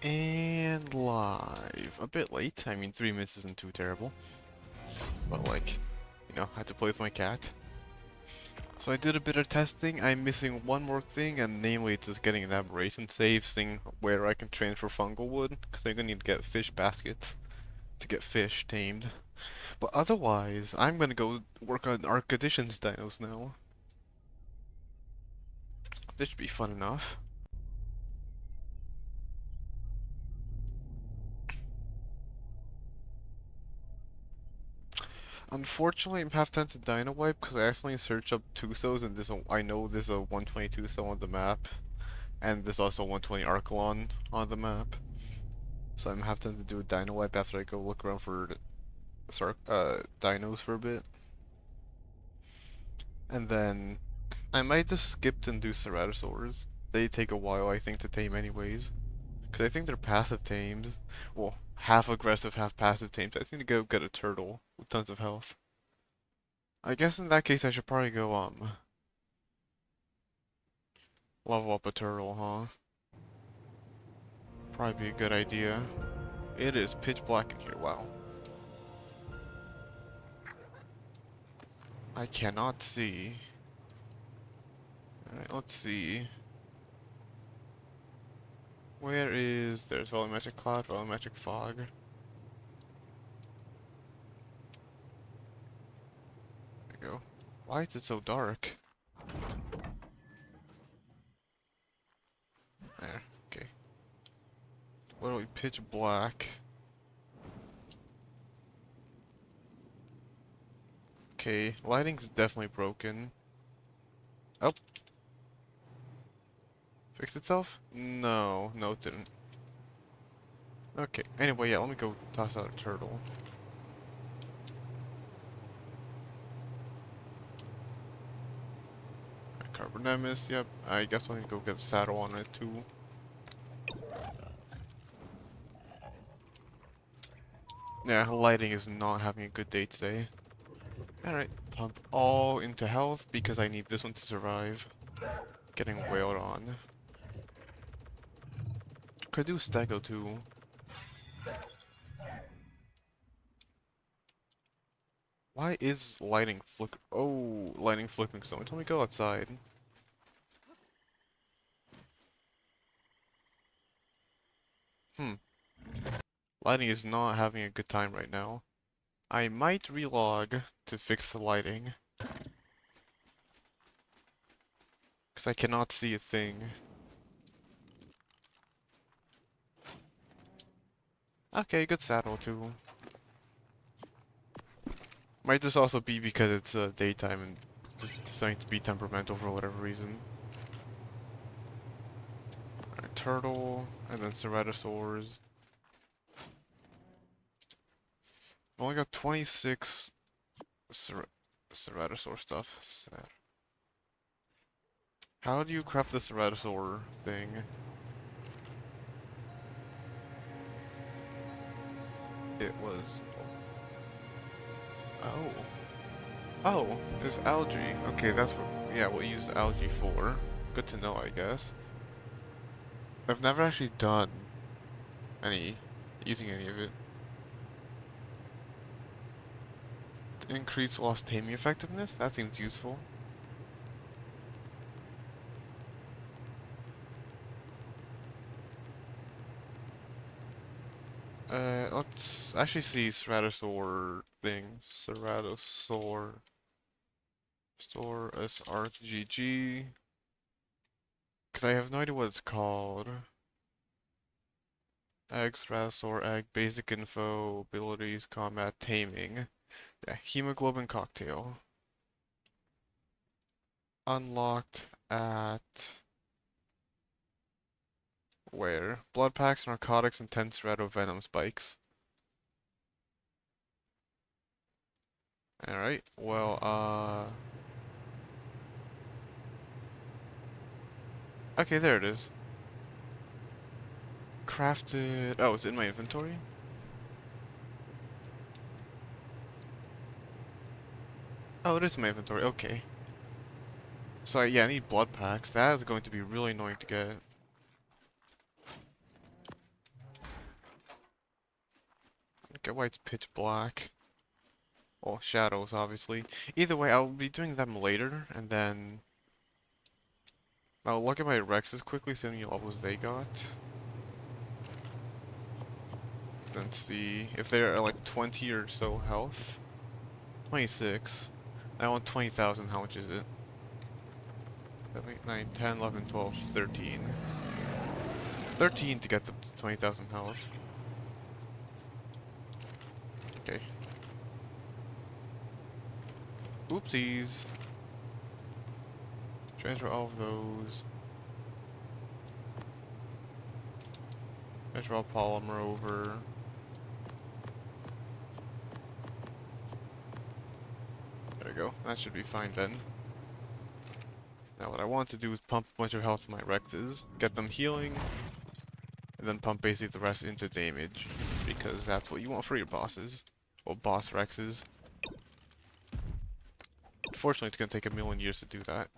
And live. A bit late. I mean, 3 minutes isn't too terrible. But like, I had to play with my cat. So I did a bit of testing. I'm missing one more thing, and namely just getting an aberration save thing where I can transfer fungal wood, because I'm gonna need to get fish baskets to get fish tamed. But otherwise, I'm gonna go work on Arc Additions dinos now. This should be fun enough. Unfortunately, I'm half tempted to Dino Wipe because I accidentally searched up Tusos and I know there's a 122 Tuso on the map, and there's also 120 Archelon on the map. So I'm half tempted to do a Dino Wipe after I go look around for dinos for a bit. And then I might just skip and do Ceratosaurs. They take a while, I think, to tame anyways. Because I think they're passive tames. Well, half aggressive, half passive tames. I think to go get a turtle with tons of health. I guess in that case I should probably go, level up a turtle, huh? Probably be a good idea. It is pitch black in here, wow. I cannot see. Alright, let's see. Where is... There's volumetric cloud, volumetric fog. There we go. Why is it so dark? There, okay. Literally pitch black. Okay, lighting's definitely broken. Oh. Fixed itself? No, no it didn't. Okay, anyway, yeah, let me go toss out a turtle. Carbonemus, yep. I guess I need to go get a saddle on it too. Yeah, lighting is not having a good day today. Alright, pump all into health because I need this one to survive. Getting wailed on. Could do Stego too. Why is lighting flick? Oh, lighting flickering. Someone told me to go outside. Hmm. Lighting is not having a good time right now. I might relog to fix the lighting. Because I cannot see a thing. Okay, good saddle too. Might just also be because it's daytime and just deciding to be temperamental for whatever reason. Alright, turtle, and then ceratosaurs. I've only got 26 ceratosaur stuff. Sad. How do you craft the ceratosaur thing? It was... Oh. Oh, there's algae. Okay, that's what... Yeah, we'll use algae for. Good to know, I guess. I've never actually done using any of it. Increase lost taming effectiveness? That seems useful. Let's actually see Ceratosaur thing. Ceratosaur. Store as RGG. Because I have no idea what it's called. Egg, Ceratosaur, egg, basic info, abilities, combat, taming. Yeah, hemoglobin cocktail. Unlocked at... Where? Blood packs, narcotics, and 10 Ceratovenom spikes. Alright, well, okay, there it is. Crafted... Oh, it's in my inventory? Oh, it is in my inventory, okay. So, yeah, I need blood packs. That is going to be really annoying to get. forget why it's pitch black. Well, shadows, obviously. Either way, I'll be doing them later, and then I'll look at my Rexes quickly, see how many levels they got. Then see if they're at like 20 or so health. 26. I want 20,000, how much is it? 7, 8, 9, 10, 11, 12, 13. 13 to get to 20,000 health. Okay. Oopsies. Transfer all of those. Transfer all polymer over. There we go. That should be fine then. Now what I want to do is pump a bunch of health in my Rexes, get them healing, and then pump basically the rest into damage, because that's what you want for your bosses. Well, boss Rexes. Unfortunately, it's gonna take a million years to do that.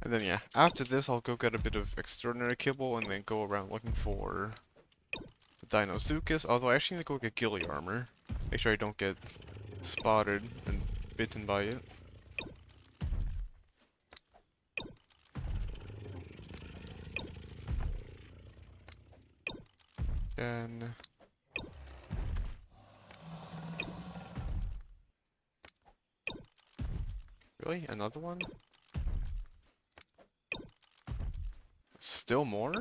And then yeah, after this I'll go get a bit of extraordinary kibble and then go around looking for Dinosuchus, although I actually need to go get ghillie armor. Make sure I don't get spotted and bitten by it. Then really? Another one? Still more?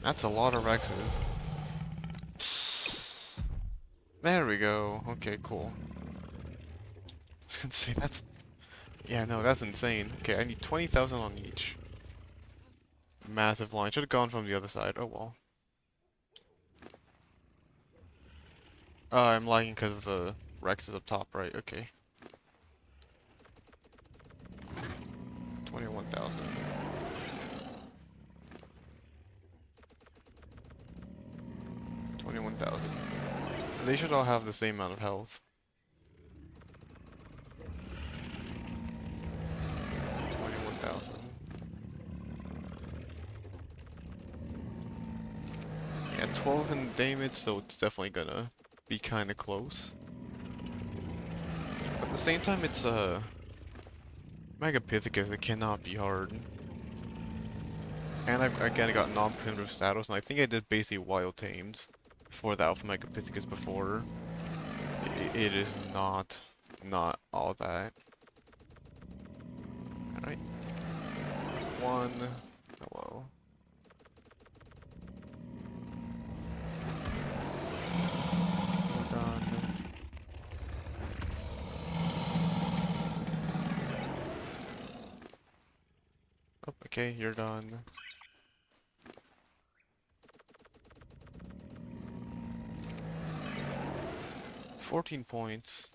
That's a lot of Rexes. There we go. Okay, cool. I was gonna say, that's... Yeah, no, that's insane. Okay, I need 20,000 on each. Massive line. Should have gone from the other side. Oh well. I'm lagging because of the Rexes up top, right? Okay. 21,000. They should all have the same amount of health. 21,000. Yeah, 12 in damage, so it's definitely gonna be kind of close. But at the same time, it's Megapithecus. It cannot be hard. And again, I got non-primitive status, and I think I did basically wild tamed for the Alpha Megapithecus before. It is not all that. Alright. One. Hello. We're done. Oh, okay, you're done. $14 points.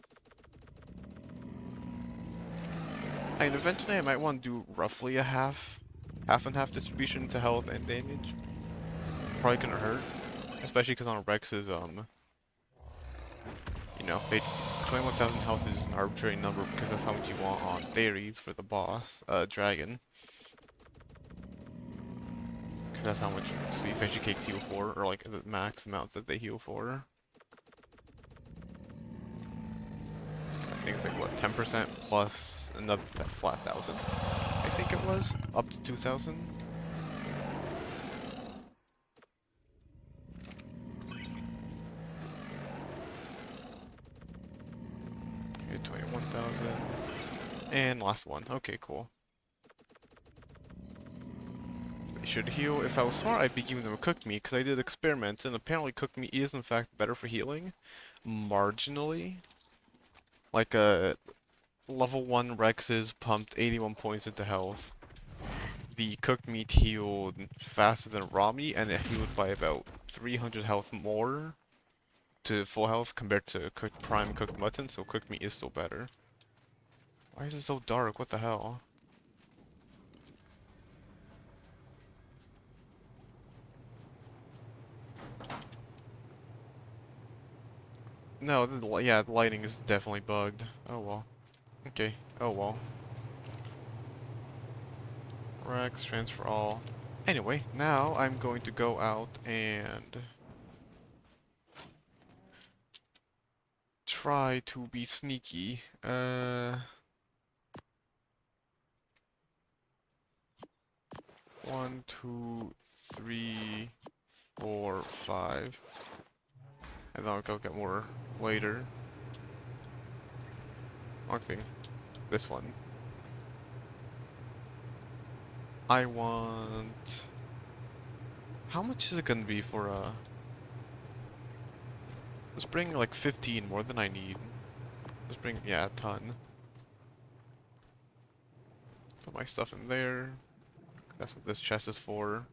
And eventually I might want to do roughly a half and half distribution to health and damage. Probably gonna hurt. Especially because on Rex's, you know, 21,000 health is an arbitrary number because that's how much you want on Fairies for the boss, Dragon. Because that's how much Sweet Fishy Cakes heal for, or like the max amount that they heal for. I think it's like, what, 10% plus another flat 1,000. I think it was, up to 2,000. Okay, 21,000. And last one. Okay, cool. They should heal. If I was smart, I'd be giving them a cooked meat, because I did experiments, and apparently cooked meat is in fact better for healing. Marginally. Like a level 1 Rex's pumped 81 points into health. The cooked meat healed faster than raw meat, and it healed by about 300 health more to full health compared to prime cooked mutton, so cooked meat is still better. Why is it so dark? What the hell? No, yeah, the lighting is definitely bugged. Oh well. Okay. Oh well. Rex, transfer all. Anyway, now I'm going to go out and try to be sneaky. 1, 2, 3, 4, 5. And then I'll go get more later. Wrong thing. This one. I want... How much is it gonna be for a... Let's bring like 15, more than I need. Let's bring, yeah, a ton. Put my stuff in there. That's what this chest is for.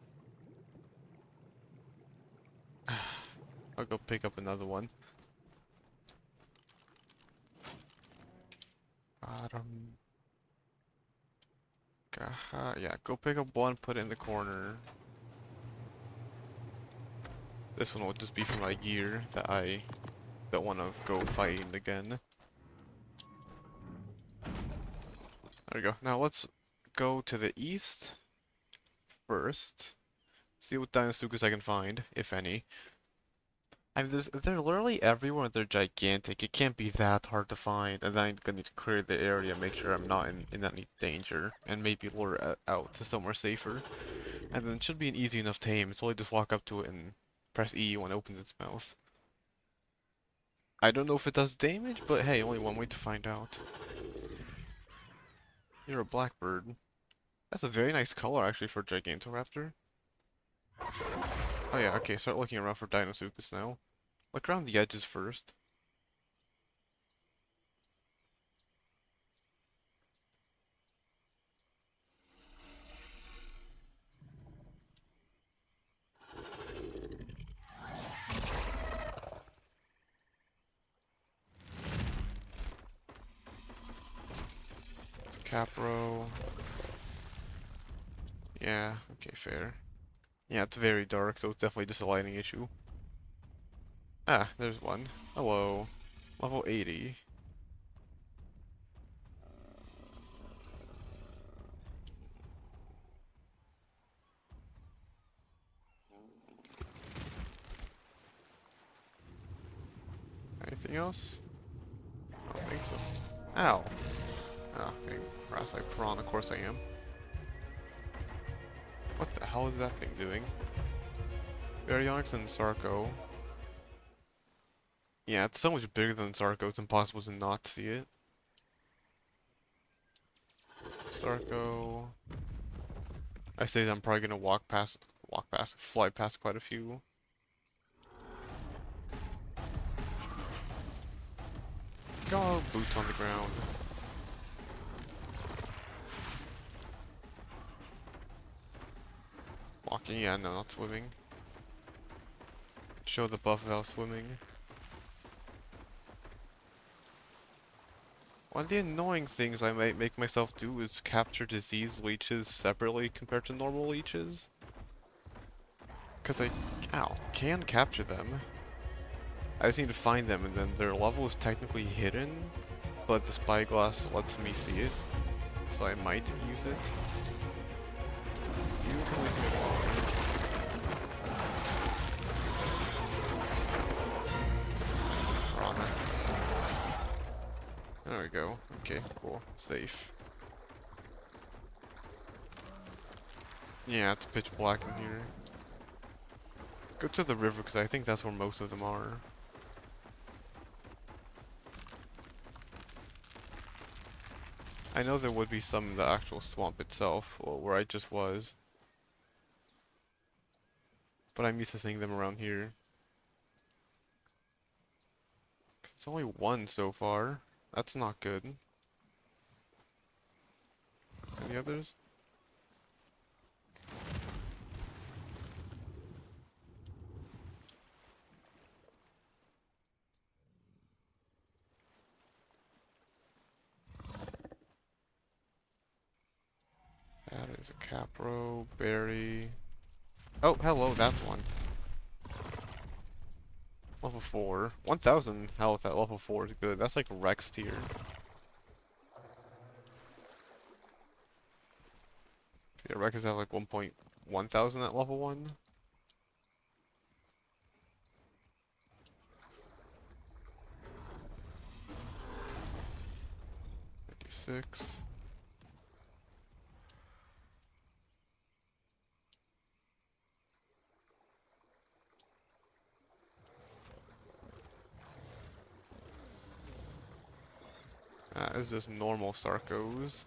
I'll go pick up another one. Yeah, go pick up one, put it in the corner. This one will just be for my gear that I don't want to go fighting again. There we go. Now let's go to the east first. See what Dinosuchus I can find, if any. I mean, they're literally everywhere. They're gigantic. It can't be that hard to find. And then I'm gonna need to clear the area, make sure I'm not in any danger, and maybe lure it out to somewhere safer. And then it should be an easy enough tame. So I just walk up to it and press E when it opens its mouth. I don't know if it does damage, but hey, only one way to find out. You're a blackbird. That's a very nice color actually for Gigantoraptor. Oh yeah, okay, start looking around for Dinosuchus now. Look around the edges first. It's a Capro. Yeah, okay, fair. Yeah, it's very dark, so it's definitely just a lighting issue. Ah, there's one. Hello. Level 80. Anything else? I don't think so. Ow. Oh, getting harassed by prawn, of course I am. What the hell is that thing doing? Baryonyx and Sarco. Yeah, it's so much bigger than Sarco, it's impossible to not see it. Sarco. I say I'm probably gonna fly past quite a few. Go, boots on the ground. Walking, yeah, no, not swimming. Show the buff without swimming. One of the annoying things I might make myself do is capture disease leeches separately compared to normal leeches. Because I, can capture them. I just need to find them and then their level is technically hidden, but the spyglass lets me see it. So I might use it. You can leave me alone. Promise. There we go. Okay, cool. Safe. Yeah, it's pitch black in here. Go to the river because I think that's where most of them are. I know there would be some in the actual swamp itself, or where I just was. But I'm used to seeing them around here. It's only one so far. That's not good. Any others? That is a Capro, Berry. Oh, hello, that's one. Level 4. 1000 health at level 4 is good. That's like Rex tier. Yeah, Rex is at like 1,000 at level 1. 6. Is this normal Sarcos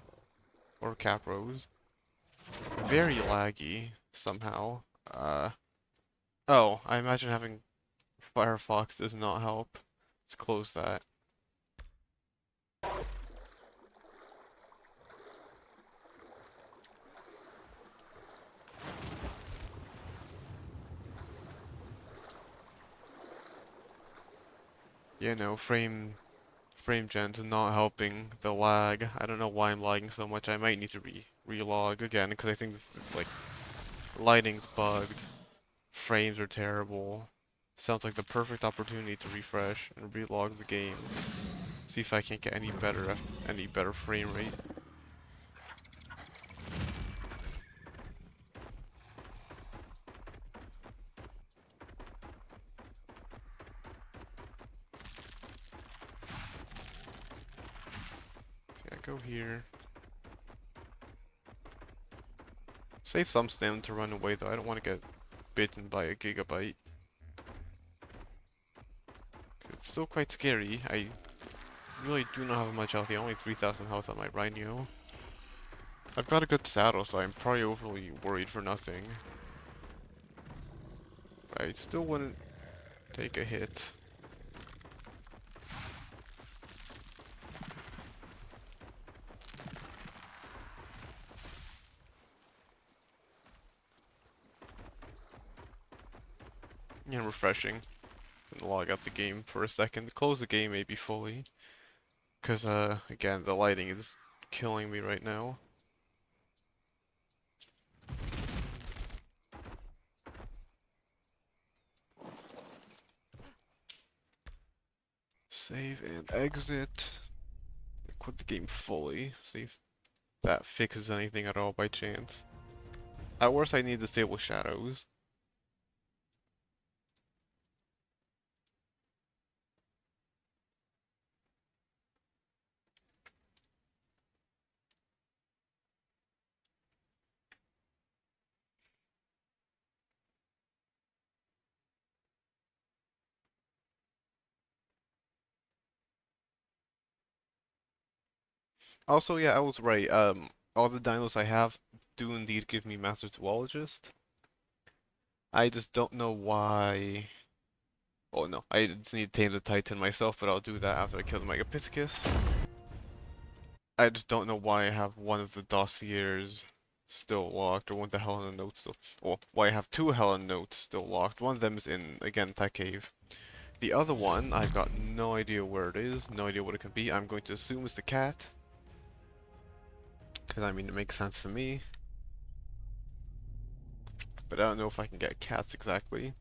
or Capros? Very laggy somehow. Oh, I imagine having Firefox does not help. Let's close that. You know, frame gen's not helping the lag. I don't know why I'm lagging so much. I might need to relog again because I think like lighting's bugged. Frames are terrible. Sounds like the perfect opportunity to refresh and relog the game. See if I can't get any better frame rate. Okay, I go here. Save some stamina to run away though. I don't want to get bitten by a gigabyte. It's still quite scary. I really do not have much health. Only 3,000 health on my Rhino. I've got a good saddle, so I'm probably overly worried for nothing. But I still wouldn't take a hit. Yeah, refreshing. And log out the game for a second. Close the game maybe fully. Because, again, the lighting is killing me right now. Save and exit. Quit the game fully. See if that fixes anything at all by chance. At worst, I need to disable shadows. Also, yeah, I was right. All the dinos I have do indeed give me Master Zoologist. I just don't know why. Oh no, I just need to tame the Titan myself, but I'll do that after I kill the Megapithecus. I just don't know why I have one of the dossiers still locked, or one of the Helen notes still. Well, why I have two Helen notes still locked. One of them is in, again, Tech Cave. The other one, I've got no idea where it is, no idea what it can be. I'm going to assume it's the cat. Because, I mean, it makes sense to me. But I don't know if I can get cats exactly.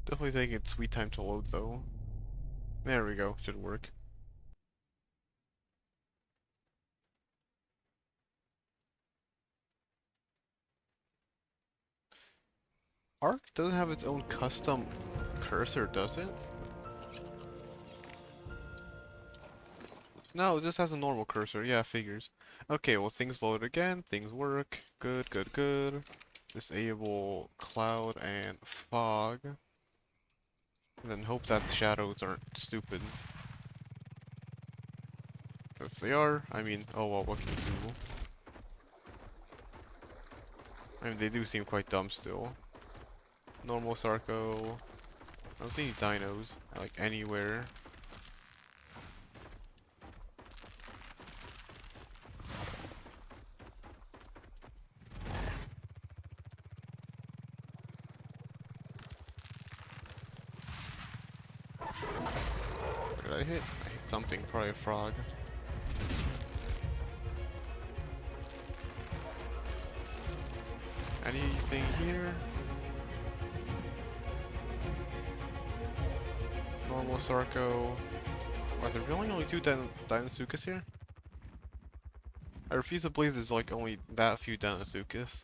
Definitely taking its sweet time to load, though. There we go, should work. Arc doesn't have its own custom cursor, does it? No, it just has a normal cursor. Yeah, figures. Okay, well, things load again. Things work. Good, good, good. Disable cloud and fog. And then hope that shadows aren't stupid. If they are, I mean, oh well, what can you do? I mean, they do seem quite dumb still. Normal Sarco. I don't see any dinos, like, anywhere. What did I hit? I hit something, probably a frog. Anything here? Normal Sarco. Are there really only two Dinosuchus here? I refuse to believe there's like only that few Dinosuchus.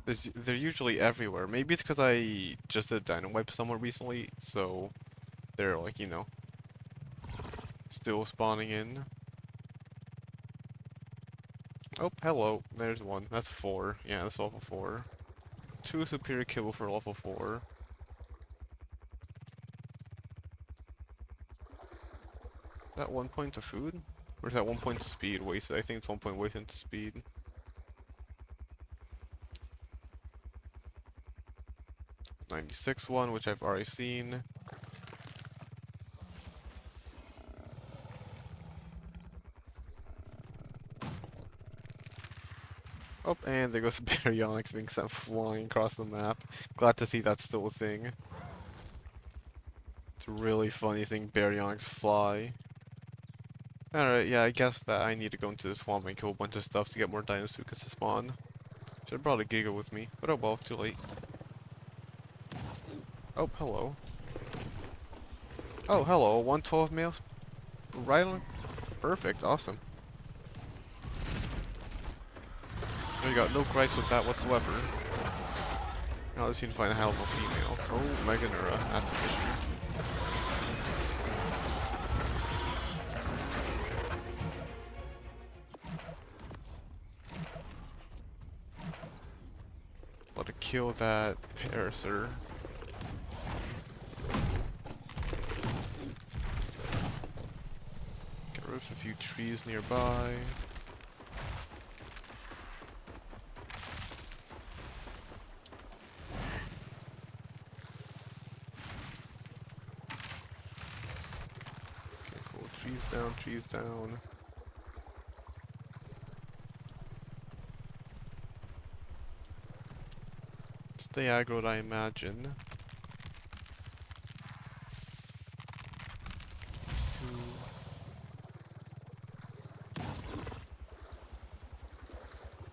They're usually everywhere. Maybe it's because I just did a dino wipe somewhere recently, so they're like, you know, still spawning in. Oh, hello. There's one. That's 4. Yeah, that's level 4. 2 superior kibble for level 4. Is that 1 point to food? Or is that 1 point to speed wasted? I think it's 1 point wasted to speed. '96 one, which I've already seen. Oh, and there goes the baryonyx being sent flying across the map. Glad to see that's still a thing. It's a really funny thing, baryonyx fly. Alright, yeah, I guess that I need to go into the swamp and kill a bunch of stuff to get more Dinosuchus to spawn. Should have brought a Giga with me, but oh well, too late. Oh, hello. Oh, hello, 112 males. Right on. Perfect, awesome. I got no gripes with that whatsoever. Now I just need to find a hell of a female. Oh, Meganura, that's an issue. Gotta kill that Parasaur. Get rid of a few trees nearby. Okay, cool. Trees down, trees down. Stay aggroed, I imagine. Just to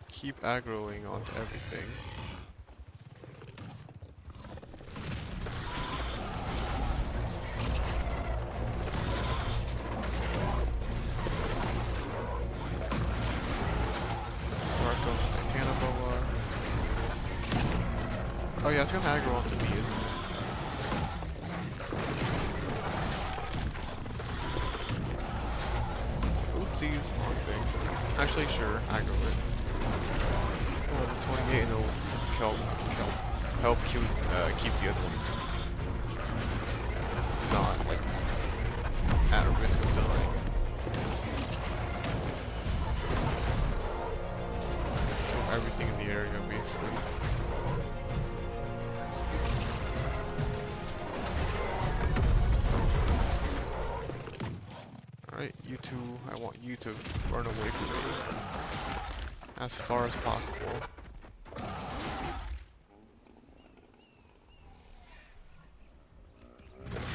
keep aggroing onto everything. Oh yeah, it's gonna aggro onto me, isn't it? Oopsies, wrong thing. Actually, sure, aggro it. 28 and it'll help keep the other one not, like, at a risk of dying. Everything in the area, basically. Alright, you two, I want you to run away from me as far as possible.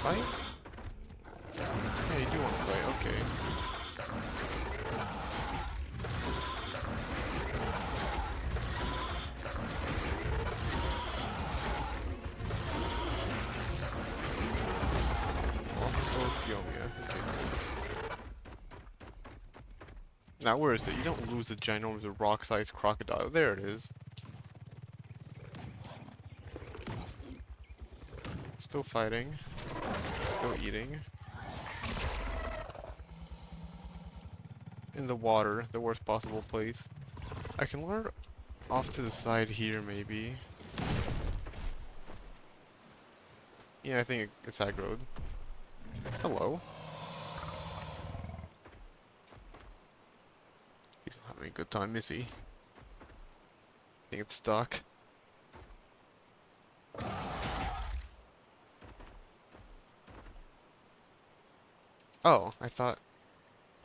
Fight? Yeah, you do want to fight, okay. Now where is it? You don't lose a ginormous rock-sized crocodile. There it is. Still fighting. Still eating. In the water, the worst possible place. I can lure off to the side here, maybe. Yeah, I think it's aggroed. Hello. He's not having a good time, is he? I think it's stuck. Oh, I thought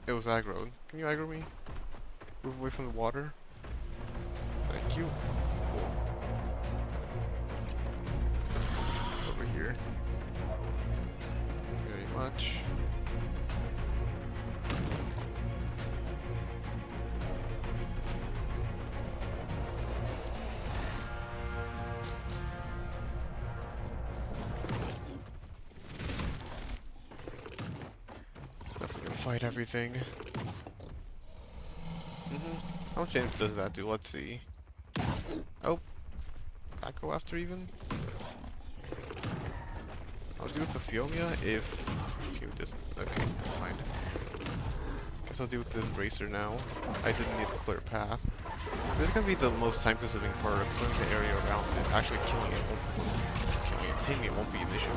it was aggroed. Can you aggro me? Move away from the water. Thank you. Cool. Over here. Very much. Definitely gonna fight everything. How much damage does that do? Let's see. Oh, that go after even? I'll deal with the Fiomia if Fio doesn't. Okay, fine. Guess I'll deal with this Racer now. I didn't need a clear path. This is gonna be the most time-consuming part of clearing the area around it. Actually, killing it taming it won't be an issue.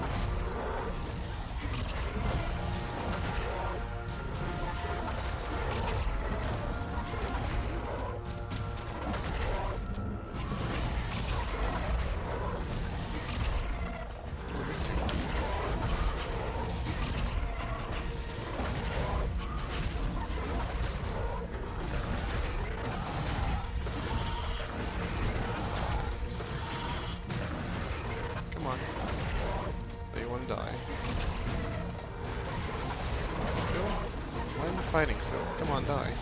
Fighting still. Come on, die.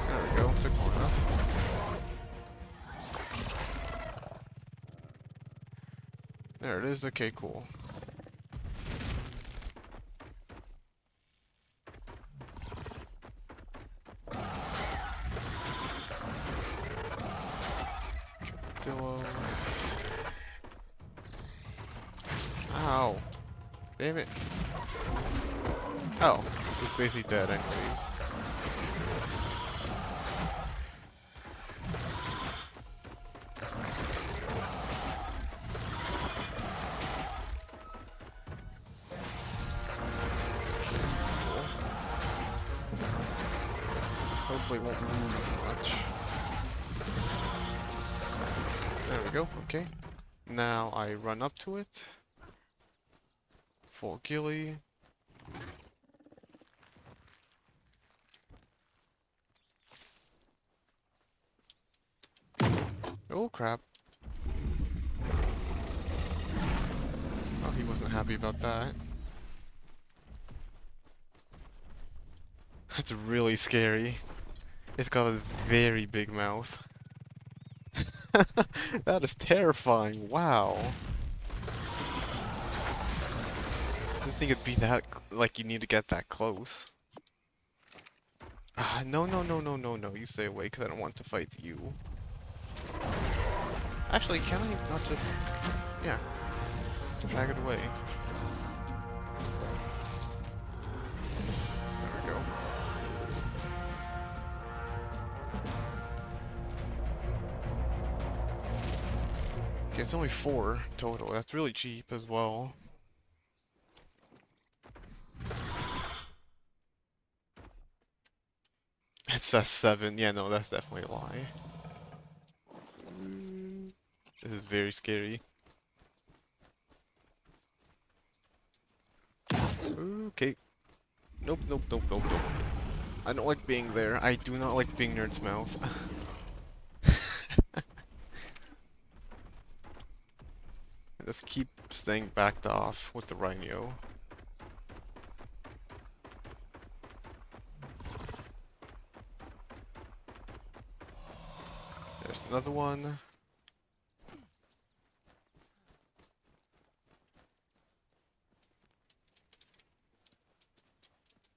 There we go. Took long enough. There it is. Okay, cool. Dillo. Ow. Damn it. Oh, it's basically dead anyways. Hopefully it won't move much. There we go, okay. Now I run up to it. Full ghillie. Oh crap. Oh, he wasn't happy about that. That's really scary. It's got a very big mouth. That is terrifying, wow. I didn't think it'd be that, like you need to get that close. No, you stay away because I don't want to fight you. Actually, can I not just... Yeah. Just drag it away. There we go. Okay, it's only 4 total. That's really cheap as well. It says 7. Yeah, no, that's definitely a lie. This is very scary. Okay. Nope. I don't like being there. I do not like being near its mouth. Just keep staying backed off with the Rhino. There's another one.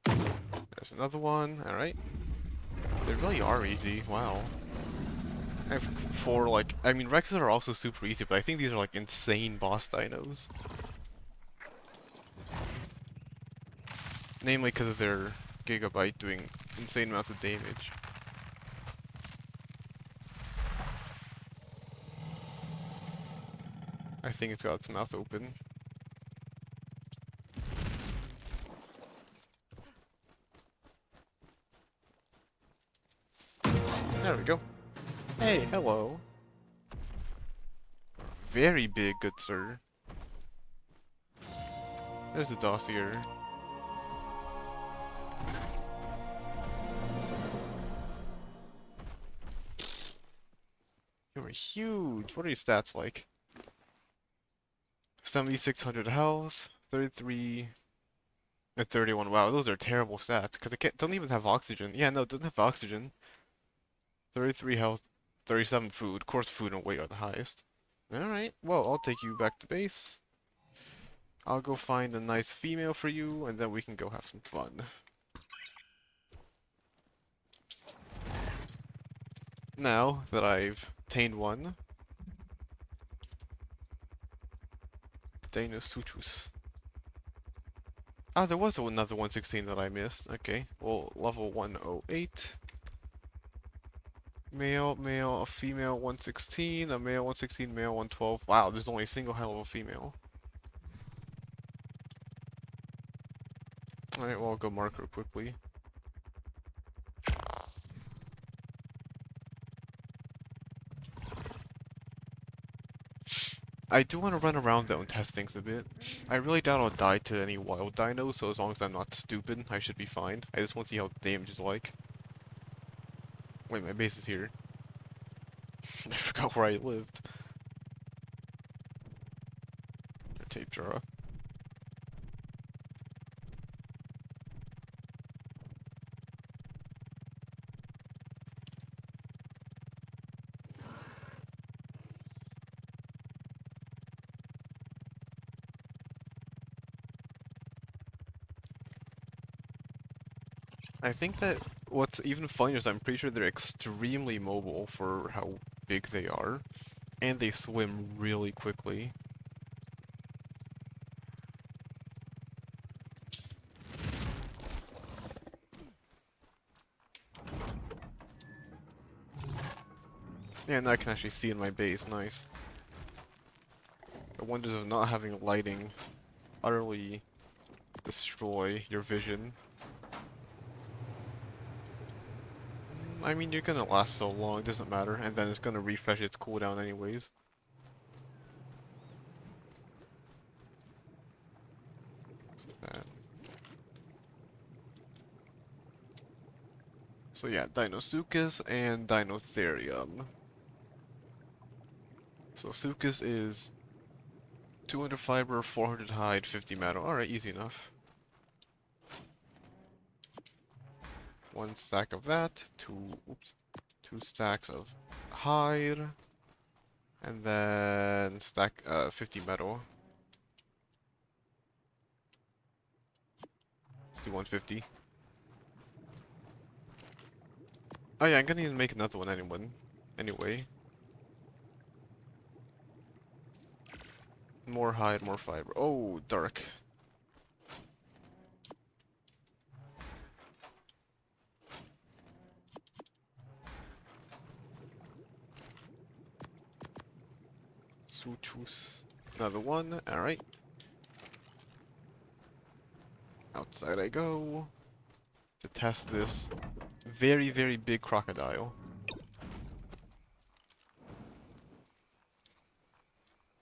There's another one. Alright. They really are easy. Wow. I have 4, like... I mean, Rexes are also super easy, but I think these are, like, insane boss dinos. Namely because of their Gigabyte doing insane amounts of damage. I think it's got its mouth open. There we go. Hey, hello. Very big, good sir. There's a dossier. You're huge. What are your stats like? 7,600 health, 33 and 31. Wow, those are terrible stats because it don't even have oxygen. Yeah, no, it doesn't have oxygen. 33 health, 37 food. Of course, food and weight are the highest. Alright, well, I'll take you back to base. I'll go find a nice female for you, and then we can go have some fun. Now that I've tamed one, Dinosuchus. Ah, there was another 116 that I missed. Okay, well, level 108. Male, male, a female 116, a male 116, male 112. Wow, there's only a single high level female. Alright, well, I'll go mark her quickly. I do want to run around though and test things a bit. I really doubt I'll die to any wild dinos, so as long as I'm not stupid, I should be fine. I just want to see how the damage is like. Wait, my base is here. I forgot where I lived. Tape jar. I think that what's even funnier is I'm pretty sure they're extremely mobile for how big they are, and they swim really quickly. Yeah, and I can actually see in my base, nice. The wonders of not having lighting utterly destroy your vision. I mean, you're gonna last so long, it doesn't matter, and then it's gonna refresh its cooldown anyways. So yeah, Dinosuchus and Dinotherium. So Suchus is 200 fiber, 400 hide, 50 metal. Alright, easy enough. One stack of that, two stacks of hide, and then stack 50 metal. Let's do 150. Oh yeah, I'm gonna need to make another one anyway. More hide, more fiber. Oh, dark. Choose another one. Alright. Outside I go to test this very, very big crocodile.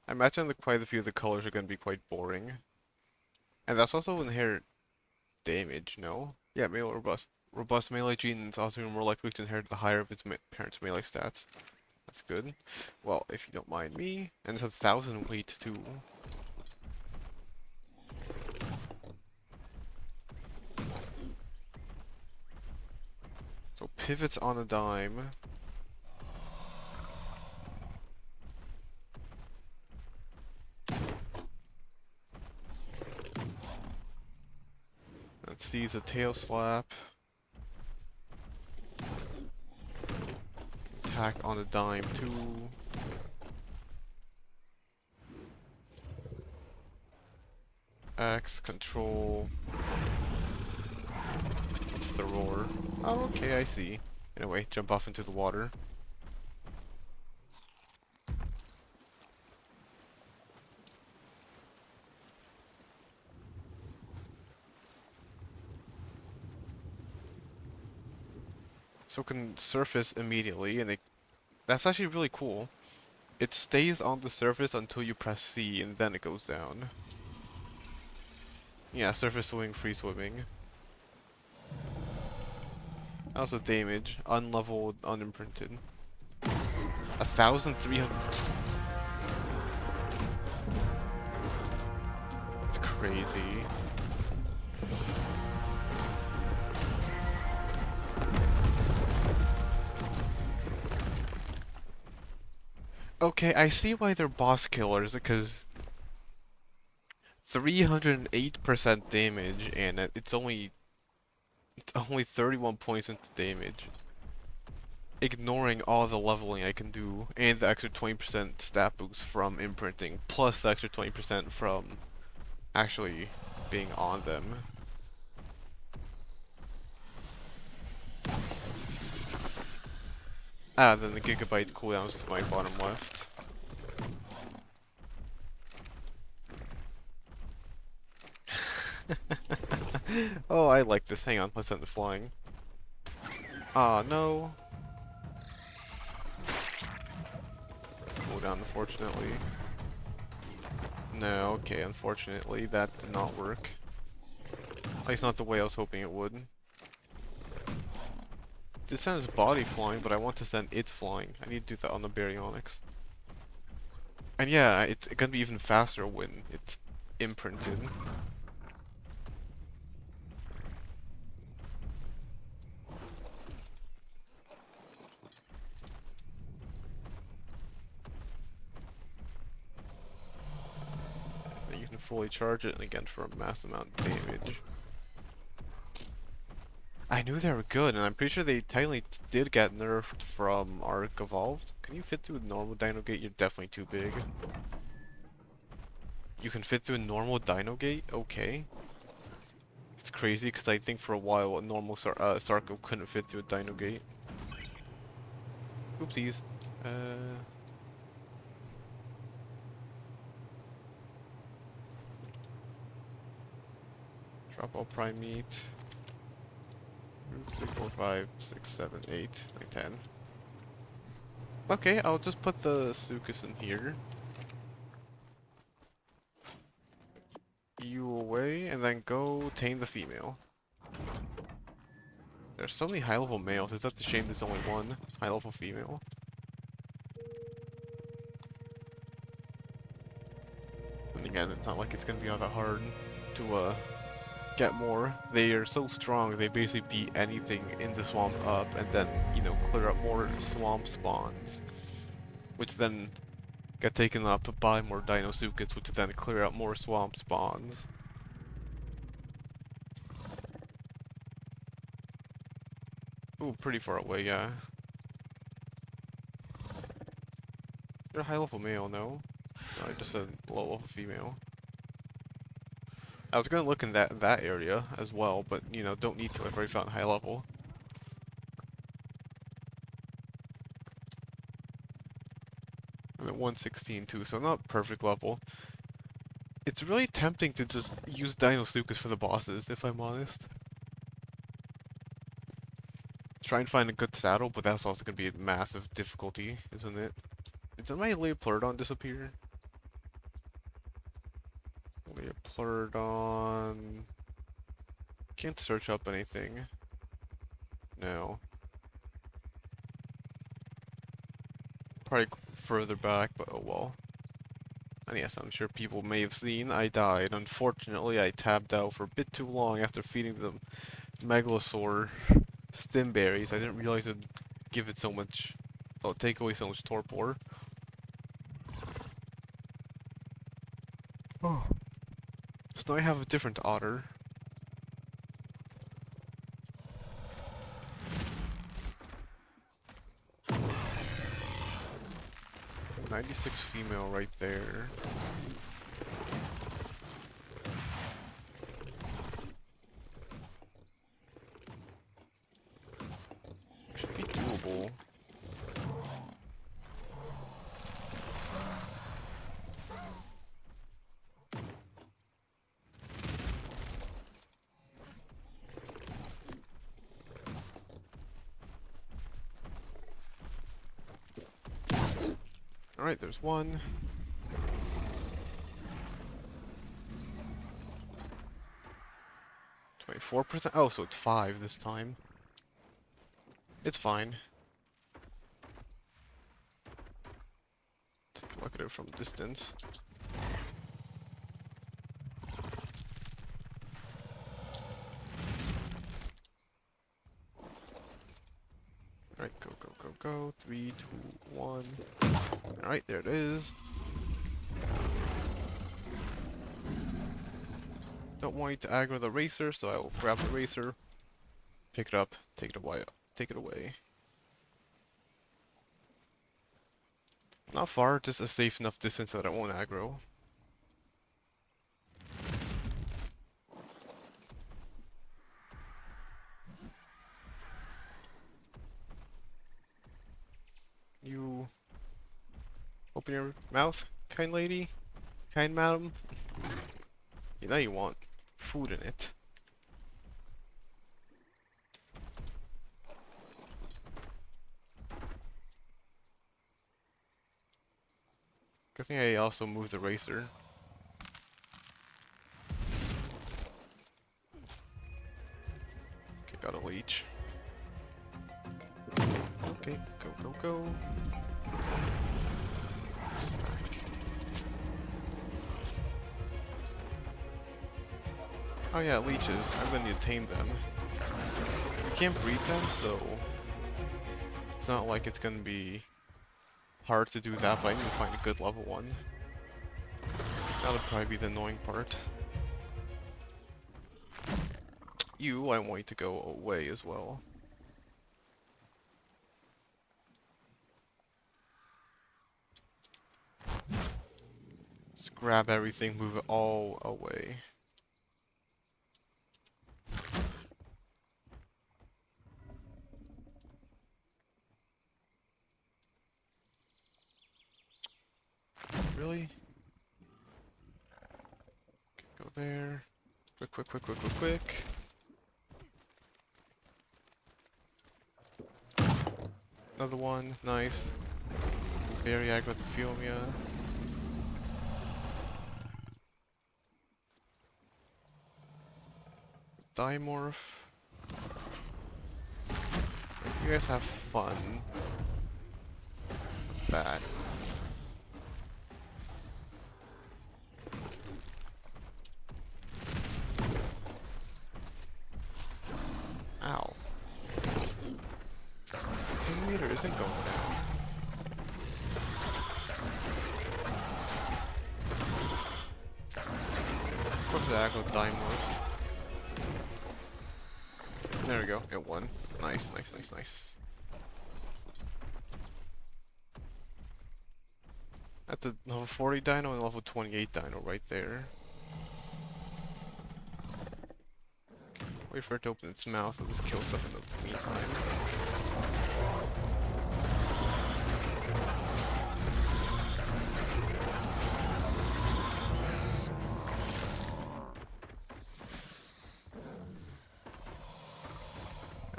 I imagine that quite a few of the colors are going to be quite boring. And that's also inherent damage, no? Yeah, male robust. Robust melee genes also more likely to inherit the higher of its parents' melee stats. That's good. Well, if you don't mind me. And it's 1,000 weight too. So pivots on a dime. Let's seize a tail slap. Attack on a dime too. X, control. It's the roar. Oh, okay, I see. Anyway, jump off into the water. So it can surface immediately, and that's actually really cool. It stays on the surface until you press C, and then it goes down. Yeah, surface swimming, free swimming. Also damage, unleveled, unimprinted. 1,300. crazy. Okay, I see why they're boss killers, because 308% damage, and it's only 31 points into damage. Ignoring all the leveling I can do, and the extra 20% stat boost from imprinting, plus the extra 20% from actually being on them. Ah, then the gigabyte cooldowns to my bottom left. Oh, I like this. Hang on, let's send it flying. Ah, no. Cooldown, unfortunately. No, okay, unfortunately, that did not work. At least not the way I was hoping it would. This sends body flying, but I want to send it flying. I need to do that on the baryonyx. And yeah, it's gonna be even faster when it's imprinted. And you can fully charge it, and again for a mass amount of damage. I knew they were good, and I'm pretty sure they technically did get nerfed from Arc Evolved. Can you fit through a normal Dino Gate? You're definitely too big. You can fit through a normal Dino Gate? Okay. It's crazy, because I think for a while a normal Sarco couldn't fit through a Dino Gate. Oopsies. Drop all prime meat. 2, 3, 4, 5, 6, 7, 8, 9, 10. Okay, I'll just put the Sucus in here. You away, and then go tame the female. There's so many high-level males, it's up to shame there's only one high-level female. And again, it's not like it's gonna be all that hard to get more. They are so strong, they basically beat anything in the swamp up, and then, you know, clear up more swamp spawns. Which then get taken up by more Dinosuchus, which then clear out more swamp spawns. Ooh, pretty far away, yeah. You're a high-level male, no? No, I just said low-level female. I was gonna look in that area as well, but, you know, don't need to. I've already found high level. I'm at 116 too, so not perfect level. It's really tempting to just use Dinosuchus for the bosses, if I'm honest. Try and find a good saddle, but that's also gonna be a massive difficulty, isn't it? Did my Leopleurdon disappear? Leopleurdon... Can't search up anything. No. Probably further back, but oh well. And yes, I'm sure people may have seen, I died. Unfortunately, I tabbed out for a bit too long after feeding the Megalosaur stim berries. I didn't realize it'd give it so much... Oh, take away so much torpor. Oh. So now I have a different otter. .96 female right there. Should be doable. Alright, there's one. .4%? Oh, so it's 5 this time. It's fine. Take a look at it from a distance. 3, 2, 1. Alright, there it is. Don't want you to aggro the racer, so I will grab the racer, pick it up, take it away. Take it away. Not far, just a safe enough distance that I won't aggro. You open your mouth, kind lady, kind madam. You know you want food in it. I think I also moved the racer. Okay, got a leech. Okay, go. Oh yeah, leeches. I'm gonna need to tame them. You can't breed them, so it's not like it's gonna be hard to do that, but I need to find a good level one. That'll probably be the annoying part. You, I want you to go away as well. Just grab everything, move it all away. Really? Okay, go there. Quick. Another one, nice. Very agrothymia. Dimorph. You guys have fun. Bad. Ow. The meter isn't going down. Of course the aggro Dimorphs. There we go, get one. Nice. That's a level 40 dino and a level 28 dino right there. Wait for it to open its mouth, so just kill stuff in the meantime.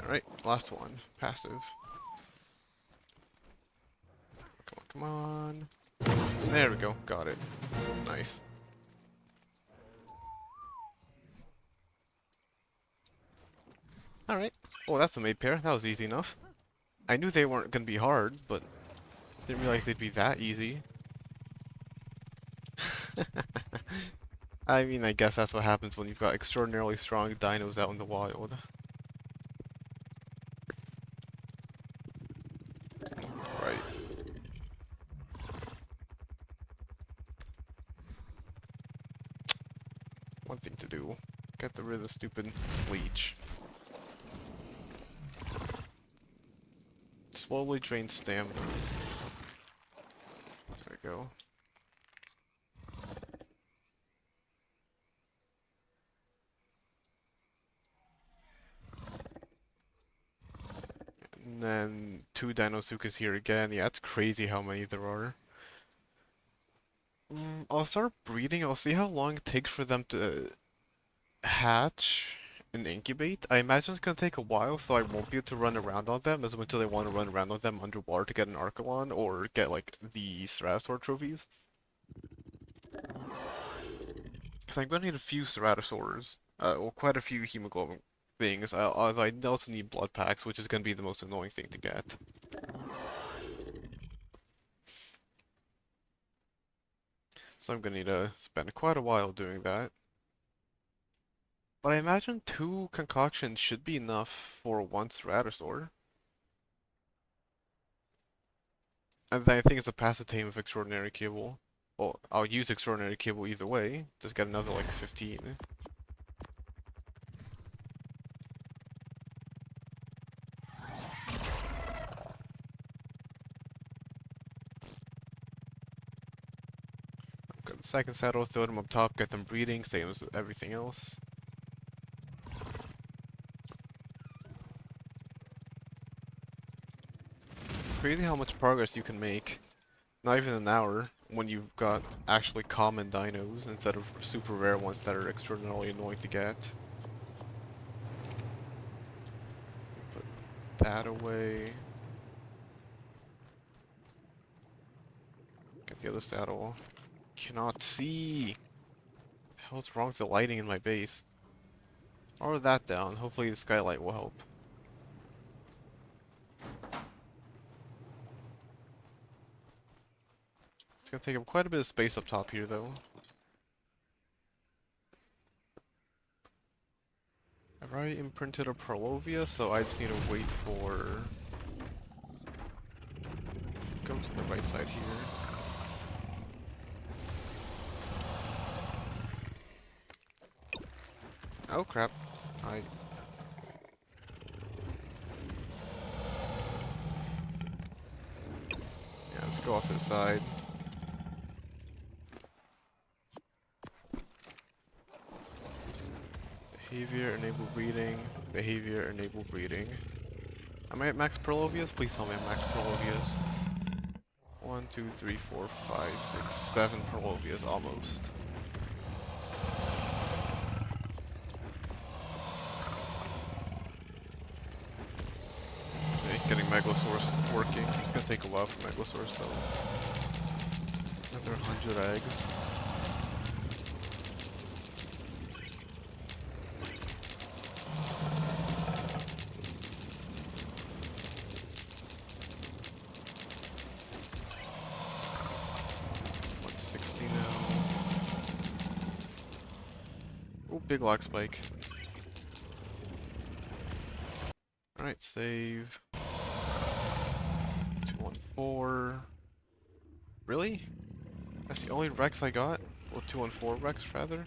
Alright, last one. Passive. Come on. There we go, got it. Nice. Alright. Oh, that's a mate pair. That was easy enough. I knew they weren't gonna be hard, but didn't realize they'd be that easy. I mean, I guess that's what happens when you've got extraordinarily strong dinos out in the wild. Right. One thing to do. Get rid of the stupid leech. Slowly drain stamina. There we go. And then 2 Dinosuchus here again. Yeah, it's crazy how many there are. I'll start breeding. I'll see how long it takes for them to hatch and incubate. I imagine it's gonna take a while, so I won't be able to run around on them until I want to run around on them underwater to get an Archelon or get like the Ceratosaur trophies. Because I'm gonna need a few Ceratosaurs, well, quite a few hemoglobin things. I also need blood packs, which is gonna be the most annoying thing to get. So I'm gonna need to spend quite a while doing that. But I imagine 2 concoctions should be enough for one Ceratosaur. And then I think it's a passive tame of extraordinary cable. Well, I'll use extraordinary cable either way. Just get another like 15. Got the second saddle, throw them up top, get them breeding, same as everything else. Crazy how much progress you can make. Not even an hour when you've got actually common dinos instead of super rare ones that are extraordinarily annoying to get. Put that away. Get the other saddle. Cannot see. What the hell's wrong with the lighting in my base? Or that down. Hopefully the skylight will help. It's gonna take up quite a bit of space up top here though. I've already imprinted a Prolovia, so I just need to wait for... Go to the right side here. Oh crap. Yeah, let's go off to the side. Behavior, enable breeding. Behavior, enable breeding. Am I at max Prolovias? Please tell me I'm max Prolovias. 1, 2, 3, 4, 5, 6, 7 Prolovias almost. Okay, getting Megalosaurus working. It's gonna take a while for Megalosaurus though. Another 100 eggs. Big lock spike. Alright, save. 214. Really? That's the only Rex I got? Or 214 Rex, rather?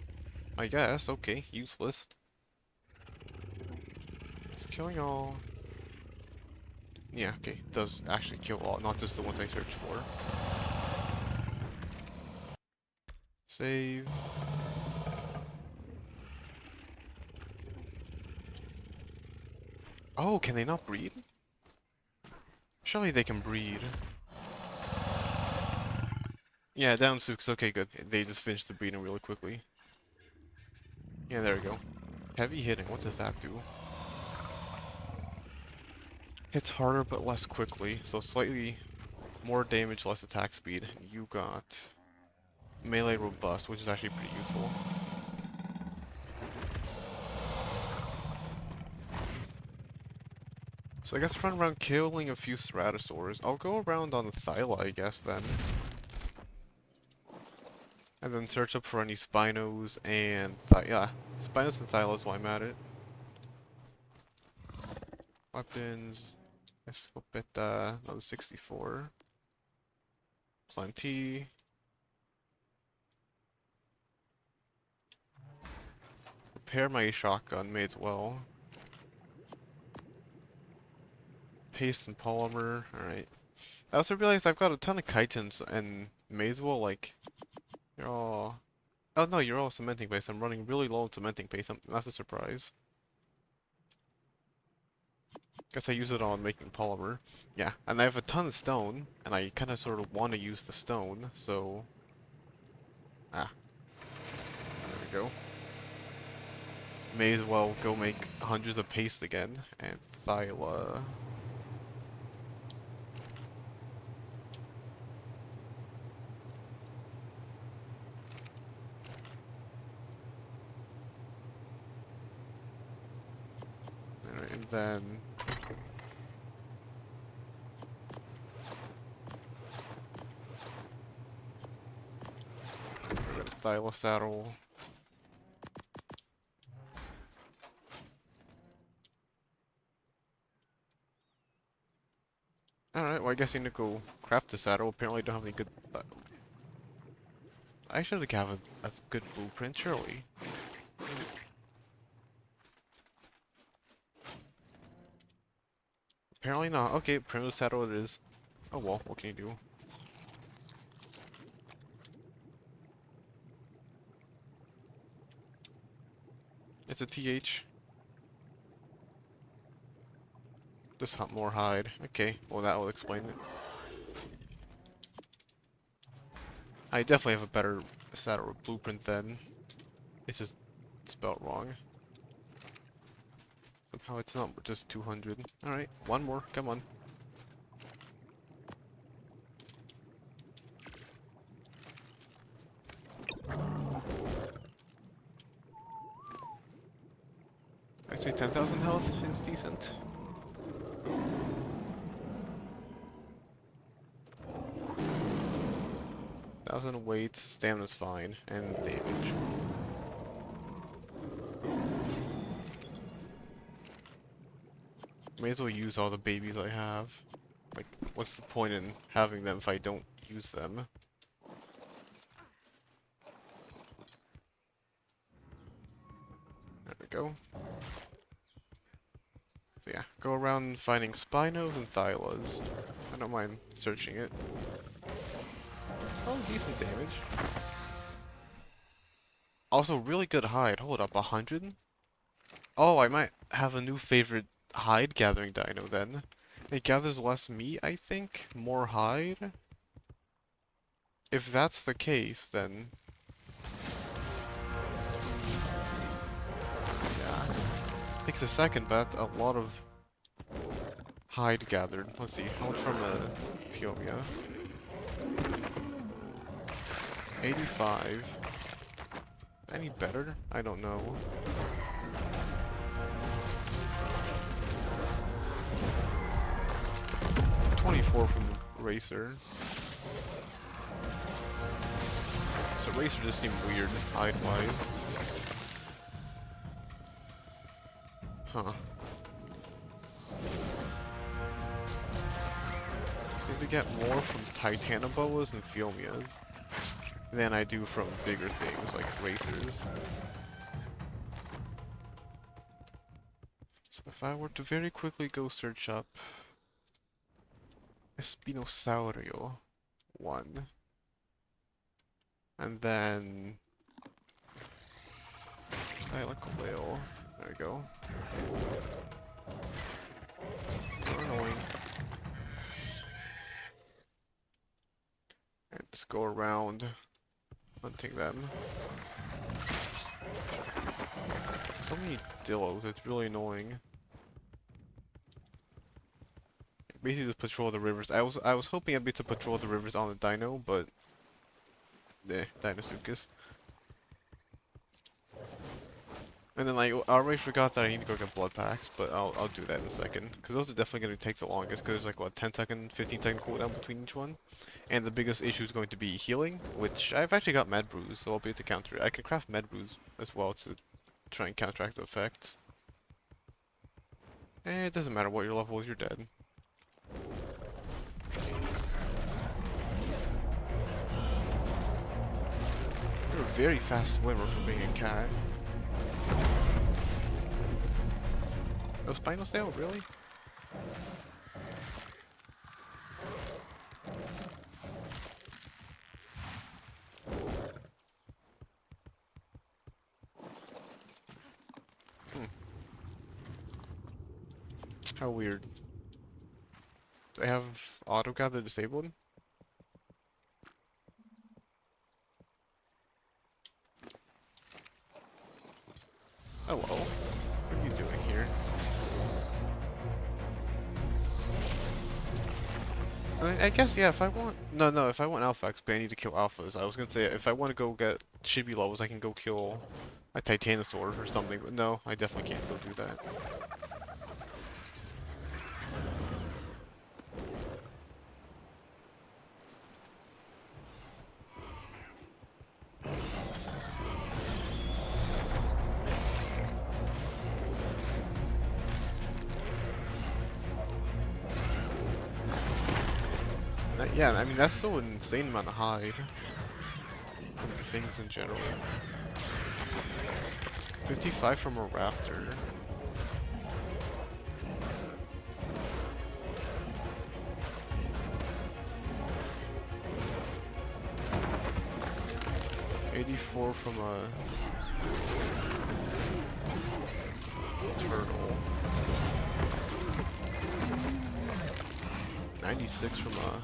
I guess, okay, useless. It's killing all. Yeah, okay, does actually kill all, not just the ones I searched for. Save. Oh, can they not breed? Surely they can breed. Yeah, down Sooks. Okay, good. They just finished the breeding really quickly. Yeah, there we go. Heavy hitting. What does that do? Hits harder but less quickly, so slightly more damage, less attack speed. You got melee robust, which is actually pretty useful. So I guess run around killing a few Ceratosaurs. I'll go around on the Thyla, I guess, then. And then search up for any Spinos and yeah, Spinos and Thylas while I'm at it. Weapons. Escopeta, another 64. Plenty. Repair my shotgun, may as well. Paste and polymer, alright. I also realized I've got a ton of chitons and may as well, like, you're all... Oh no, you're all cementing paste. I'm running really low on cementing paste. That's a surprise. Guess I use it on making polymer. Yeah, and I have a ton of stone, and I kind of sort of want to use the stone, so... Ah. There we go. May as well go make hundreds of paste again, and Thyla... Alright, and then... I got a Thyla saddle. Alright, Well, I guess I need to go craft the saddle. Apparently I don't have any good... I should have a good blueprint, surely. Apparently not. Okay, primitive saddle it is. Oh well, what can you do? It's a TH. Just hunt more hide. Okay, well that will explain it. I definitely have a better saddle blueprint then. It's just spelled wrong. Somehow it's not just 200. Alright, one more, come on. I'd say 10,000 health is decent. Thousand weight, stamina's fine, and damage. May as well use all the babies I have. Like, what's the point in having them if I don't use them? There we go. So yeah, go around finding spinos and thylas. I don't mind searching it. Oh, decent damage. Also, really good hide. Hold up, 100? Oh, I might have a new favorite hide gathering dino then. It gathers less meat, I think. More hide. If that's the case, then... yeah. Takes a second, but a lot of hide gathered. Let's see, how much from Fiomia? 85. Any better? I don't know. $24 from Racer. So Racer just seemed weird, hide-wise. Huh. Need to get more from Titanoboas and Phiomias than I do from bigger things like Racers. So if I were to very quickly go search up Espinosaurio 1, and then I like a whale. There we go. They're annoying. And just go around hunting them. So many dillos, it's really annoying. Basically just patrol the rivers. I was hoping I'd be able to patrol the rivers on the dino, but Dinosuchus. And then like I already forgot that I need to go get blood packs, but I'll do that in a second, because those are definitely going to take the longest, because there's like what 10-second, 15-second cooldown between each one, and the biggest issue is going to be healing, which I've actually got med brews, so I'll be able to counter it. I can craft med brews as well to try and counteract the effects. It doesn't matter what your level is, you're dead. You're a very fast swimmer for being a cat. No spinal sail, really? How weird. Do I have auto gather disabled? Hello. What are you doing here? I guess, yeah, if I want... No, if I want alpha XP, I need to kill alphas. I was gonna say, if I want to go get chibi levels, I can go kill a Titanosaur or something, but no, I definitely can't go do that. Yeah, I mean, that's so an insane amount of hide. And things in general. 55 from a raptor. $84 from a turtle. 96 from a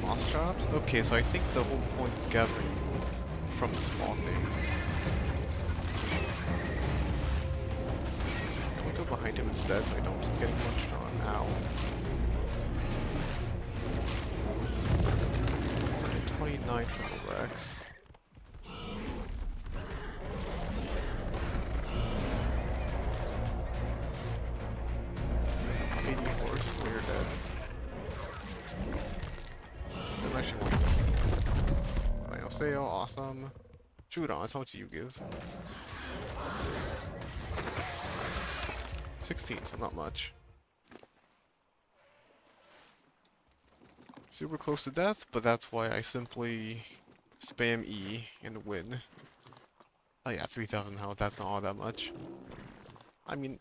moss chops? Okay, so I think the whole point is gathering from small things. I'll go behind him instead so I don't keep getting munched on. Ow. 29 from a Rex. Horse, we're dead. I'm actually going to. Final sale, awesome. Shoot on, how much do you give? 16, so not much. Super close to death, but that's why I simply spam E and win. Oh yeah, 3,000 health, that's not all that much. I mean,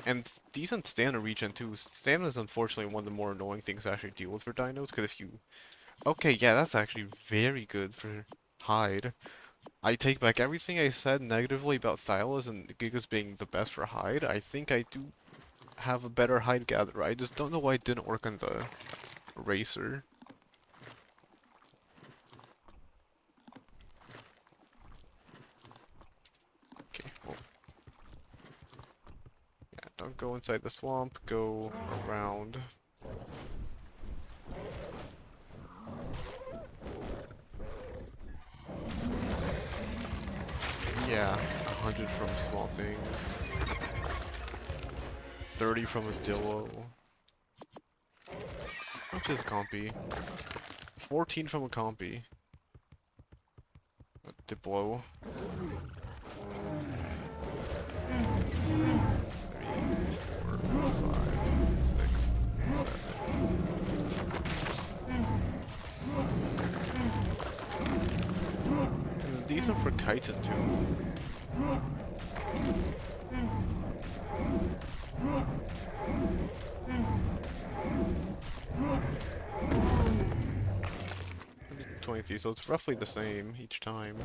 and decent stamina regen too. Stamina is unfortunately one of the more annoying things to actually deal with for dinos, because if you... Okay, yeah, that's actually very good for hide. I take back everything I said negatively about Thylas and Gigas being the best for hide. I think I do have a better hide gatherer. I just don't know why it didn't work on the racer. Okay, well... Yeah, don't go inside the swamp, go around. Yeah, 100 from small things. 30 from a Dillo. Which is compy. 14 from a compy. A Diplo. 3, 4, 5, 6, 7. And decent for chitin too. Maybe 23, so it's roughly the same each time.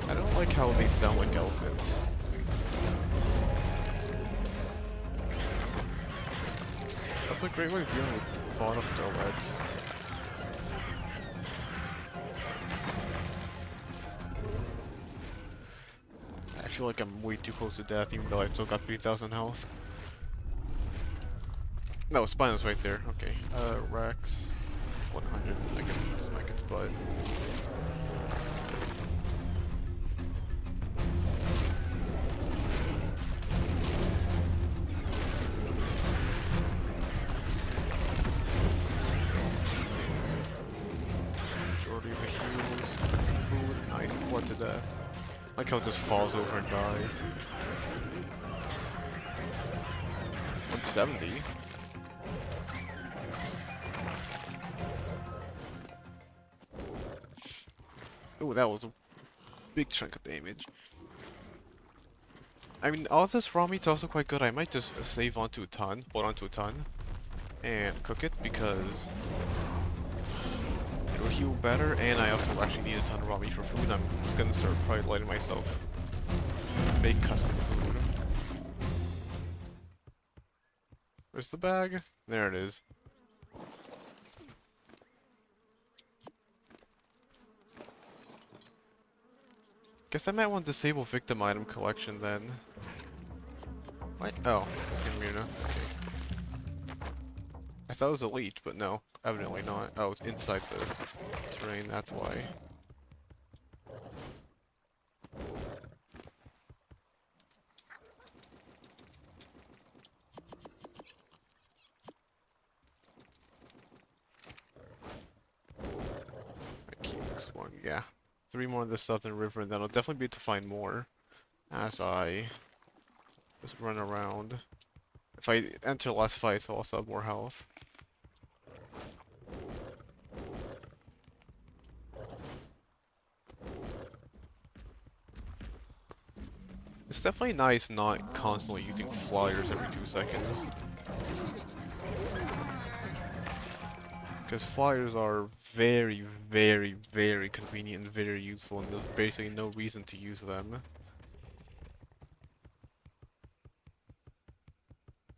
I don't like how they sound like elephants. That's a great way of dealing with bottom tail legs. I feel like I'm way too close to death, even though I still got 3,000 health. No, Spinal's right there. Okay. Rex. 100. I can smack its butt. Majority of the heals. Food. Nice. Blood to death. Like how it just falls over and dies. 170. Oh, that was a big chunk of damage. I mean, all this raw meat's also quite good. I might just save onto a ton, hold onto a ton, and cook it because it'll heal better, and I also actually need a ton of raw meat for food. I'm gonna start probably letting myself make custom food. Where's the bag? There it is. Guess I might want to disable victim item collection then. What? Oh, Imuna. Okay. I thought it was elite, but no, evidently not. Oh, it's inside the terrain, that's why. 6 1, yeah. 3 more in the southern river, and then I'll definitely be able to find more as I just run around. If I enter less fights, I'll also have more health. It's definitely nice not constantly using flyers every 2 seconds. Because flyers are very, very, very convenient and very useful, and there's basically no reason to use them.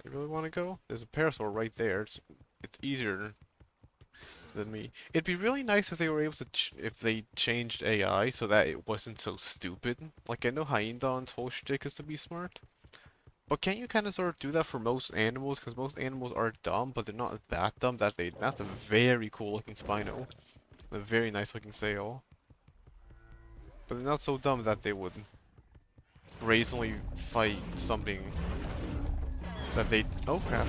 You really want to go? There's a parasol right there. It's easier than me. It'd be really nice if they were able to if they changed AI so that it wasn't so stupid. Like, I know Hyendon's whole shtick is to be smart, but can't you kind of sort of do that for most animals? Because most animals are dumb, but they're not that dumb that they. That's a very cool looking Spino. A very nice looking sail. But they're not so dumb that they would brazenly fight something that they. Oh crap.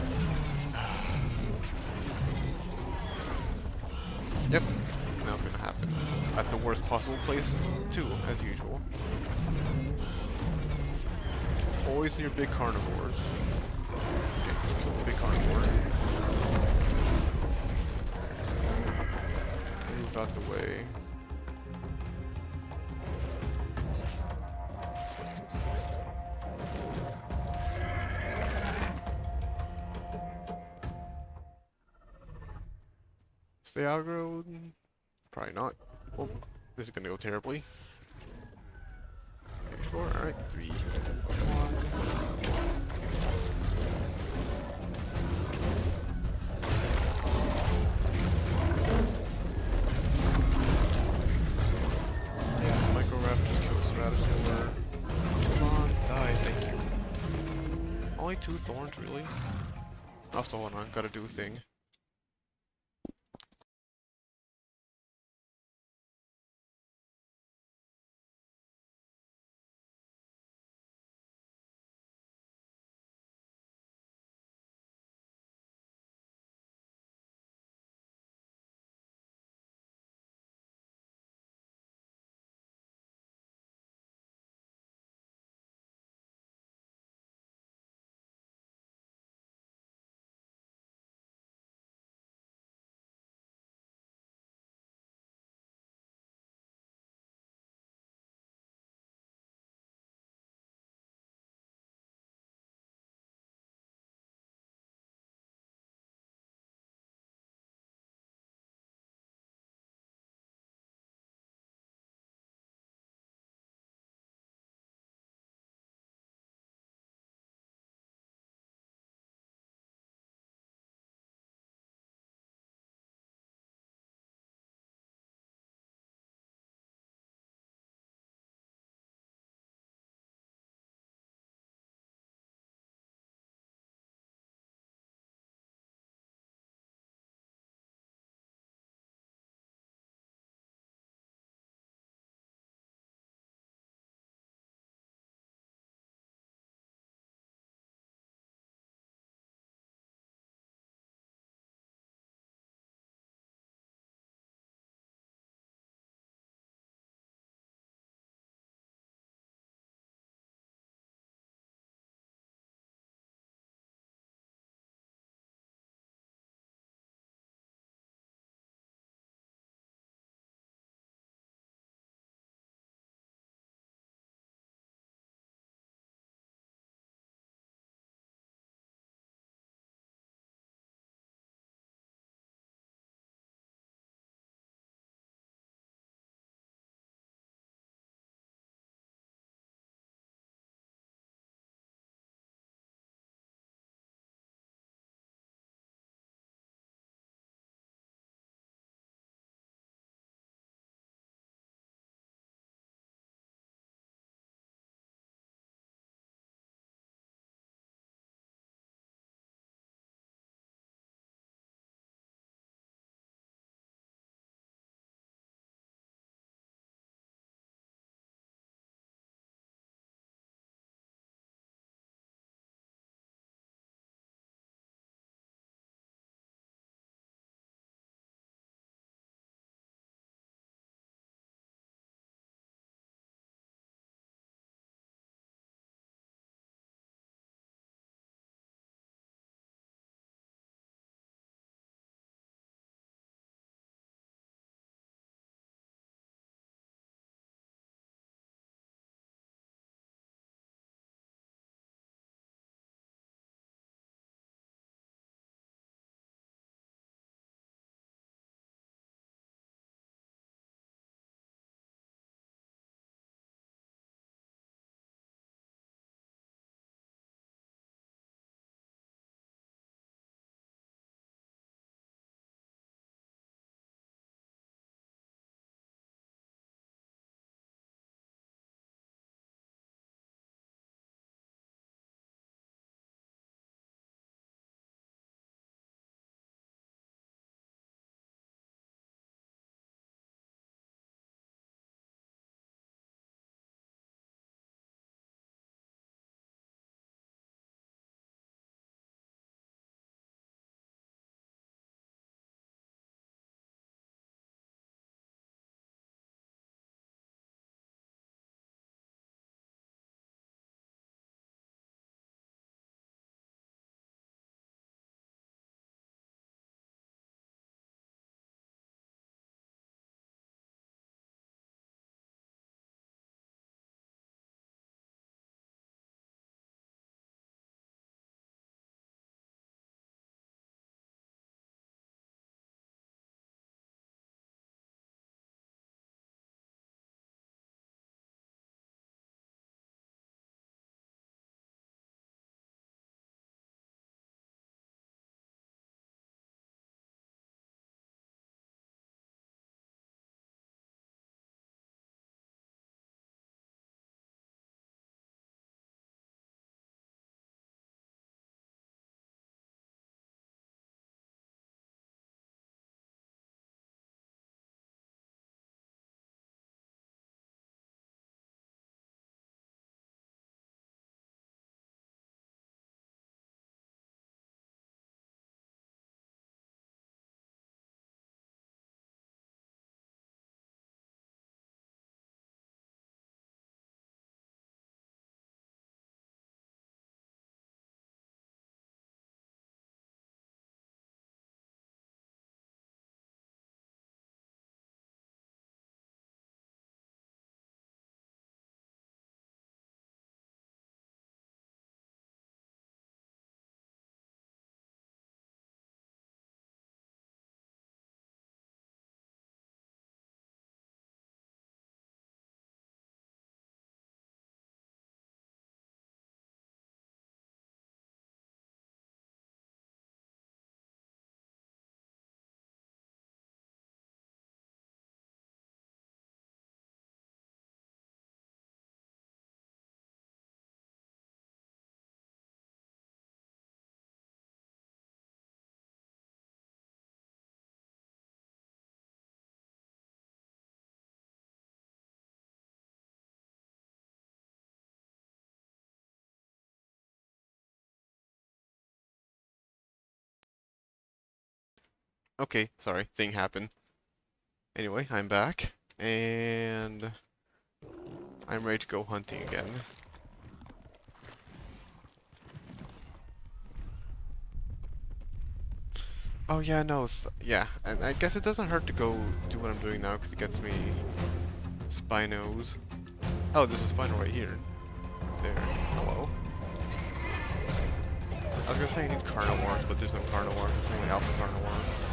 Yep, now it's gonna happen. At the worst possible place, too, as usual. It's always near big carnivores. Okay, kill the big carnivore. Move out the way. Stay aggro? Probably not. Oh, this is gonna go terribly. Okay, 4, alright, 3, 1. Micro raptors kill Stratosaur. Come on, die, thank you. Only 2 thorns, really? Also, hold on, gotta do a thing. Okay, sorry, thing happened. Anyway, I'm back, and I'm ready to go hunting again. Oh yeah, no, yeah, and I guess it doesn't hurt to go do what I'm doing now because it gets me spinos. Oh, there's a spino right here. There. Hello. I was gonna say I need carnivores, but there's no carnivores. It's only alpha carnivores.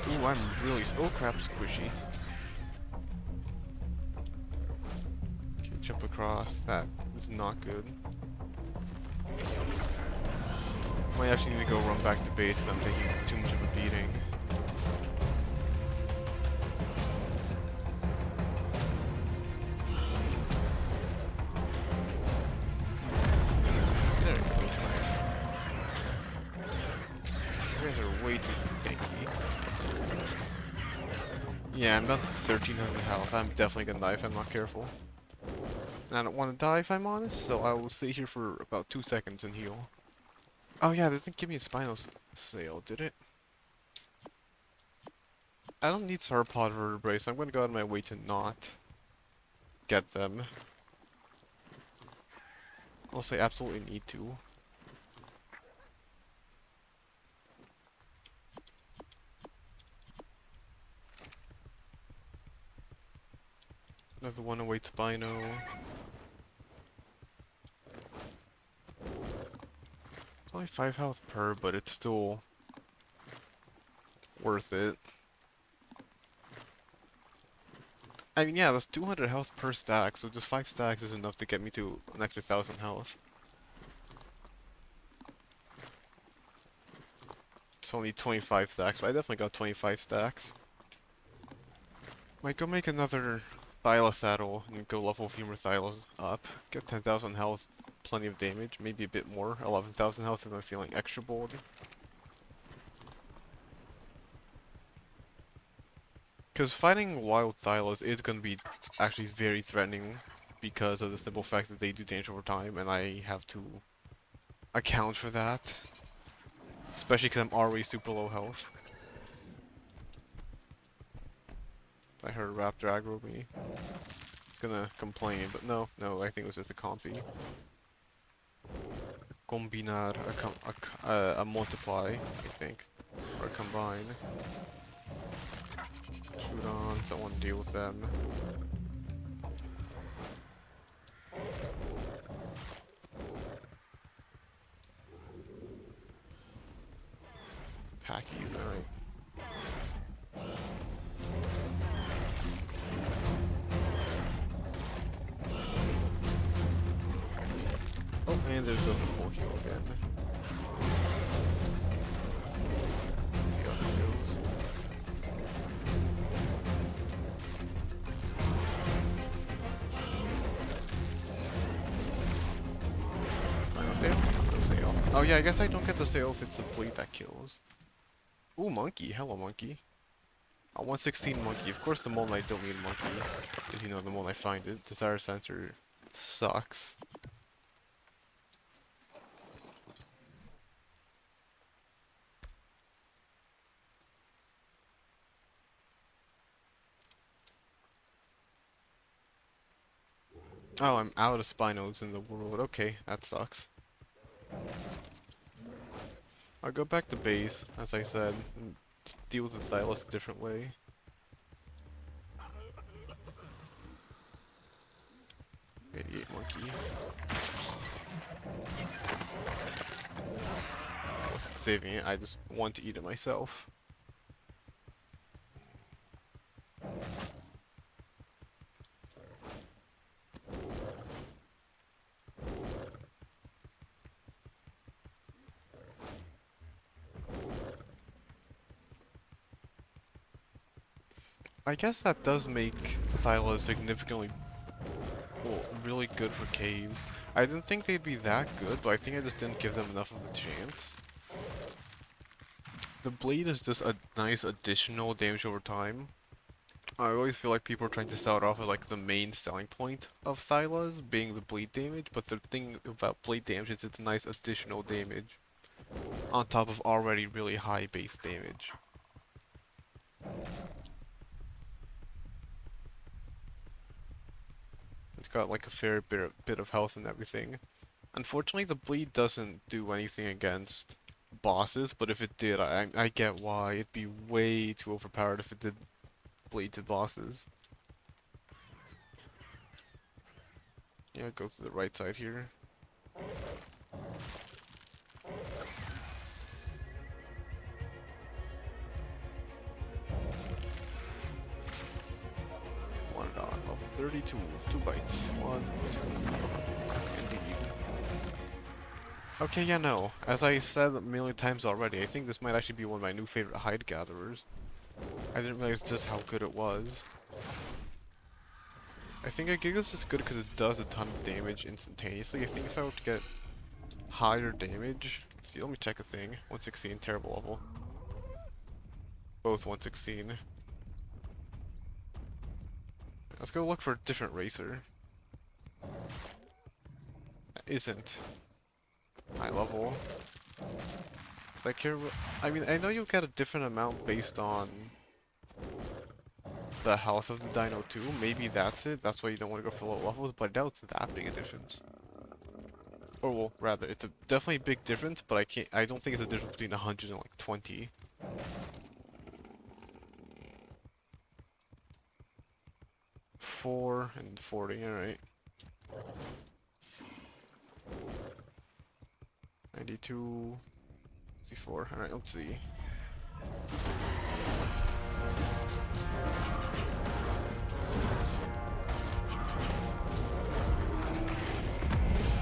Ooh, I'm really. Oh crap, squishy. Okay, jump across. That is not good. Might actually need to go run back to base because I'm taking too much of a beating. There it goes, nice. You guys are way too tanky. Yeah, I'm down to 1300 health. I'm definitely gonna die if I'm not careful. And I don't want to die if I'm honest, so I will stay here for about 2 seconds and heal. Oh yeah, this didn't give me a spinal sale, did it? I don't need sauropod vertebrae, so I'm gonna go out of my way to not get them. Unless I absolutely need to. Another one awaits Spino. It's only 5 health per, but it's still worth it. I mean, yeah, that's 200 health per stack, so just 5 stacks is enough to get me to an extra 1000 health. It's only 25 stacks, but I definitely got 25 stacks. Might go make another Thyla saddle and go level a few more Thylas up. Get 10,000 health, plenty of damage, maybe a bit more. 11,000 health if I'm feeling extra bold. Because fighting wild Thylas is going to be actually very threatening because of the simple fact that they do damage over time, and I have to account for that. Especially because I'm already super low health. I heard a raptor aggro me. Gonna complain, but no, I think it was just a compy. Combinar, a multiply, I think. Or combine. Shoot on, someone deal with them. Packies, alright. Oh, and there's just a full heal again. Let's see how this goes. No sale? No sale. Oh yeah, I guess I don't get the sale if it's the blade that kills. Ooh, monkey. Hello, monkey. A 116 monkey. Of course the moment I don't need monkey. If you know the moment I find it. Desire sensor sucks. Oh, I'm out of spinos in the world. Okay, that sucks. I'll go back to base, as I said, and deal with the Thylas a different way. 88 monkey. I wasn't saving it, I just want to eat it myself. I guess that does make Thyla significantly, well, really good for caves. I didn't think they'd be that good, but I think I just didn't give them enough of a chance. The blade is just a nice additional damage over time. I always feel like people are trying to sell it off as like the main selling point of Thylas being the bleed damage, but the thing about blade damage is it's a nice additional damage. on top of already really high base damage. It's got like a fair bit of health and everything. Unfortunately, the bleed doesn't do anything against bosses, but if it did, I get why. It'd be way too overpowered if it did bleed to bosses. Yeah, go to the right side here. One dot level 32. 2 bites. 1, 2. Indeed. Okay, yeah, no. As I said a million times already, I think this might actually be one of my new favorite hide gatherers. I didn't realize just how good it was. I think a Giga's just good because it does a ton of damage instantaneously. I think if I were to get higher damage... See, let me check a thing. 116, terrible level. Both 116. Let's go look for a different racer. That isn't high level. It's like here, I mean, I know you get a different amount based on the health of the dino too. Maybe that's it. That's why you don't want to go for low levels, but I doubt it's that big a difference. Or well, rather, it's a definitely a big difference, but I don't think it's a difference between 100 and like 20. Four and 40, alright. 92, 64, alright, let's see. Six.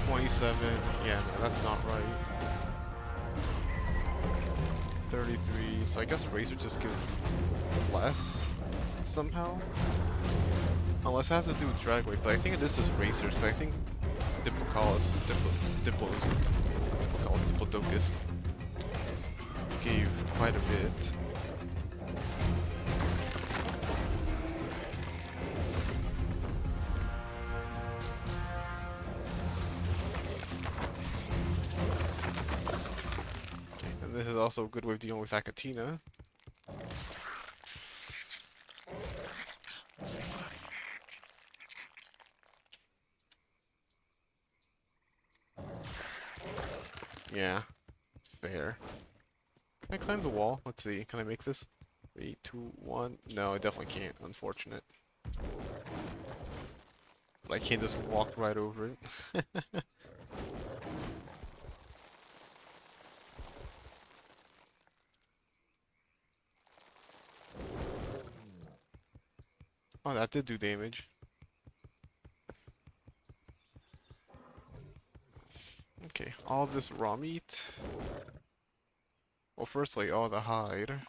27, yeah, no, that's not right. 33, so I guess Razor just give less somehow? Unless it has to do with drag weight, but I think it is just Razors, but I think Diplodocus gave quite a bit. And this is also a good way of dealing with Achatina. Yeah, fair. Can I climb the wall? Let's see, can I make this? 3, 2, 1. No, I definitely can't, unfortunate. But I can't just walk right over it. Oh, that did do damage. Okay, all this raw meat. Well, firstly, all the hide.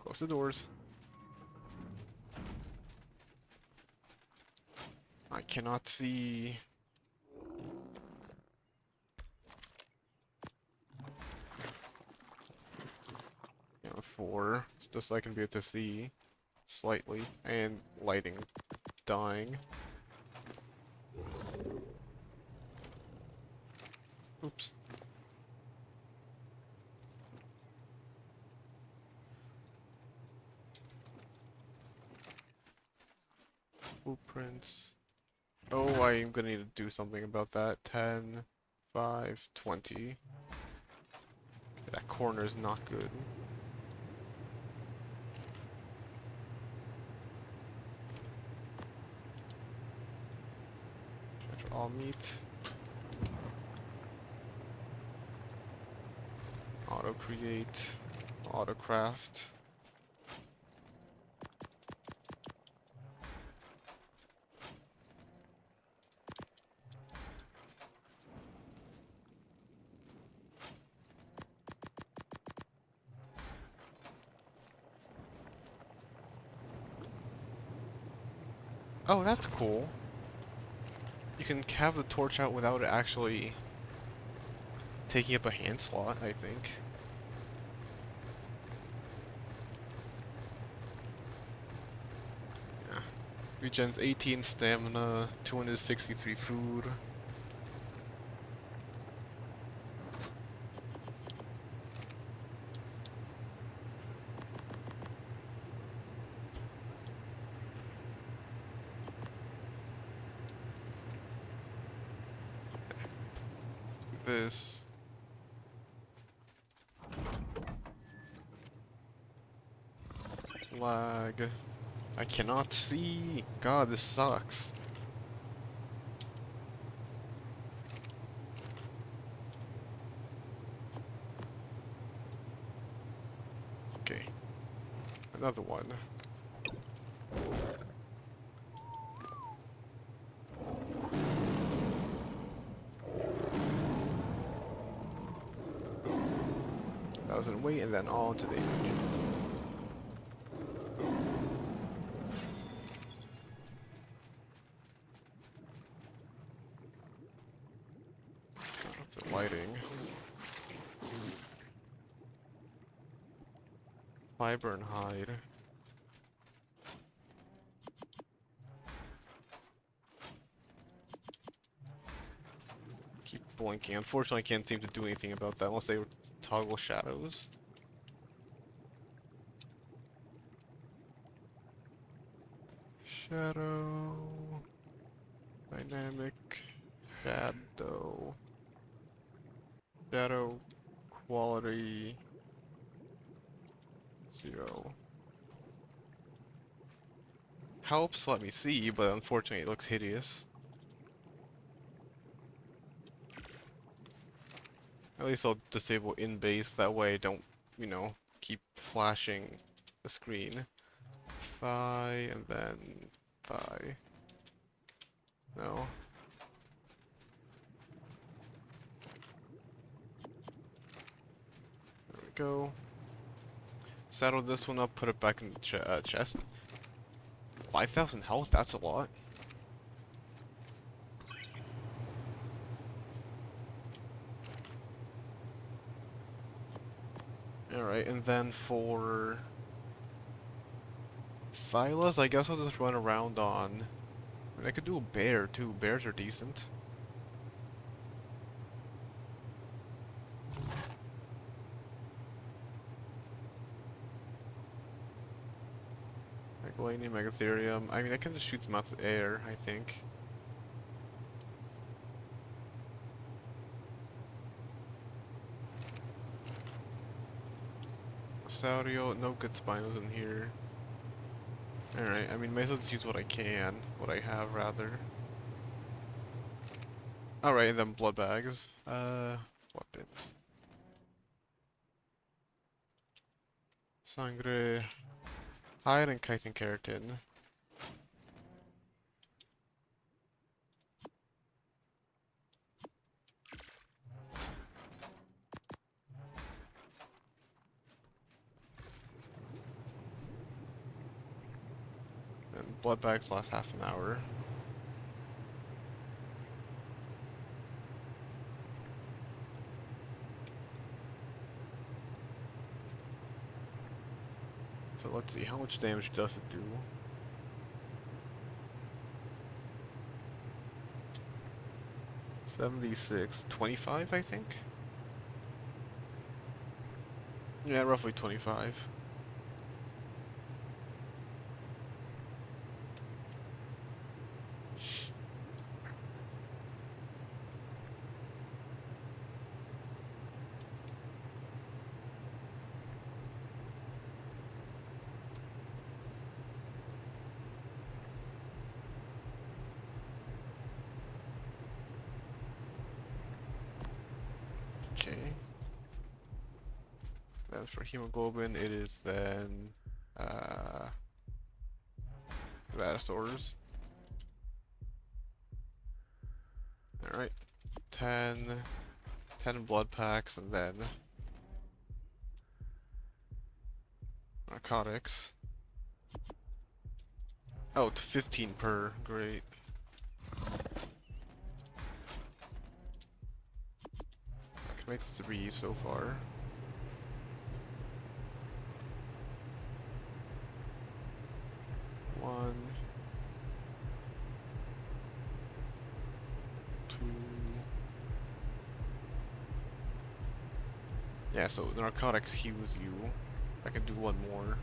Close the doors. I cannot see. You know, 4, just so I can be able to see slightly, and lighting dying. Oops. Blueprints. Oh, I'm gonna need to do something about that. 10, 5, 20. That corner is not good. Capture all meat. Auto create. Auto craft. Oh, that's cool. you can have the torch out without it actually taking up a hand slot, I think. Yeah. Regens 18 stamina, 263 food. This. Lag. I cannot see. God, this sucks. Okay. Another one. Thousand weight and then on to the image. The lighting. Fiber and hide. Keep blinking. Unfortunately, I can't seem to do anything about that unless they toggle shadows. Shadow. Dynamic. Shadow. Shadow. Quality. 0. Helps let me see, but unfortunately it looks hideous. At least I'll disable in base, that way I don't, you know, keep flashing the screen. Thigh, and then thigh. No. There we go. Saddle this one up, put it back in the chest. 5,000 health, that's a lot. Alright, and then for Thylas, I guess I'll just run around on... I mean, I could do a bear too, bears are decent. Megalanium, Megatherium, I mean I can just shoot them out the air, I think. Saurio, no good spinos in here. Alright, I mean, may as well just use what I can. What I have, rather. Alright, and then blood bags. Weapons. Sangre. Hide and chitin keratin. And blood bags last half an hour. So let's see, how much damage does it do? $76, 25, I think? Yeah, roughly 25. Okay. Then for hemoglobin, it is then Vatasaurs. Alright. 10 blood packs and then narcotics. Oh, it's 15 per. Great. made 3 so far. One, two. Yeah, so narcotics heals you. I can do one more.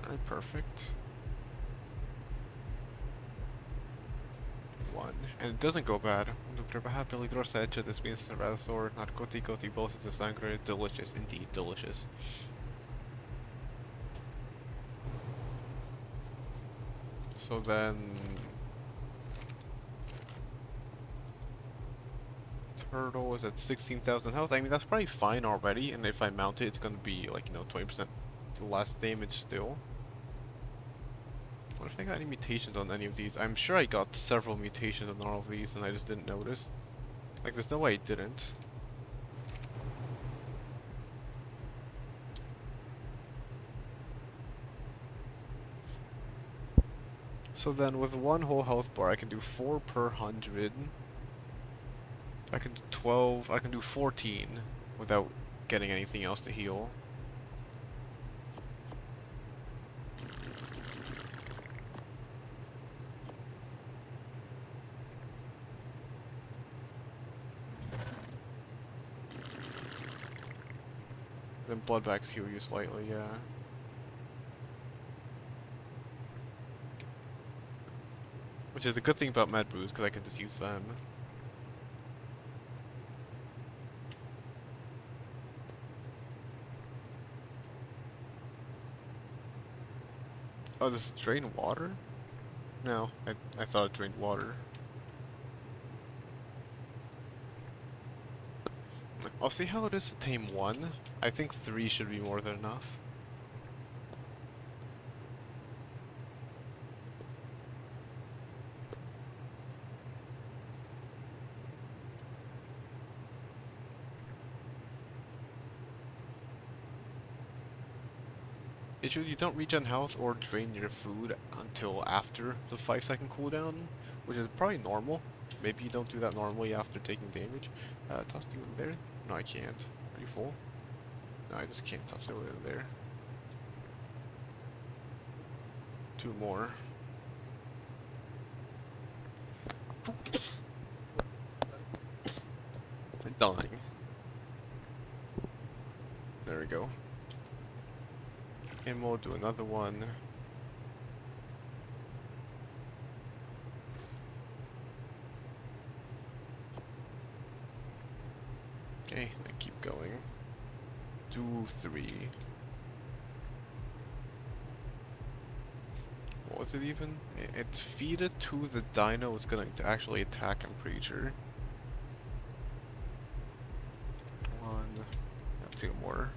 Alright, perfect. 1. And it doesn't go bad. Nutre peligrosa hecha despedazador, narcótico y bolsas de sangre. Delicious, indeed, delicious. So then... Turtle is at 16,000 health. I mean, that's probably fine already, and if I mount it, it's gonna be, like, 20% less damage still. What if I got any mutations on any of these? I'm sure I got several mutations on all of these, and I just didn't notice. Like, there's no way I didn't. So then, with one whole health bar, I can do 4 per 100. I can do 12, I can do 14 without getting anything else to heal. Then blood bags heal you slightly, yeah. Which is a good thing about med brews, because I can just use them. Oh, this drain water? No, I thought it drained water. I'll see how it is to tame 1. I think 3 should be more than enough. Issues, you don't regen health or drain your food until after the 5-second cooldown, which is probably normal. Maybe you don't do that normally after taking damage. Toss you in there? No, I can't. Are you full? No, I just can't toss it in there. 2 more. I'm dying. There we go. And we'll do another one. Okay, I keep going. 2, 3. What was it even? It's feed it to the dino. It's going to actually attack, I'm pretty sure. 1. 2 more.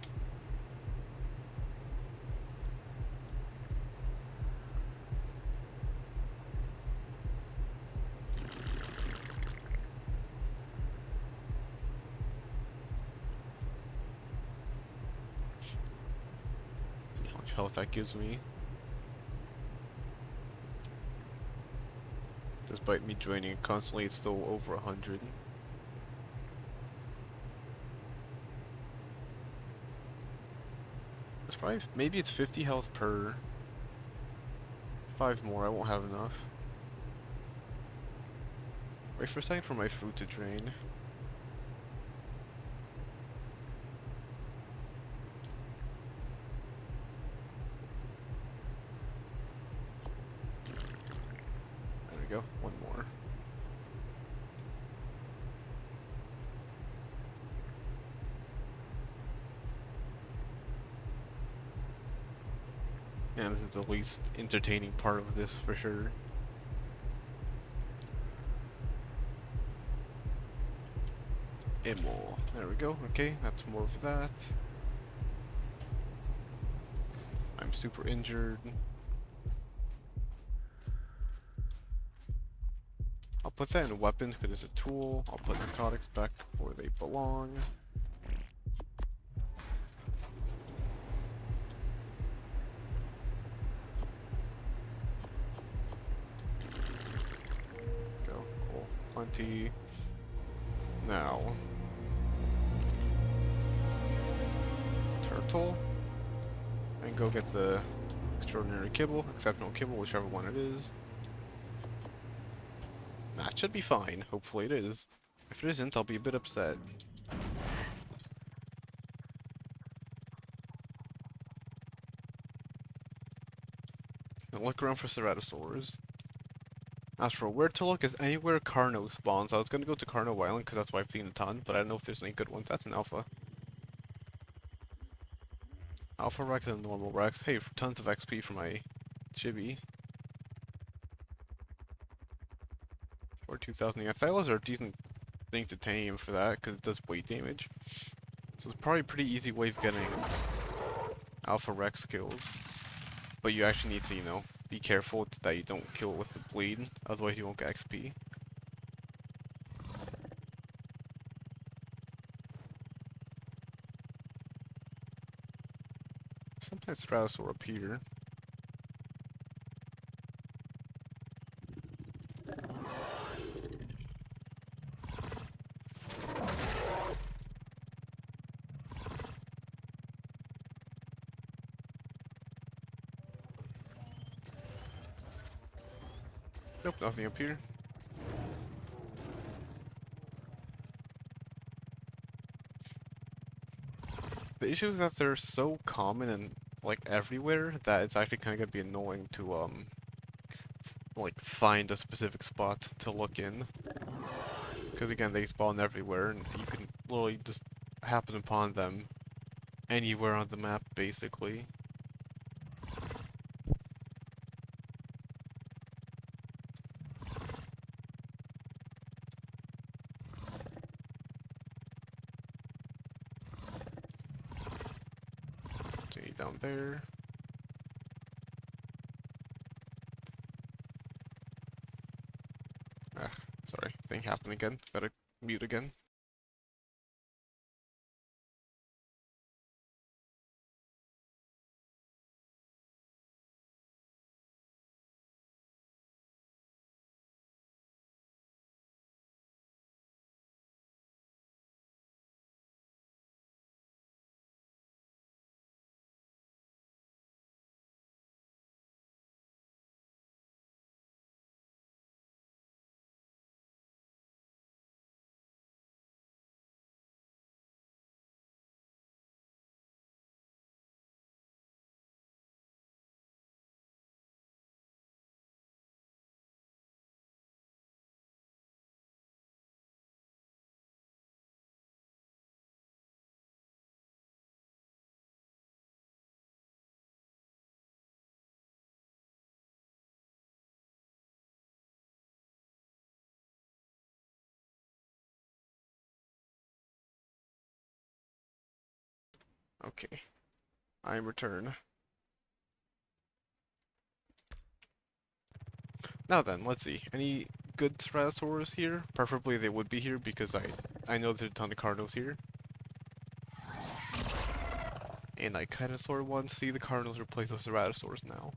Health that gives me. Despite me draining it constantly, it's still over 100. It's probably, maybe it's 50 health per. 5 more, I won't have enough. Wait for a second for my food to drain. Go. 1 more. Yeah, this is the least entertaining part of this for sure. Immo. There we go. Okay, that's more of that. I'm super injured. I'll put that in weapons because it's a tool. I'll put narcotics back where they belong. Go, cool. Plenty. Now. Turtle. And go get the extraordinary kibble, exceptional kibble, whichever one it is. That should be fine. Hopefully it is. If it isn't, I'll be a bit upset. And look around for ceratosaurs. As for where to look is anywhere Carno spawns. I was going to go to Carno Island because that's why I've seen a ton, but I don't know if there's any good ones. That's an alpha. Alpha Rex and normal Rex. Hey, tons of XP for my chibi. Or 2000. Yeah, silos are a decent thing to tame for that because it does weight damage. So it's probably a pretty easy way of getting Alpha Rex kills. But you actually need to, you know, be careful that you don't kill it with the bleed, otherwise you won't get XP. Sometimes Stratosaur up here. Nope, nothing up here. The issue is that they're so common and like everywhere that it's actually kind of gonna be annoying to like find a specific spot to look in. Because again, they spawn everywhere, and you can literally just happen upon them anywhere on the map, basically. Okay, down there. Ah, sorry, thing happened again. Better mute again. Okay, I return. Now then, let's see. Any good Ceratosaurs here? Preferably they would be here because I know there's a ton of Cardinals here. And I kind of sort of want to see the Cardinals replace those Ceratosaurs now.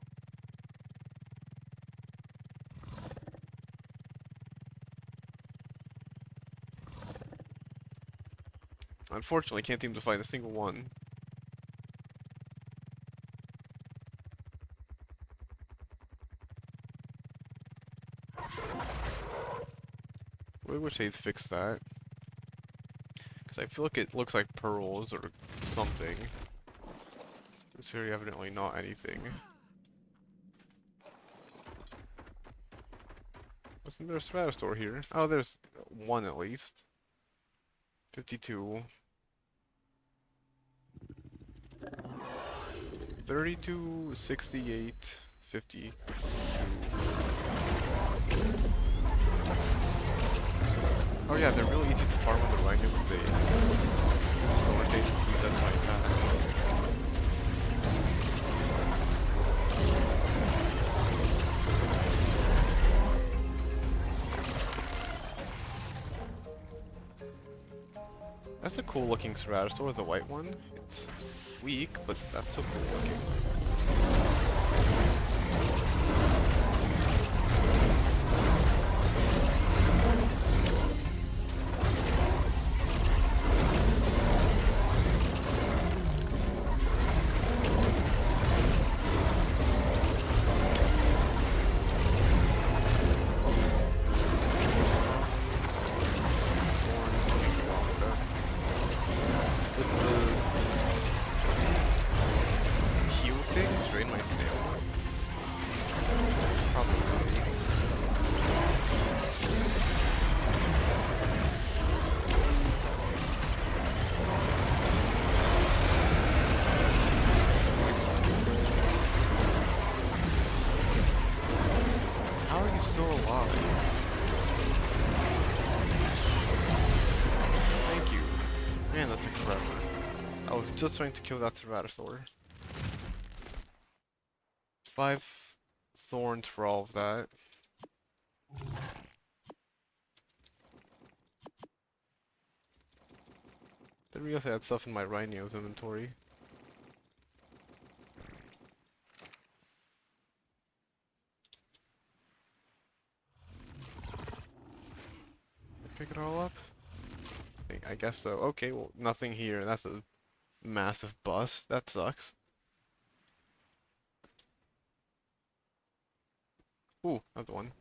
Unfortunately, I can't seem to find a single one. I wish they'd fix that. Because I feel like it looks like pearls or something. It's very evidently not anything. Wasn't there a Ceratosaur here? Oh, there's one at least. 52. 32, 68, 50. Oh yeah, they're really easy to farm on the right with a solar stage to use as my attack. That's a cool looking Ceratosaur, the white one. It's weak, but that's so cool looking. Just trying to kill that Ceratosaur. 5 thorns for all of that. Didn't realize I had stuff in my Rhino's inventory. Pick it all up? I guess so. Okay, well, nothing here. That's a massive bust. That sucks. Ooh, another one.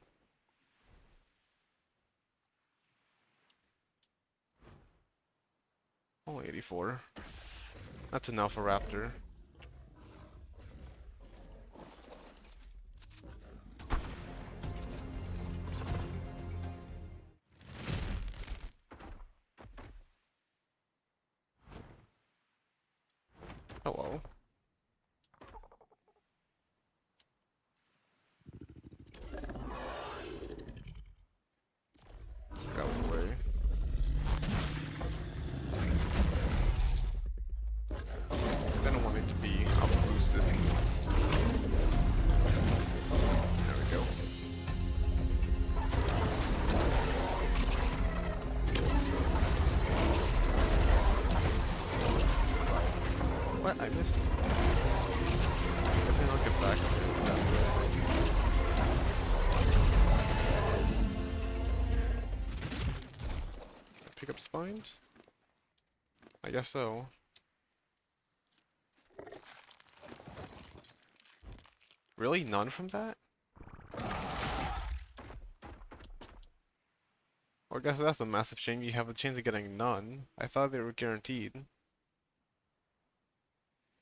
Only 84. That's an Alpha Raptor. Hello. Get out of the way. I don't want it to be up boosted. There we go. What? I missed. Guess I'll get back to that first. Pick up spines? I guess so. Really? None from that? Well, I guess that's a massive shame. You have a chance of getting none. I thought they were guaranteed.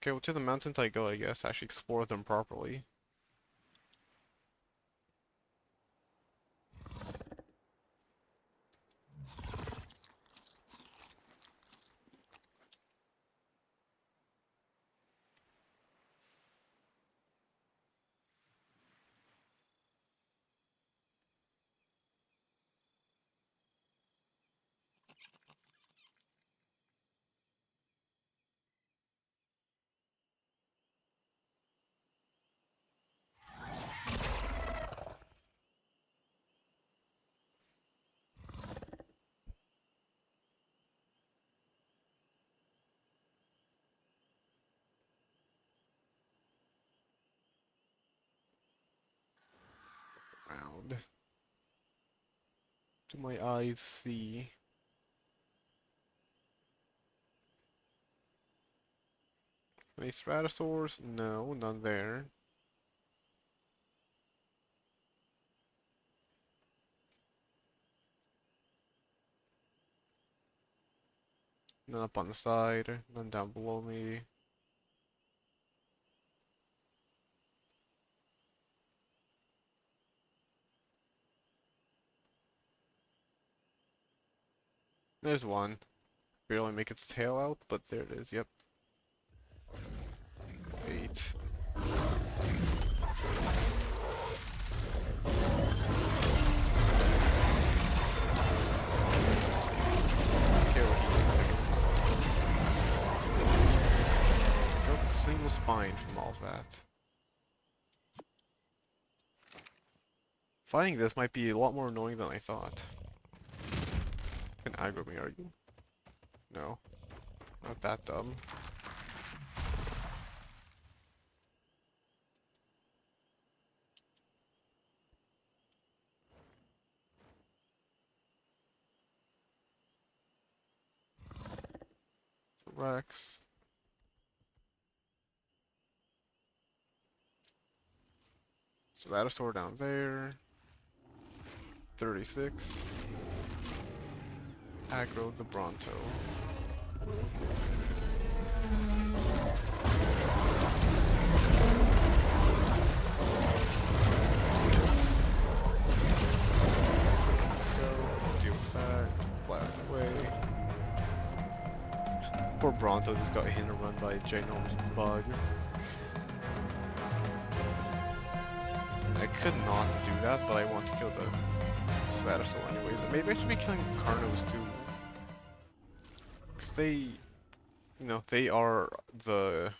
Okay, well, to the mountains I go, I guess. I should explore them properly. Round. Do my eyes see? Any Stratosaurs? No, none there. None up on the side, none down below me. There's one. Barely make its tail out, but there it is, yep. 8. Nope, single spine from all of that. Fighting this might be a lot more annoying than I thought. You can aggro me, are you? No, not that dumb. Rex. Ceratosaur down there. 36. Aggro the Bronto. Go, deal back, blast away. Poor Bronto just got hit and run by a ginormous bug. I could not do that, but I want to kill the Ceratosaur anyways. Maybe I should be killing Carnos too. Because they, they are the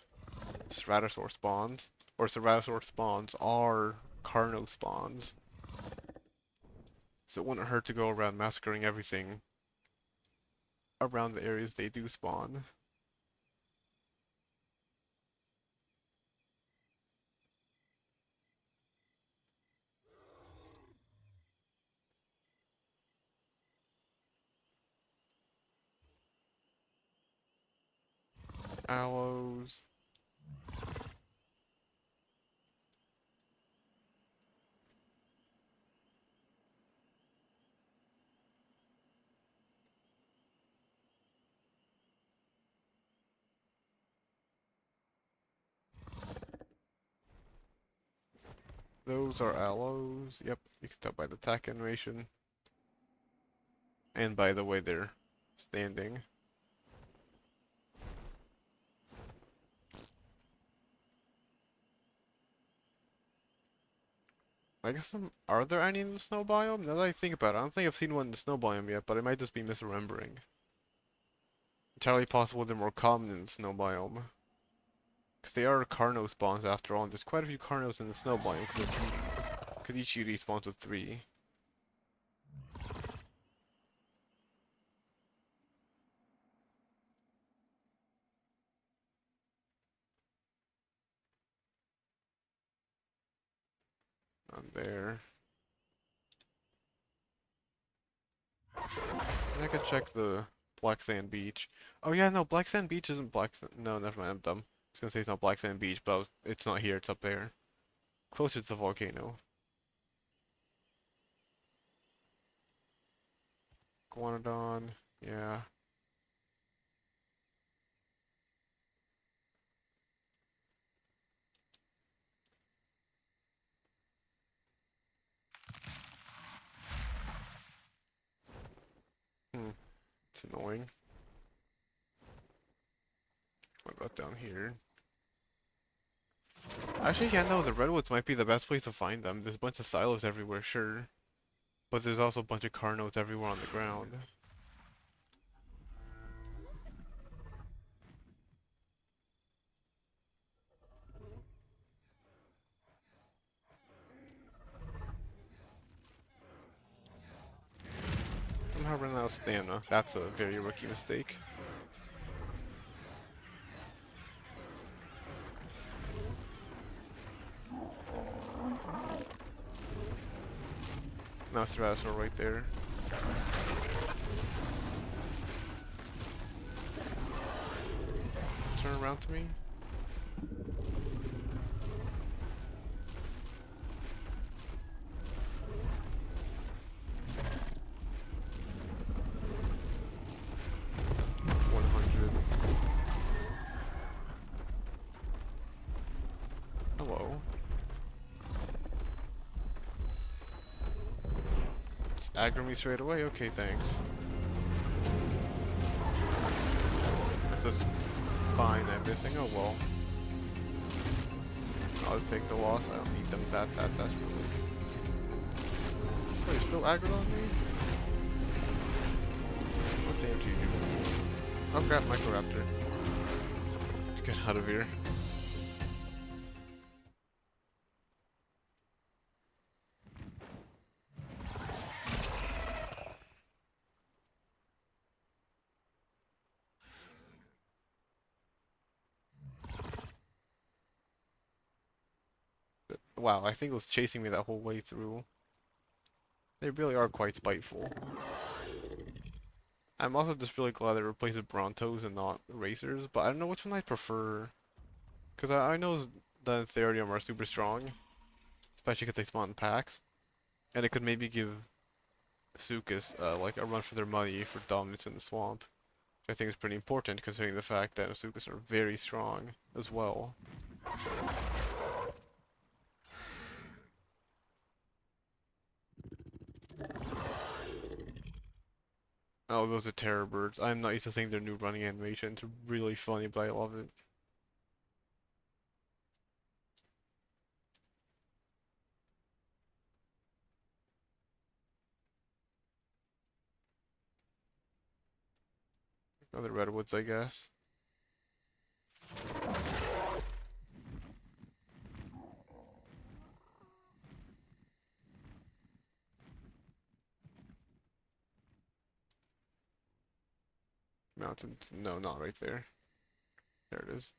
Ceratosaur spawns. Or Ceratosaur spawns are Carno spawns. So it wouldn't hurt to go around massacring everything around the areas they do spawn. Aloes. Those are aloes. Yep, you can tell by the attack animation. And by the way they're standing. I guess are there any in the snow biome? Now that I think about it, I don't think I've seen one in the snow biome yet, but I might just be misremembering. Entirely possible they're more common in the snow biome. Because they are Carno spawns after all, and there's quite a few Carnos in the snow biome, because each UD spawns with 3. On there. And I could check the Black Sand Beach. Oh yeah, no, Black Sand Beach isn't Black Sand. No, never mind, I'm dumb. I was gonna say it's not Black Sand Beach, but it's not here, it's up there. Closer to the volcano. Guanodon, yeah. It's annoying. What about down here? Actually, yeah, no, the redwoods might be the best place to find them. There's a bunch of silos everywhere, sure. But there's also a bunch of Carnos everywhere on the ground. Somehow running out of stamina. That's a very rookie mistake. Now Ceratosaur right there. Turn around to me. Hello. Just aggro me straight away? Okay, thanks. This is fine, I'm missing. Oh well. I'll just take the loss. I don't need them that desperately. Oh, you're still aggro on me? What damage do you do? Oh crap, Microraptor. Let's get out of here. Wow, I think it was chasing me that whole way through. They really are quite spiteful. I'm also just really glad they replaced the Brontos and not Racers, but I don't know which one I prefer. Because I know the Ethereum are super strong, especially because they spawn in packs. And it could maybe give Sukas like a run for their money for dominance in the swamp. Which I think is pretty important considering the fact that Sukas are very strong as well. Oh, those are terror birds. I'm not used to seeing their new running animation. It's really funny, but I love it. Other redwoods, I guess. Mountains. No, not right there. There it is.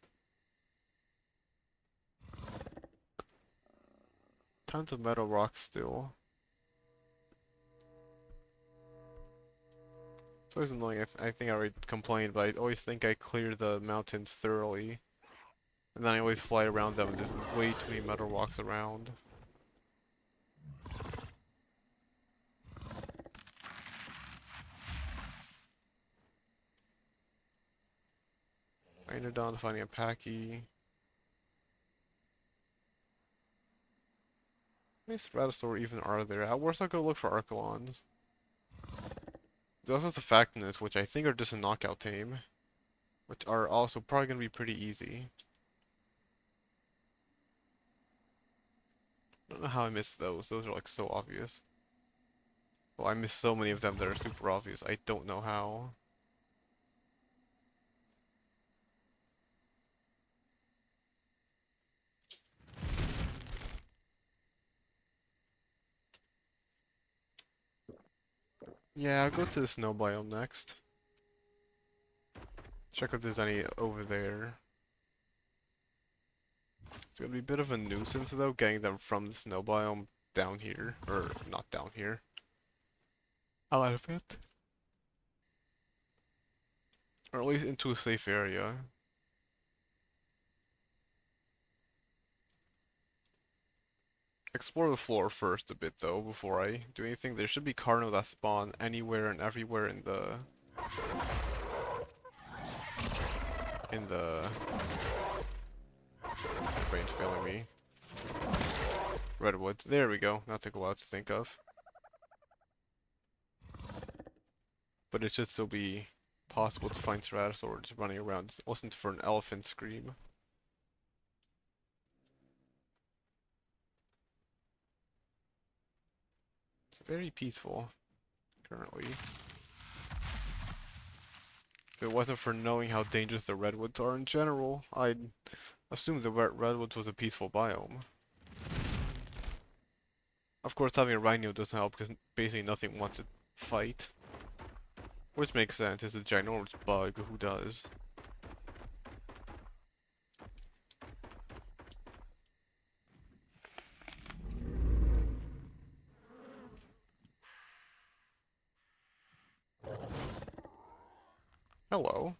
Tons of metal rocks still. It's always annoying. I think I already complained, but I always think I clear the mountains thoroughly. And then I always fly around them and there's way too many metal rocks around. I ended on finding a Packy. How many Stratosaur even are there? At worst I'll go look for Archelons. There's also Factinus, which I think are just a knockout tame. Which are also probably going to be pretty easy. I don't know how I missed those. Those are like so obvious. Well, I missed so many of them that are super obvious. I don't know how. Yeah, I'll go to the snow biome next. Check if there's any over there. It's gonna be a bit of a nuisance though, getting them from the snow biome down here. Or, not down here. Out of it. Or at least into a safe area. Explore the floor first a bit though, before I do anything. There should be Carno that spawn anywhere and everywhere in the... My brain's failing me. Redwoods. There we go. That took a while to think of. But it should still be possible to find Ceratosaurs running around. Just listen for an elephant scream. It's very peaceful, currently. If it wasn't for knowing how dangerous the redwoods are in general, I'd assume the redwoods was a peaceful biome. Of course, having a rhino doesn't help because basically nothing wants to fight. Which makes sense, it's a ginormous bug, who does? Hello.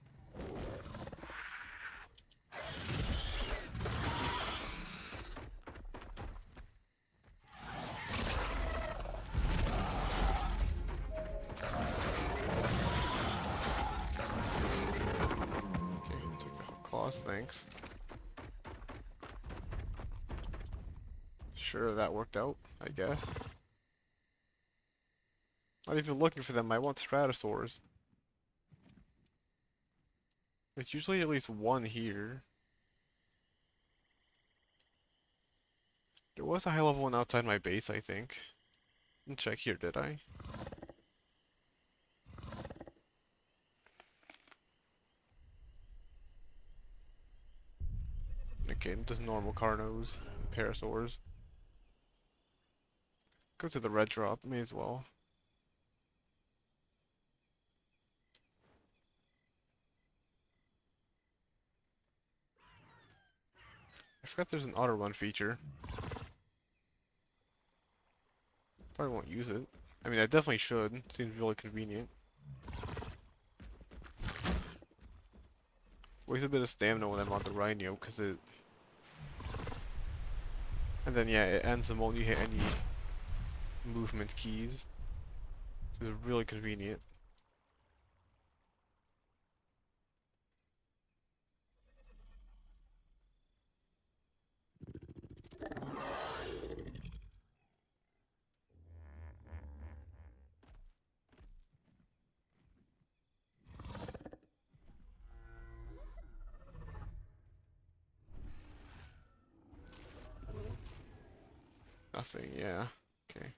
Okay, take the claws, thanks. Sure, that worked out, I guess. Not even looking for them, I want Stratosaurs. There's usually at least one here. There was a high level one outside my base, I think. Didn't check here, did I? Okay, just normal Carnos, Parasaurs. Go to the red drop, may as well. I forgot there's an auto run feature. Probably won't use it. I mean, I definitely should. Seems really convenient. Waste a bit of stamina when I'm on the Rhino, because it... And then, yeah, it ends the moment you hit any movement keys. So it's really convenient. Nothing, yeah. Okay.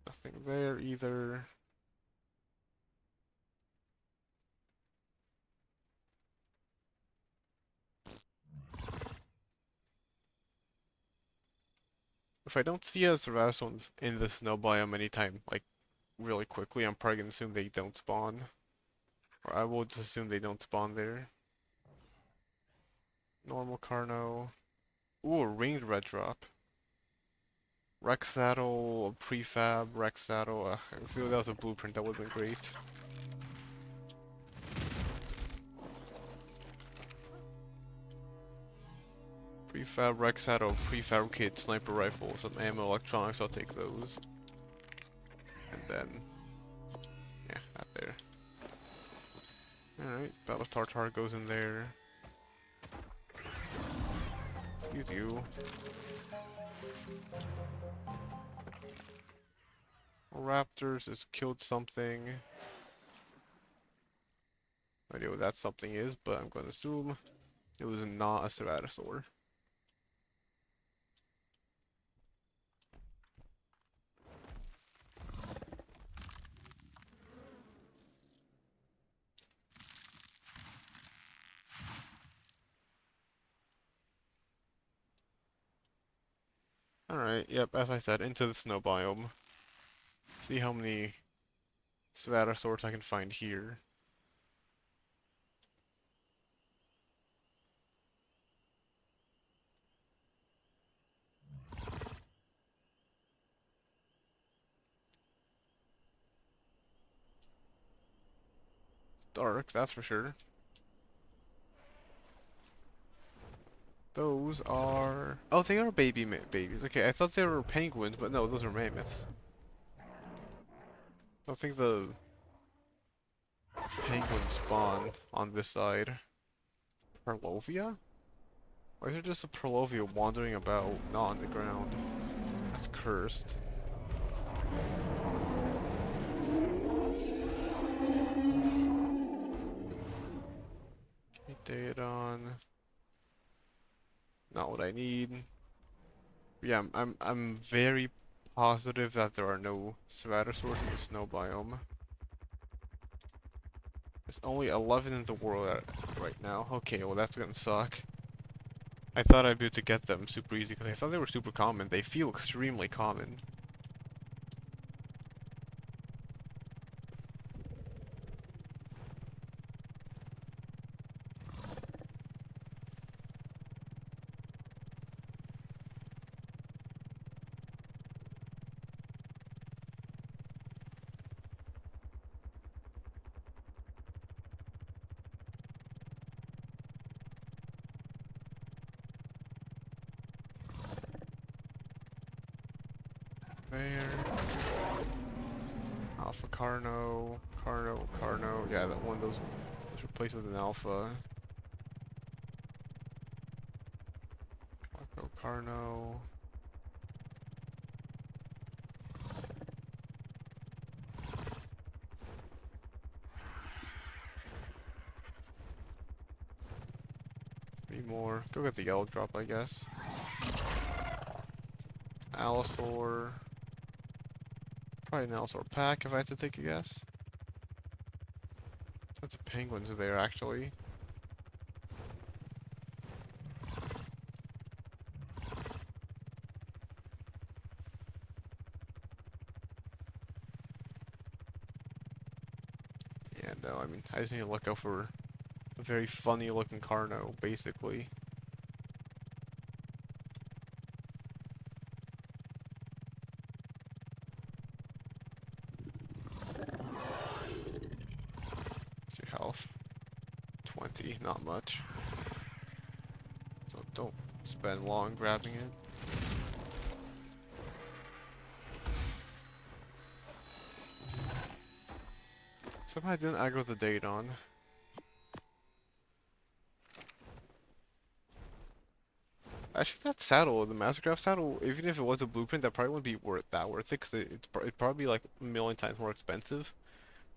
Nothing there either. If I don't see a Ceratosaurus in the snow biome anytime, like, really quickly, I'm probably gonna assume they don't spawn. Or I will just assume they don't spawn there. Normal Carno. Ooh, a ringed red drop. Rex saddle, prefab, Rex saddle. I feel that was a blueprint, that would have been great. Prefab, Rex saddle, prefabricated sniper rifle, some ammo, electronics, I'll take those. And then, yeah, that there. Alright, Battle Tartar goes in there. Use you. Raptors has killed something. No idea what that something is, but I'm going to assume it was not a Ceratosaur. Alright, yep, as I said, into the snow biome. See how many Ceratosaurs I can find here. Dark, that's for sure. Those are... Oh, they are babies. Okay, I thought they were penguins, but no, those are mammoths. I don't think the penguins spawn on this side. Perlovia? Why is there just a Perlovia wandering about, not on the ground? That's cursed. Daedon. Not what I need. Yeah, I'm very positive that there are no Ceratosaurs in the snow biome. There's only 11 in the world right now. Okay, well that's gonna suck. I thought I'd be able to get them super easy because I thought they were super common. They feel extremely common. There. Alpha Carno. Yeah, that one those was replaced with an Alpha. Marco Carno. 3 more. Go get the yellow drop, I guess. Allosaur. Probably an Allosaur pack if I had to take a guess. Tons of penguins there, actually. Yeah, no, I mean, I just need to look out for a very funny looking Carno, basically. health. 20, not much. So don't spend long grabbing it. Somehow I didn't aggro the date on. Actually, that saddle, the Mastercraft saddle, even if it was a blueprint, that probably wouldn't be that worth it, because it'd probably be like a million times more expensive.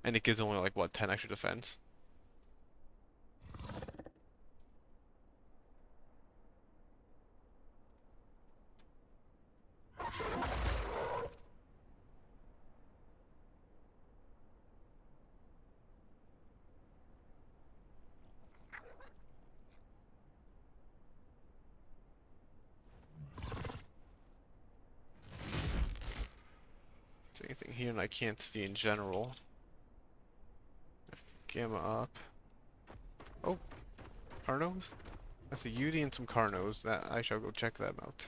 And it gives only like, what, 10 extra defense? Is anything here and I can't see in general? Gamma up. Oh, Carnos? That's a Yudi and some Carnos. That I shall go check them out.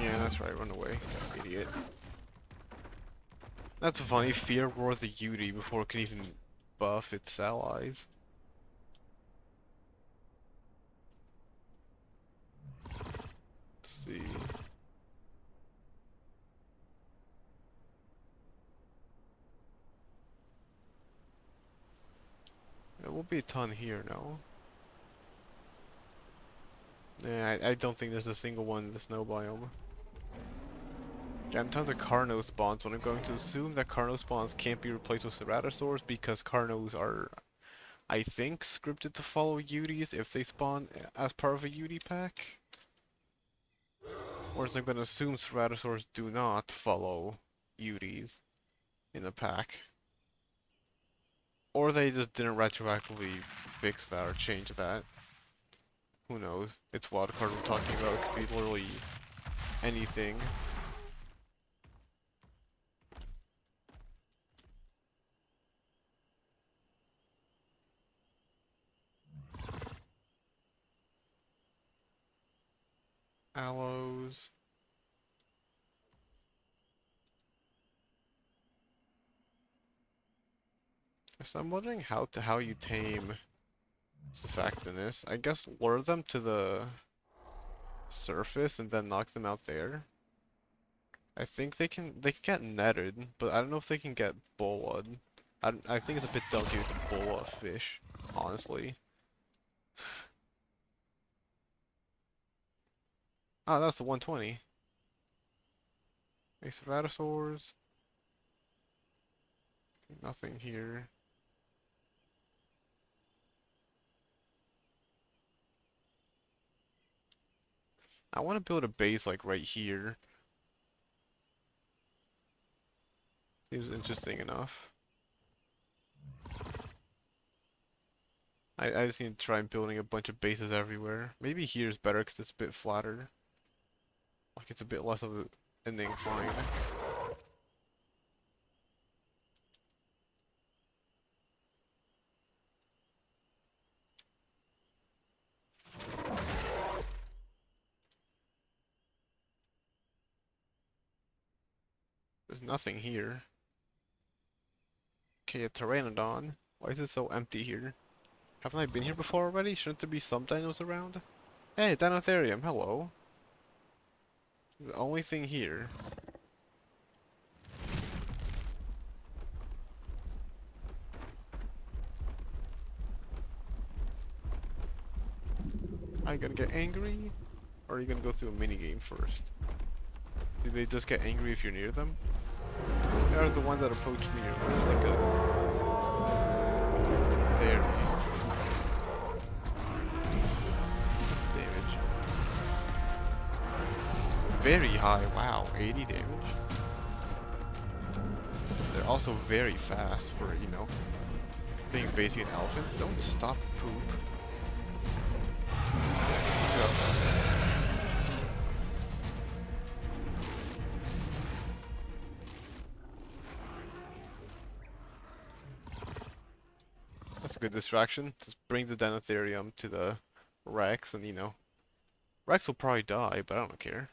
Yeah, that's right, run away, idiot. That's funny, Fear wore the Yudi before it can even buff its allies. Let's see. There will be a ton here, no? Yeah, I don't think there's a single one in the snow biome. And tons of Carno spawns, but I'm going to assume that Carno spawns can't be replaced with Ceratosaurs because Carnos are, I think, scripted to follow Udis if they spawn as part of a Udi pack. Whereas I'm going to assume Ceratosaurs do not follow Udis in the pack. Or they just didn't retroactively fix that or change that. Who knows? It's Wildcard we're talking about. It could be literally anything. Aloes. So I'm wondering how you tame Surfactinus. I guess lure them to the surface and then knock them out there. I think they can get netted, but I don't know if they can get bullied. I think it's a bit dumb to use the bull a fish, honestly. Ah, that's the 120. Ace of Ceratosaurs. Nothing here. I want to build a base like right here. Seems interesting enough. I just need to try building a bunch of bases everywhere. Maybe here's better because it's a bit flatter. Like it's a bit less of an incline. There's nothing here. Okay, a Pteranodon. Why is it so empty here? Haven't I been here before already? Shouldn't there be some dinos around? Hey, Dinotherium, hello. The only thing here. Are you gonna get angry? Or are you gonna go through a minigame first? Do they just get angry if you're near them? They are the one that approached me. Like a... There. That's damage. Very high, wow, 80 damage. They're also very fast for, you know, being basically an elephant. Don't stop poop. good distraction. Just bring the Denatherium to the Rex, and Rex will probably die, but I don't care.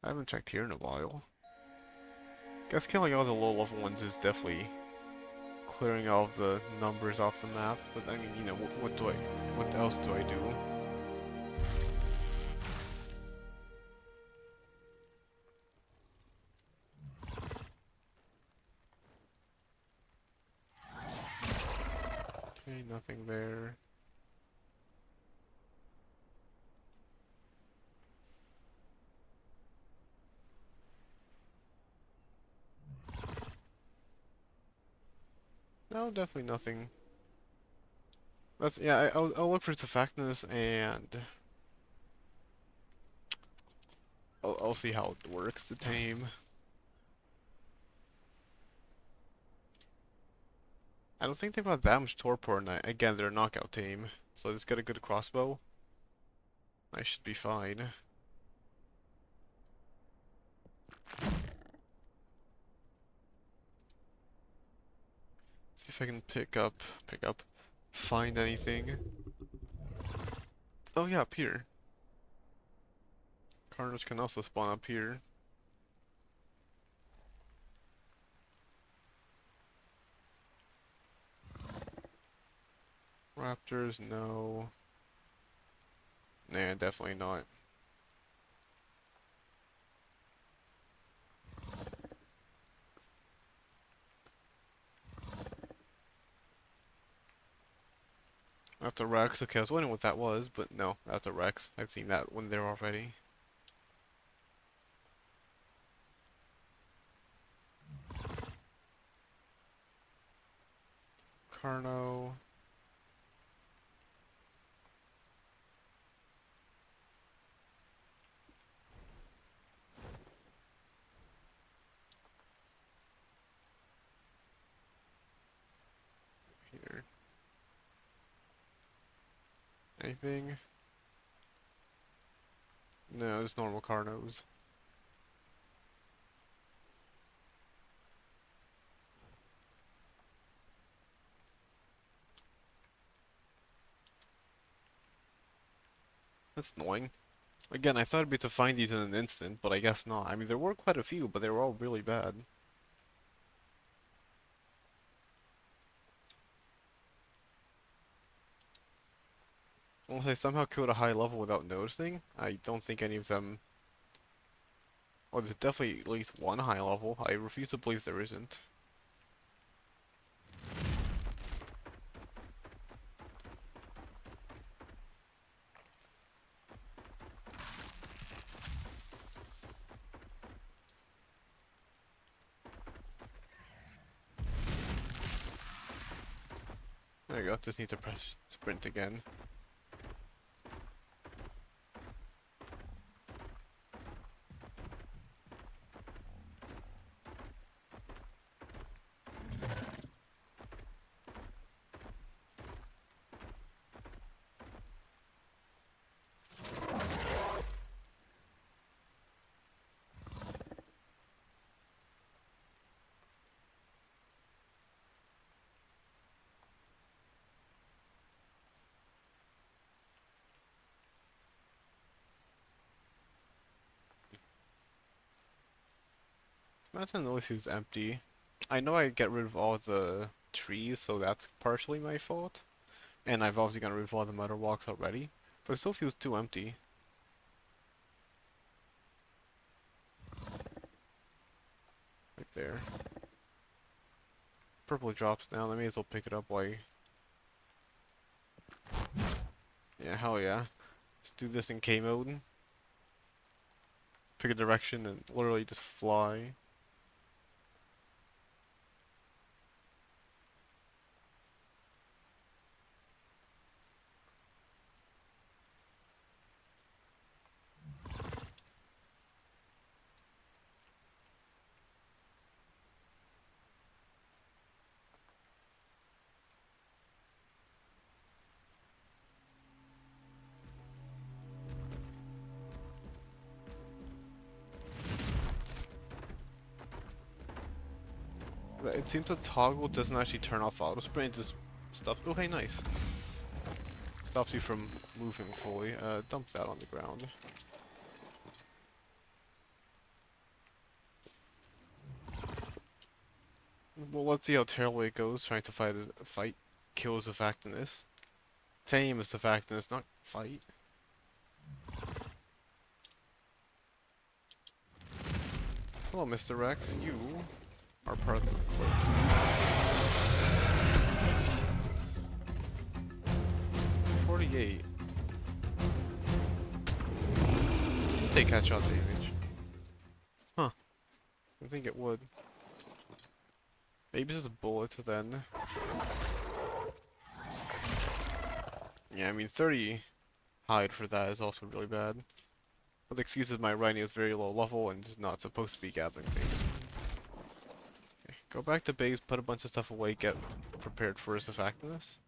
I haven't checked here in a while. Guess killing all the low level ones is definitely clearing all of the numbers off the map, but I mean, what else do I do? Okay, nothing there. No, definitely nothing. Yeah, I'll look for surfactants and I'll see how it works to tame. I don't think they've got that much torpor, and again, they're knockout tame. So just get a good crossbow. I should be fine. See if I can find anything. Oh yeah, up here. Carnage can also spawn up here. Raptors, no. Nah, definitely not. Not the Rex. Okay, I was wondering what that was, but no, that's a Rex. I've seen that one there already. Carno. Here. Anything? No, just normal Carnos. That's annoying. Again, I thought it'd be to find these in an instant, but I guess not. I mean, there were quite a few, but they were all really bad. Unless I somehow killed a high level without noticing, I don't think any of them... Oh, there's definitely at least one high level. I refuse to believe there isn't. There you go, just need to press sprint again. Mountain always feels empty. I know I get rid of all the trees, so that's partially my fault. And I've obviously gotten rid of all the metal walks already, but it still feels too empty. Right there. Purple drops down, I may as well pick it up while Yeah, hell yeah. Let's do this in K mode. Pick a direction and literally just fly. It seems the toggle doesn't actually turn off auto sprint, it just stops. Oh, hey, nice. Stops you from moving fully. Dump that on the ground. Well, let's see how terrible it goes trying to fight kills the factiness. Tame is the factiness, not fight. Hello, Mr. Rex. You are parts of the clip. 48. Take headshot damage. Huh. I think it would. Maybe it's a bullet then. Yeah, I mean 30 hide for that is also really bad. But the excuse is my writing is very low level and not supposed to be gathering things. Okay, go back to base, put a bunch of stuff away, get prepared for his effectiveness.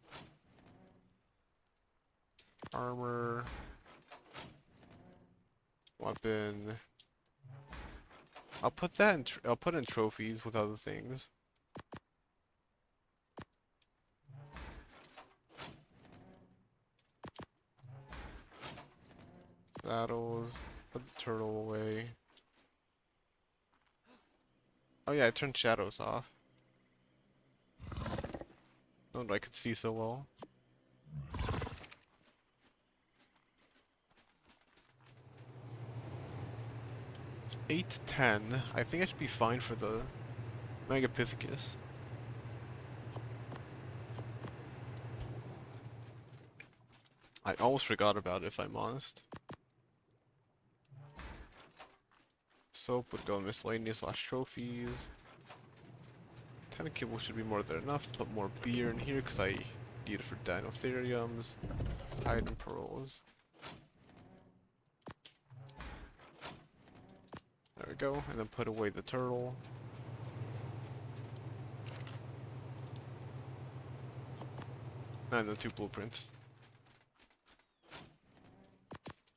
Armor. Weapon. I'll put that in I'll put in trophies with other things. Saddles. Put the turtle away. Oh yeah, I turned shadows off. No wonder I could see so well. It's 8:10. I think I should be fine for the Megapithecus. I almost forgot about it, if I'm honest. Soap would go in miscellaneous / trophies. 10 kibble should be more than enough. Put more beer in here because I need it for dinotheriums. Hidden pearls. There we go. And then put away the turtle. And the 2 blueprints.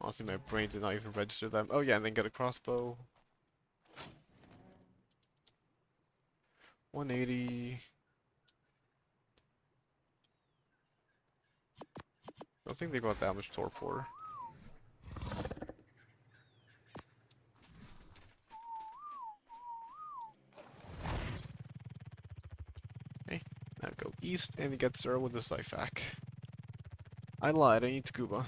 Honestly, my brain did not even register them. Oh yeah, and then get a crossbow. 180. I don't think they got that much torpor. Okay, now go east and get started with the Syphac. I lied, I need scuba.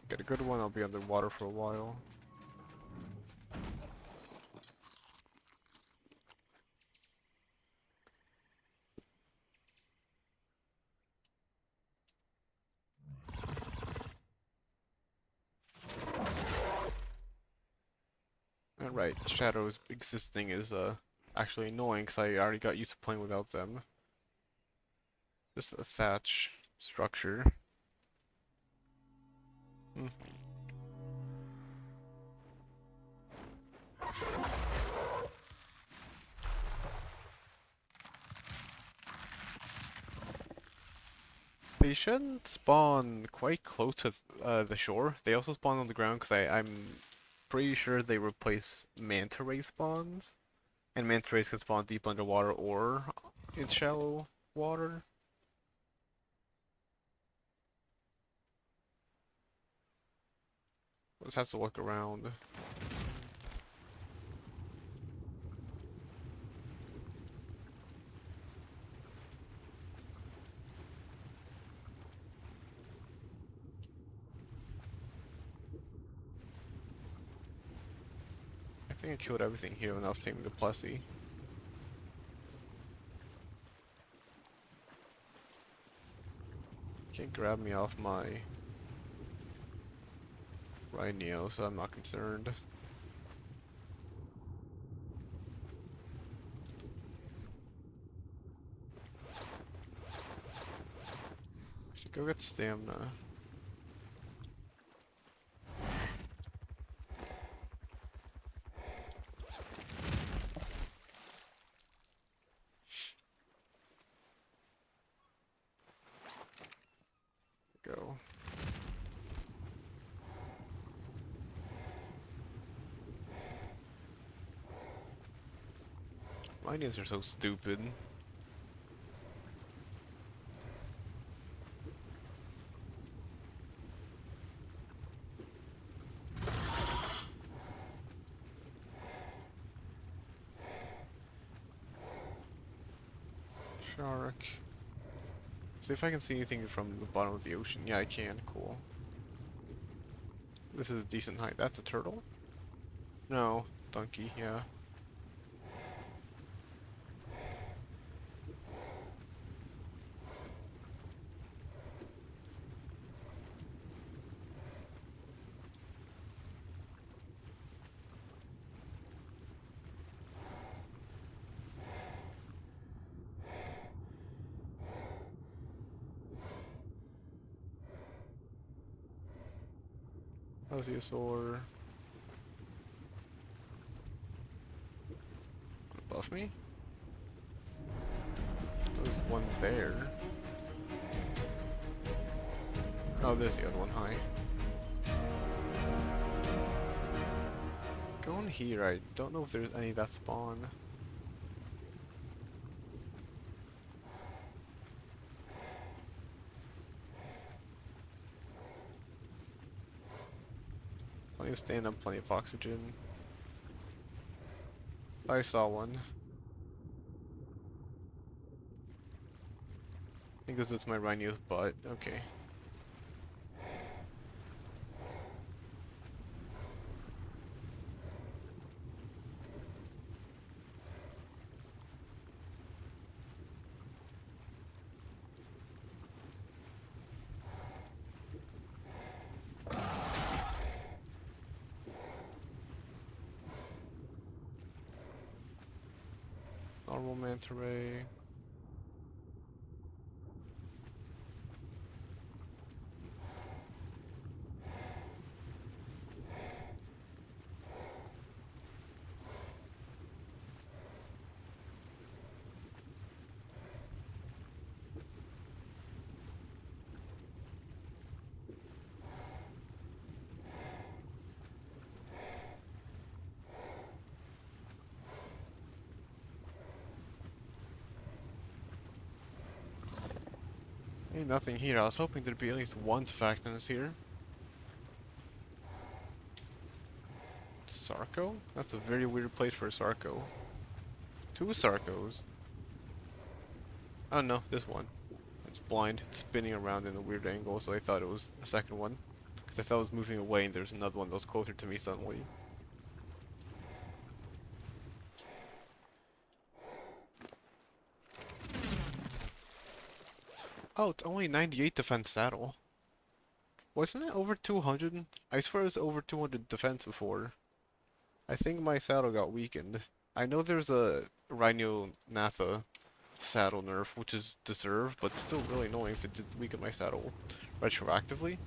Get a good one, I'll be underwater for a while. Alright, shadows existing is actually annoying because I already got used to playing without them. Just a thatch structure. They shouldn't spawn quite close to the shore. They also spawn on the ground because I'm pretty sure they replace manta ray spawns. And manta rays can spawn deep underwater or in shallow water. We'll just have to look around. I think I killed everything here when I was taming the Plessy. Can't grab me off my Rhino, so I'm not concerned. I should go get stamina. My names are so stupid. Shark. See if I can see anything from the bottom of the ocean. Yeah, I can. Cool. This is a decent height. That's a turtle? No. Donkey, yeah. Plesiosaur. Above me? There's one there. Oh, there's the other one. Hi. Go in here. I don't know if there's any that spawn. Plenty of stand-up, plenty of oxygen. I saw one. I think it's my rhino's butt. Okay. Normal manta ray. Ain't nothing here. I was hoping there'd be at least one Sphagnus here. Sarco? That's a very weird place for a Sarco. Two Sarcos. Oh no, this one. It's blind. It's spinning around in a weird angle, so I thought it was a second one. Because I thought it was moving away and there's another one that was closer to me suddenly. Oh, it's only 98 defense saddle. Wasn't it over 200? I swear it was over 200 defense before. I think my saddle got weakened. I know there's a Rhino Natha saddle nerf, which is deserved, but still really annoying if it did weaken my saddle retroactively.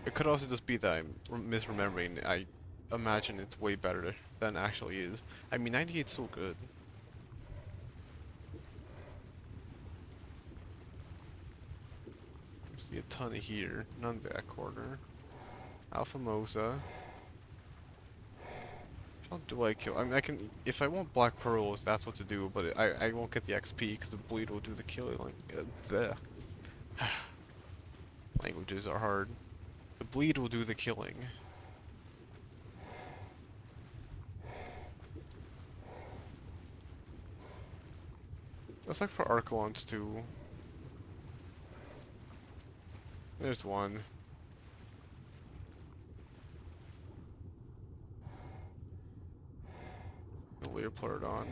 It could also just be that I'm misremembering. I imagine it's way better than it actually is. I mean, 98's still good. See a ton of here, none of that corner. Alpha Mosa. How do I kill? I mean, I can, if I want black pearls, that's what to do, but I won't get the XP because the bleed will do the killing. Like, languages are hard. The bleed will do the killing. That's like for Archelons too. There's one. The Leopardon.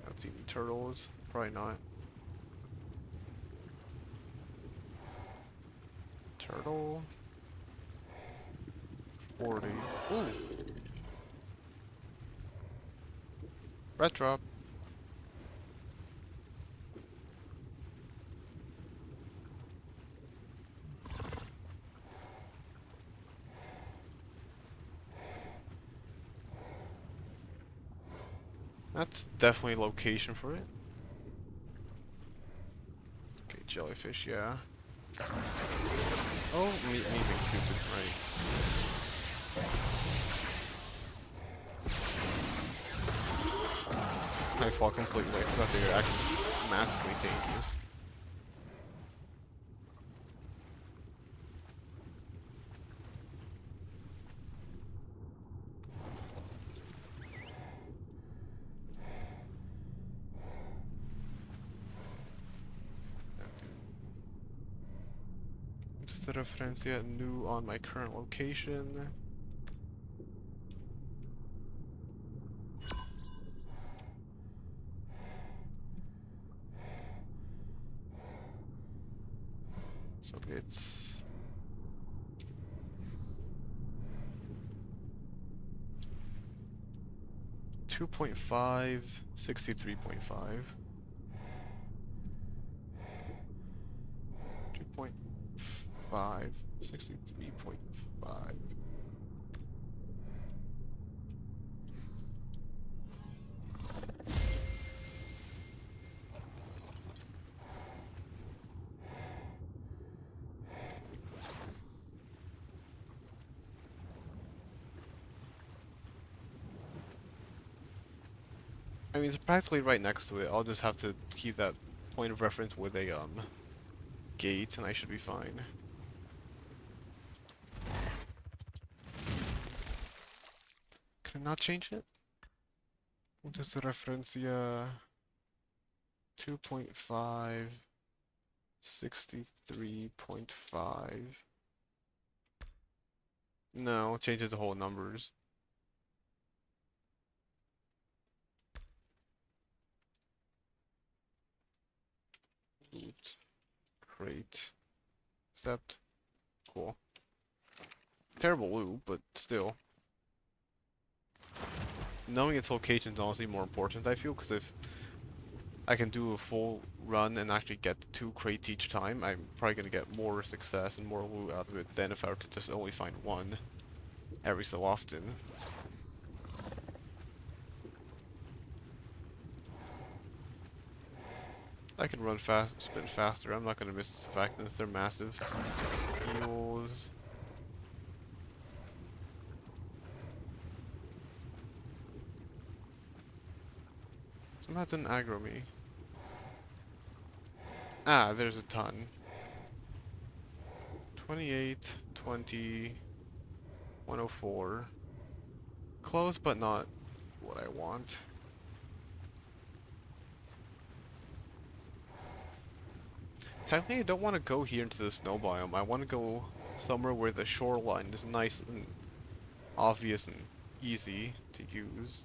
That's even turtles. Probably not. Turtle. 40. Ooh. Red drop. That's definitely location for it. Okay, jellyfish, yeah. Oh, me being stupid, right. I fought completely. I thought they were actually massively dangerous. Just a referencia new on my current location. So it's 2.5, 63.5. 2.5, 63.5. I mean, it's practically right next to it. I'll just have to keep that point of reference with a gate, and I should be fine. Can I not change it? Just a referencia 2.5, 63.5. No, change it to whole numbers. Loot. Crate. Accept. Cool. Terrible loot, but still. Knowing its location is honestly more important, I feel, because if I can do a full run and actually get 2 crates each time, I'm probably going to get more success and more loot out of it than if I were to just only find one every so often. I can run fast, spin faster. I'm not going to miss the fact that they're massive. Heals. So that didn't aggro me. Ah, there's a ton. 28, 20, 104. Close, but not what I want. Technically, I don't want to go here into the snow biome. I want to go somewhere where the shoreline is nice and obvious and easy to use.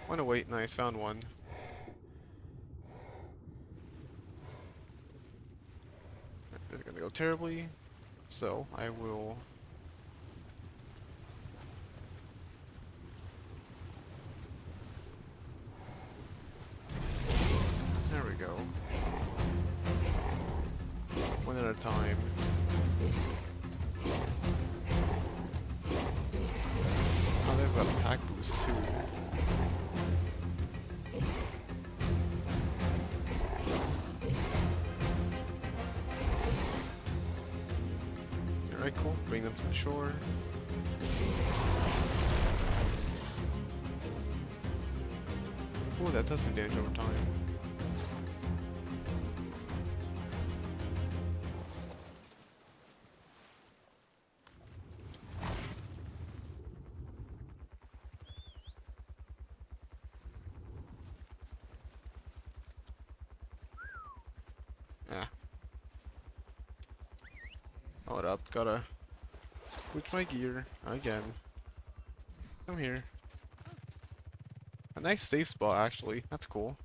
Wanna wait? Nice, found one. They're gonna go terribly, so I will. There we go. One at a time. Oh, they've got a pack boost too. Alright, cool. Bring them to the shore. Ooh, that does some damage over time. Ah. Hold up, gotta switch my gear again. Come here. A nice safe spot, actually. That's cool.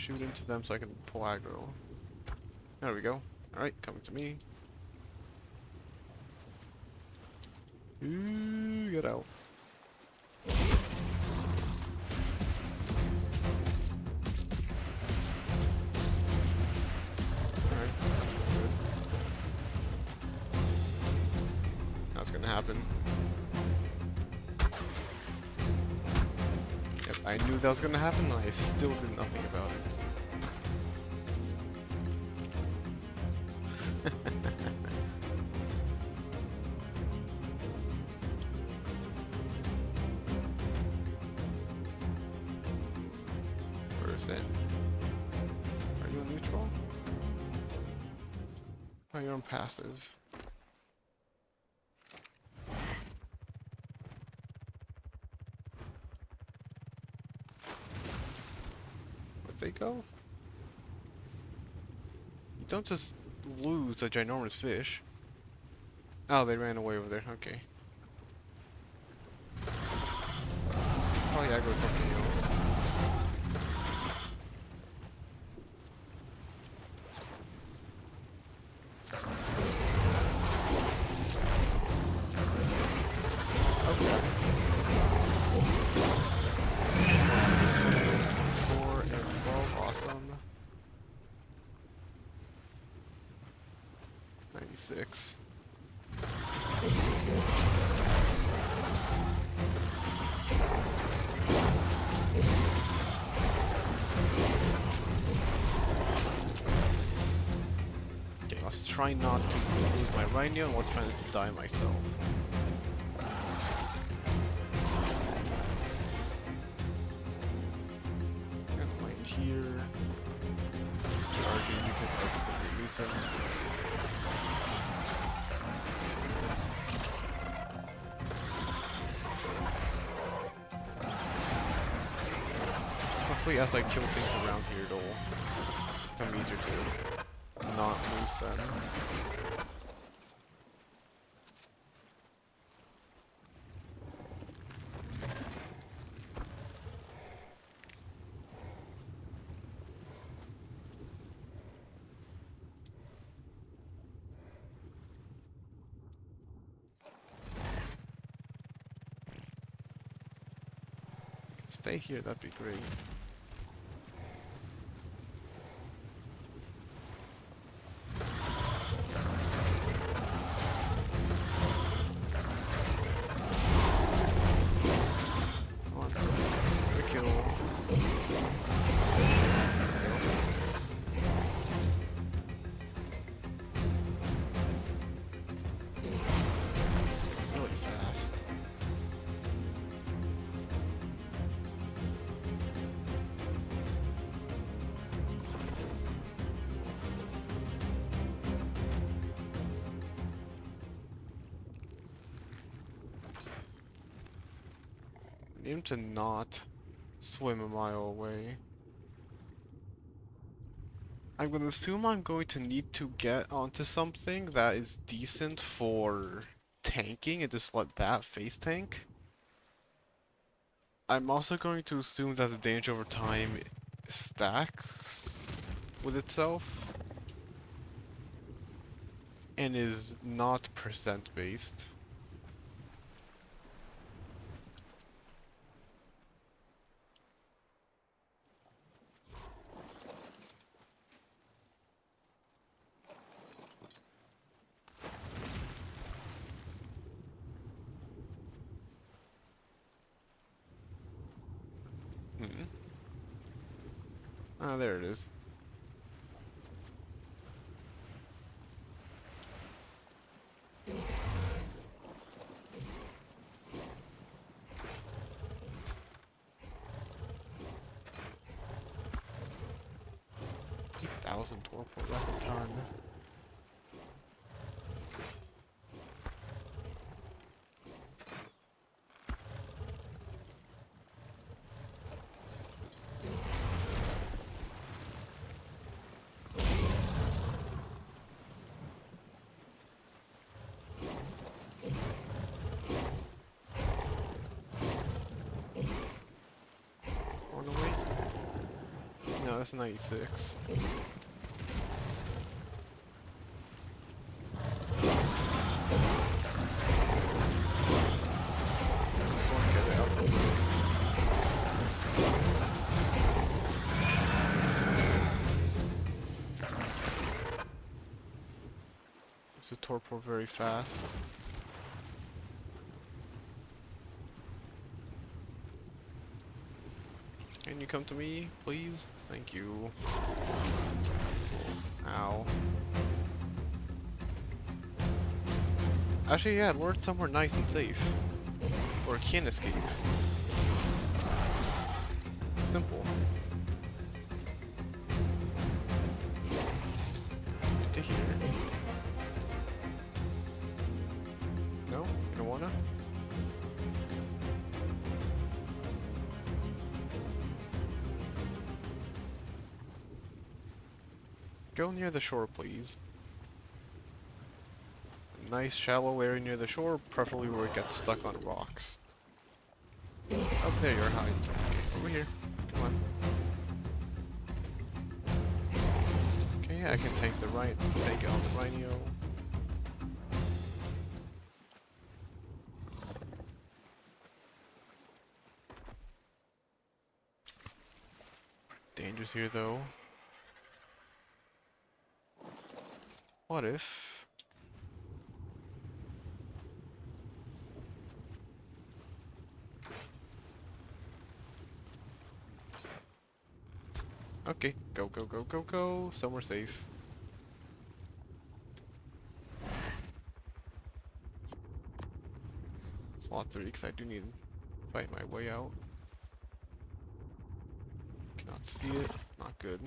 shoot into them so I can pull aggro. There we go. Alright, coming to me. Ooh, get out. Alright, that's good. That's gonna happen. Yep, I knew that was gonna happen, and I still did nothing about it. Where is it? Are you on neutral? Oh, you're on passive. Where'd they go? You don't just lose a ginormous fish. Oh, they ran away over there. Okay. Oh yeah, go something else. Okay. 4 and 12, awesome. 96. Okay, let's try not to lose my rhino and let's try not to die myself. Get mine here. Charging because that's a nuisance. Hopefully as I kill things around here it'll become easier to not lose them. Stay here, that'd be great. Come on, good kill. Really fast. Need him to not swim a mile away. I'm gonna assume I'm going to need to get onto something that is decent for tanking and just let that face tank. I'm also going to assume that the damage over time stacks with itself and is not percent based. Ah, there it is. $8,000 torpor, that's a ton. that's a 96. The torpor very fast. Can you come to me, please? Thank you. Ow. Actually, yeah, lure it somewhere nice and safe. Or it can escape. Simple. Get to here. No? You don't wanna? Go near the shore, please. Nice shallow area near the shore, preferably where it gets stuck on rocks. Oh, there you're hiding. Okay, over here. Come on. Okay, yeah, I can take the right. Take it on the rhino. Dangerous here, though. What if... Okay, go, go, go, go, go. Somewhere safe. Slot 3, because I do need to fight my way out. Cannot see it. Not good.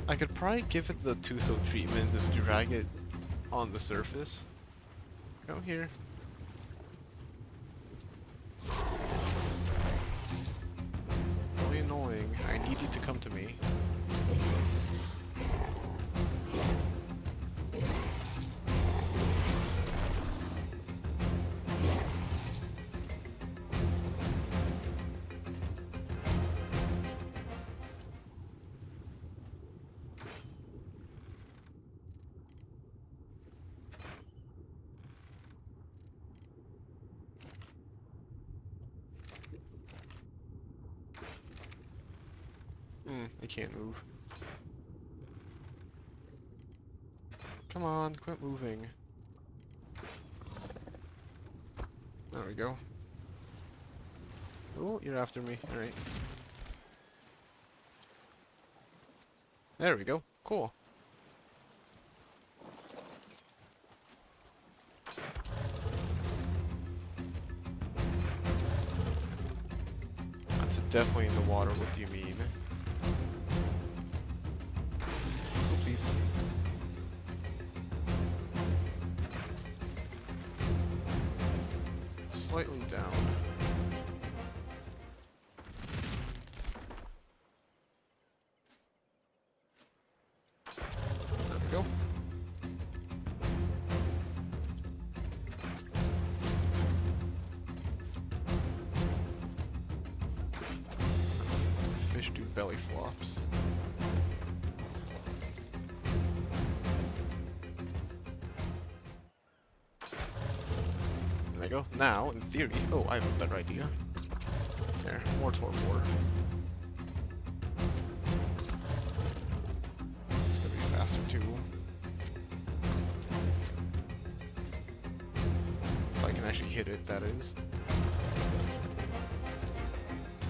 I could probably give it the Tuso treatment, just drag it on the surface. Come here. Really annoying. I need you to come to me. I can't move. Come on, quit moving. There we go. Oh, you're after me. Alright. There we go. Cool. That's definitely in the water. What do you mean? Slightly down. There we go. The fish do belly flops. Go. Now, in theory, oh, I have a better idea. There, more torpor. It's gonna be faster too. If I can actually hit it, that is.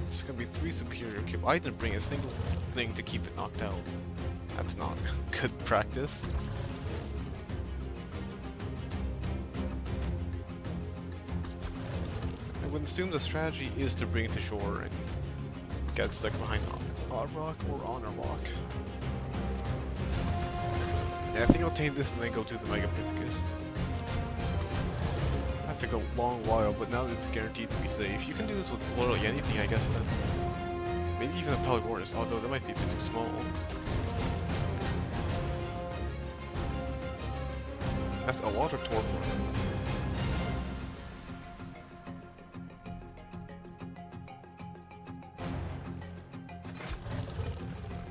It's gonna be 3 superior kill. I didn't bring a single thing to keep it knocked out. That's not good practice. I would assume the strategy is to bring it to shore and get stuck behind a rock or on a rock. Yeah, I think I'll take this and then go to the Megapithecus. That's take a long while, but now it's guaranteed to be safe. You can do this with literally anything, I guess, then. Maybe even a Pelagornis, although that might be a bit too small. That's a water torpor.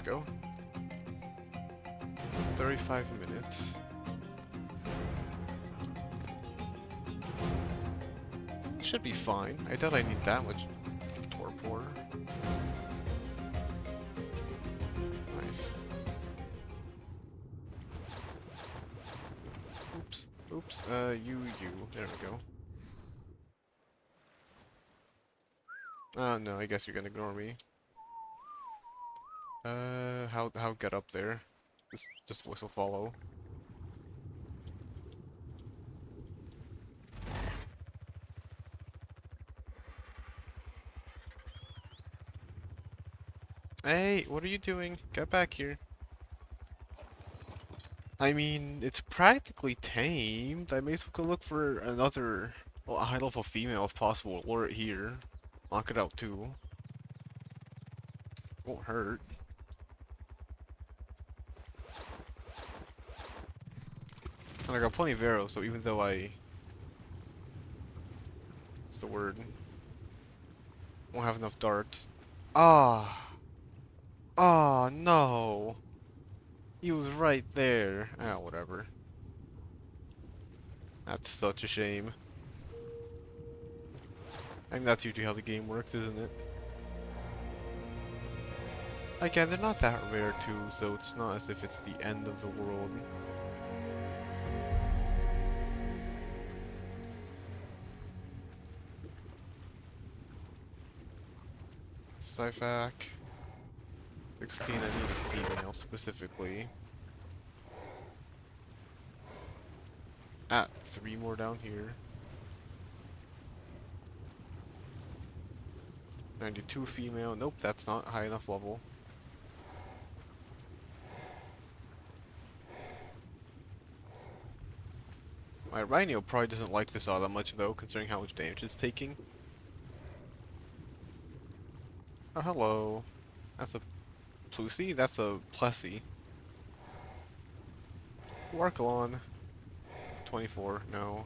Go. 35 minutes. Should be fine. I doubt I need that much torpor. Nice. Oops. Oops. You. There we go. No, I guess you're gonna ignore me. How get up there? Just whistle follow. Hey, what are you doing? Get back here. I mean, it's practically tamed. I may as well go look for another, well, a high-level female if possible. Lure it here. Knock it out too. Won't hurt. And I got plenty of arrows, so even though what's the word? Won't have enough darts. Ah! Ah, no! He was right there. Ah, whatever. That's such a shame. I mean, that's usually how the game works, isn't it? Again, they're not that rare too, so it's not as if it's the end of the world. Sci-fac. 16, I need a female specifically. Ah, 3 more down here. 92 female. Nope, that's not high enough level. My Rhino probably doesn't like this all that much though, considering how much damage it's taking. Oh, hello. That's a Plucy? That's a Plessy. Warkalon. 24, no.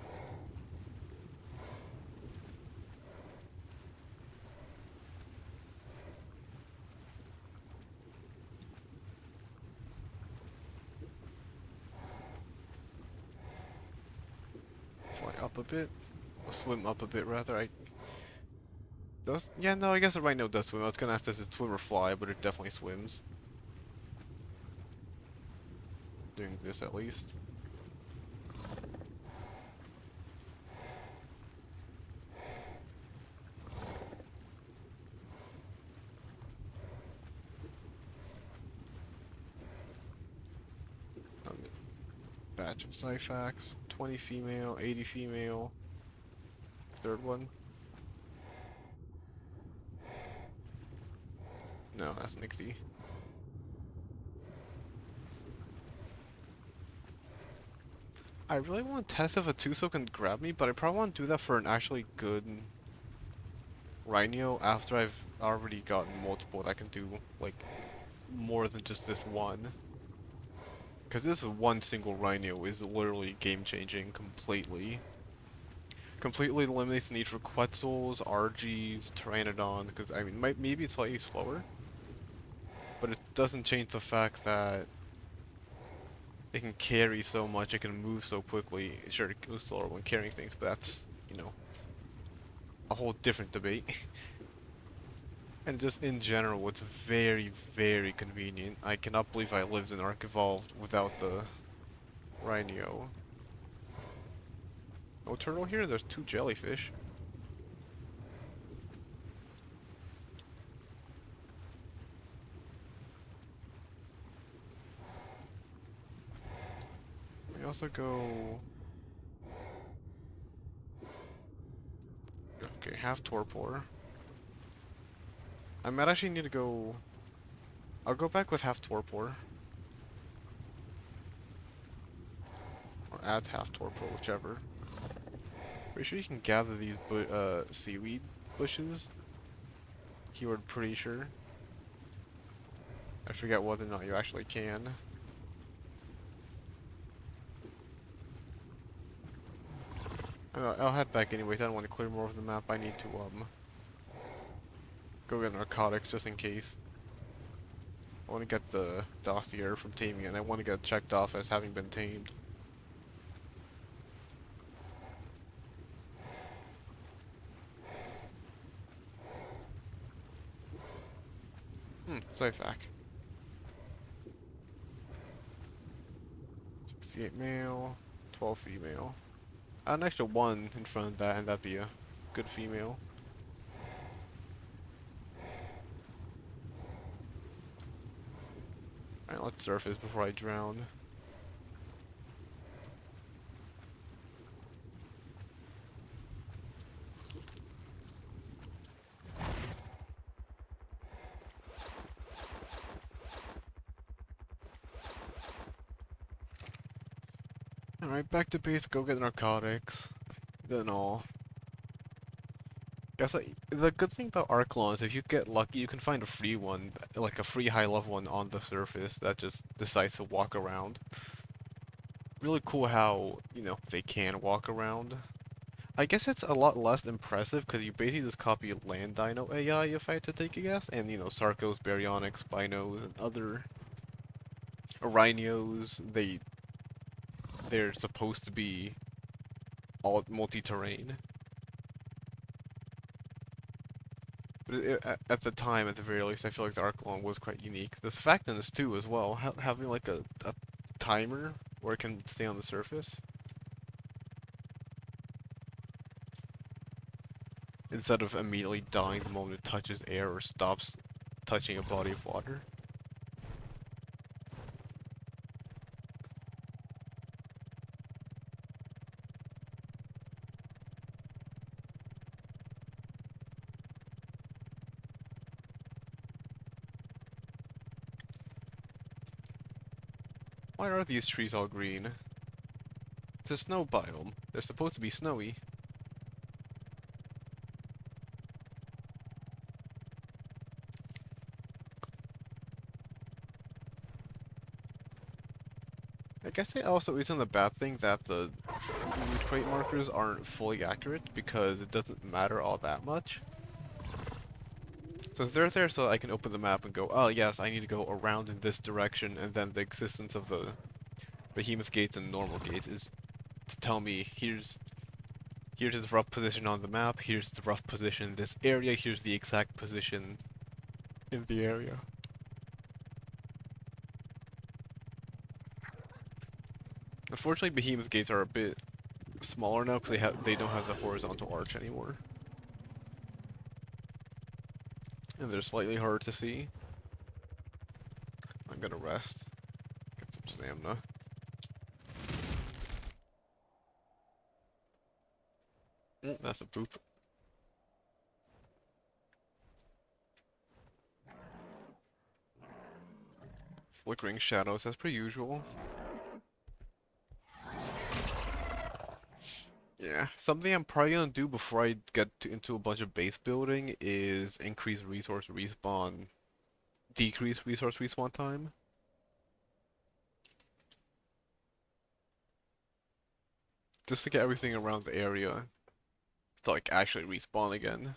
Fly up a bit. Or swim up a bit rather. Yeah, no, I guess the Rhino does swim. I was gonna ask does it swim or fly, but it definitely swims. Doing this at least. Batch of Sci-facs. 20 female, 80 female. Third one. No, that's Nixie. I really want to test if a Tuso can grab me, but I probably want to do that for an actually good Rhino after I've already gotten multiple that can do, like, more than just this one. Because this one single Rhino is literally game-changing completely. Completely eliminates the need for Quetzals, Argies, Pteranodon, because, I mean, maybe it's slightly slower. But it doesn't change the fact that it can carry so much, it can move so quickly. Sure, it goes slower when carrying things, but that's, you know, a whole different debate. And just in general, it's very, very convenient. I cannot believe I lived in Ark Evolved without the Rhino. No turtle here? There's 2 jellyfish. We also go... Okay, half torpor. I might actually need to go... I'll go back with half torpor. Or add half torpor, whichever. Pretty sure you can gather these seaweed bushes. Keyword pretty sure. I forget whether or not you actually can. I'll head back anyways. I don't want to clear more of the map. I need to go get narcotics just in case. I want to get the dossier from taming it, and I want to get it checked off as having been tamed. Safe hack. 68 male, 12 female. Add an extra 1 in front of that, and that'd be a good female. Alright, let's surface before I drown. Alright, back to base, go get narcotics. Then all. Guess the good thing about Arclon is if you get lucky, you can find a free one, like a free high level one on the surface that just decides to walk around. Really cool how, you know, they can walk around. I guess it's a lot less impressive because you basically just copy land dino AI if I had to take a guess, and you know, Sarcos, Baryonyx, Binos, and other Rhinos, they're supposed to be all multi-terrain. But at the time, at the very least, I feel like the Arclon was quite unique. There's a fact in this too as well, having like a timer where it can stay on the surface. Instead of immediately dying the moment it touches air or stops touching a body of water. Why are these trees all green? It's a snow biome. They're supposed to be snowy. I guess it also isn't a bad thing that the loot crate markers aren't fully accurate because it doesn't matter all that much. So they're there so I can open the map and go, oh yes, I need to go around in this direction, and then the existence of the behemoth gates and normal gates is to tell me here's the rough position on the map, here's the rough position in this area, here's the exact position in the area. Unfortunately, behemoth gates are a bit smaller now because they don't have the horizontal arch anymore. And they're slightly harder to see. I'm gonna rest. Get some stamina. That's a poop. Flickering shadows as per usual. Yeah, something I'm probably gonna do before I get into a bunch of base building is increase resource respawn, decrease resource respawn time. Just to get everything around the area to like actually respawn again.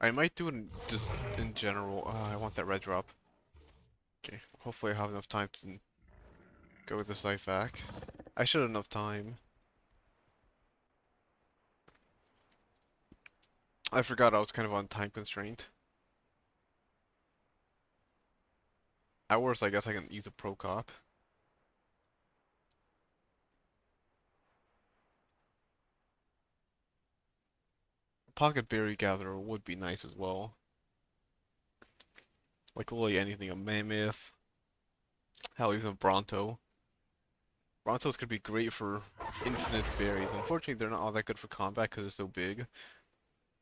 I might do it just in general. I want that red drop. Okay, hopefully I have enough time to go with the site vac. I should have enough time. I forgot I was kind of on time constraint. At worst, I guess I can use a pro cop. Pocket berry gatherer would be nice as well. Like literally anything, a mammoth. Hell, even a Bronto. Brontos could be great for infinite berries. Unfortunately, they're not all that good for combat because they're so big.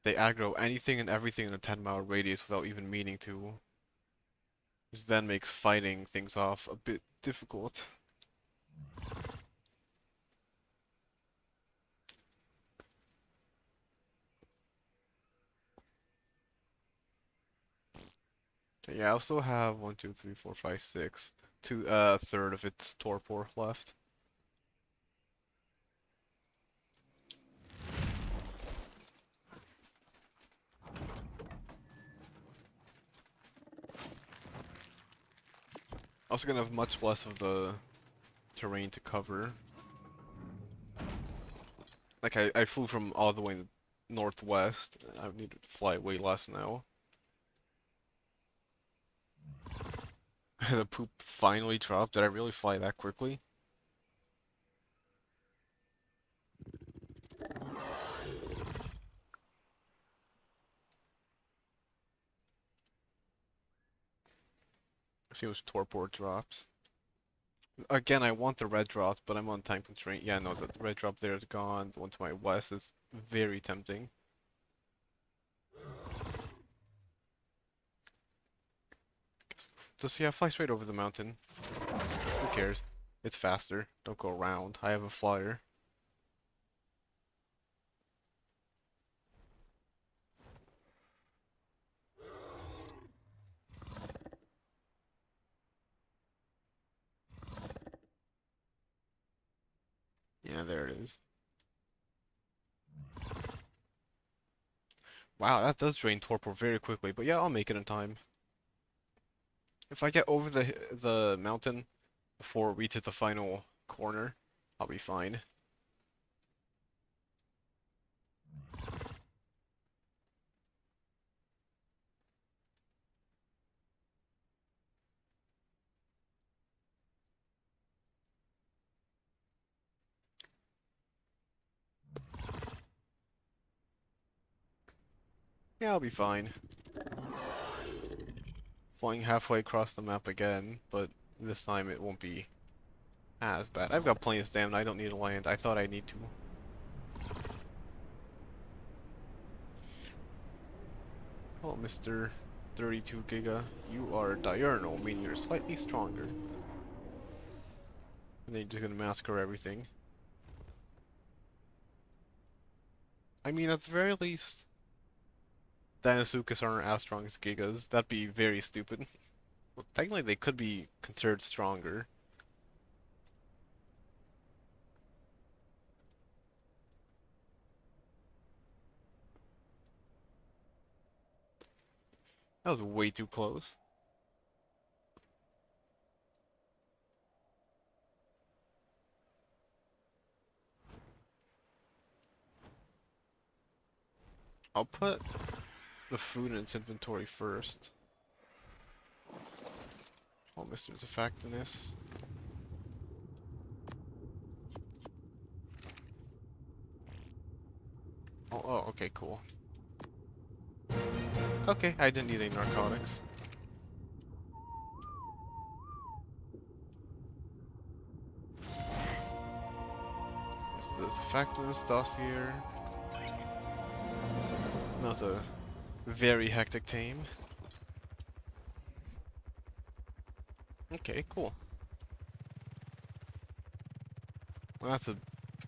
They aggro anything and everything in a 10-mile radius without even meaning to. Which then makes fighting things off a bit difficult. Yeah, I also have one, two, three, four, five, six. Two, third of its torpor left. Also gonna have much less of the terrain to cover. Like I flew from all the way northwest. I need to fly way less now. The poop finally dropped. Did I really fly that quickly? See those torpor drops. Again, I want the red drops, but I'm on time constraint. Yeah, no, the red drop there is gone. The one to my west is very tempting. Just yeah, fly straight over the mountain. Who cares? It's faster. Don't go around. I have a flyer. Yeah, there it is. Wow, that does drain torpor very quickly, but yeah, I'll make it in time. If I get over the mountain before it reaches the final corner, I'll be fine. Yeah, I'll be fine. Flying halfway across the map again, but this time it won't be as bad. I've got plenty of stamina, I don't need to land. I thought I need to. Oh, Mr. 32 Giga, you are diurnal, meaning you're slightly stronger. And then you're just gonna massacre everything. I mean, at the very least, Dinosuchus aren't as strong as Gigas. That'd be very stupid. Well, technically, they could be considered stronger. That was way too close. I'll put the food in its inventory first. Oh, Mr. Zafactinus. Oh, okay, cool. Okay, I didn't need any narcotics. There's Zafactinus dossier. That was a very hectic tame. Okay, cool. Well, that's a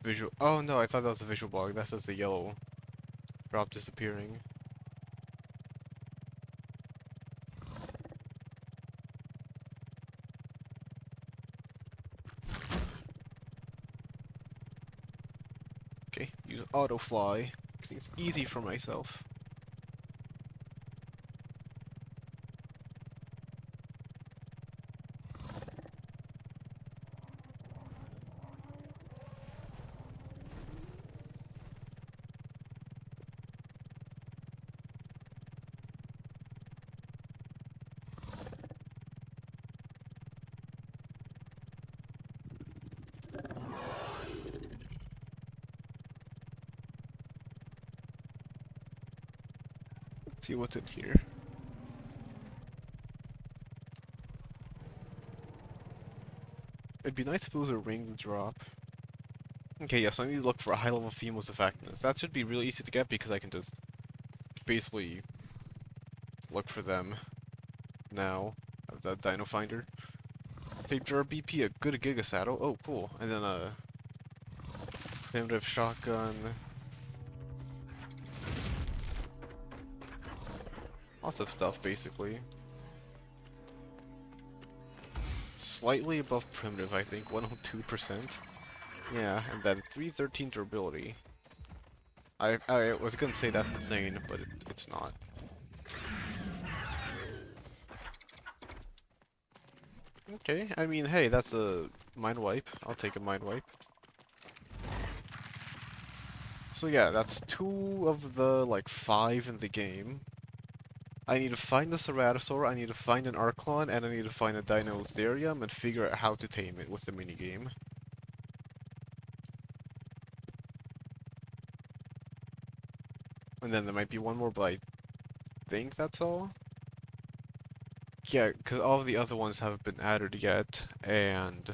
visual. Oh no, I thought that was a visual bug. That's just the yellow drop disappearing. Okay, use auto fly. I think it's easy for myself. Let's see what's in here. It'd be nice if it was a ringed drop. Okay, yes, I need to look for a high level female Zafactinus. That should be really easy to get because I can just basically look for them now. Of the Dino Finder. Tape jar BP, a good Giga saddle. Oh, cool. And then a primitive shotgun. Lots of stuff, basically. slightly above primitive, I think, 102%. Yeah, and then 313 durability. I was gonna say that's insane, but it's not. Okay, I mean, hey, that's a mind wipe. I'll take a mind wipe. So yeah, that's 2 of the, like, 5 in the game. I need to find the Ceratosaur, I need to find an Archlon, and I need to find a Dinotherium and figure out how to tame it with the minigame. And then there might be one more, but I think that's all. Yeah, because all of the other ones haven't been added yet, and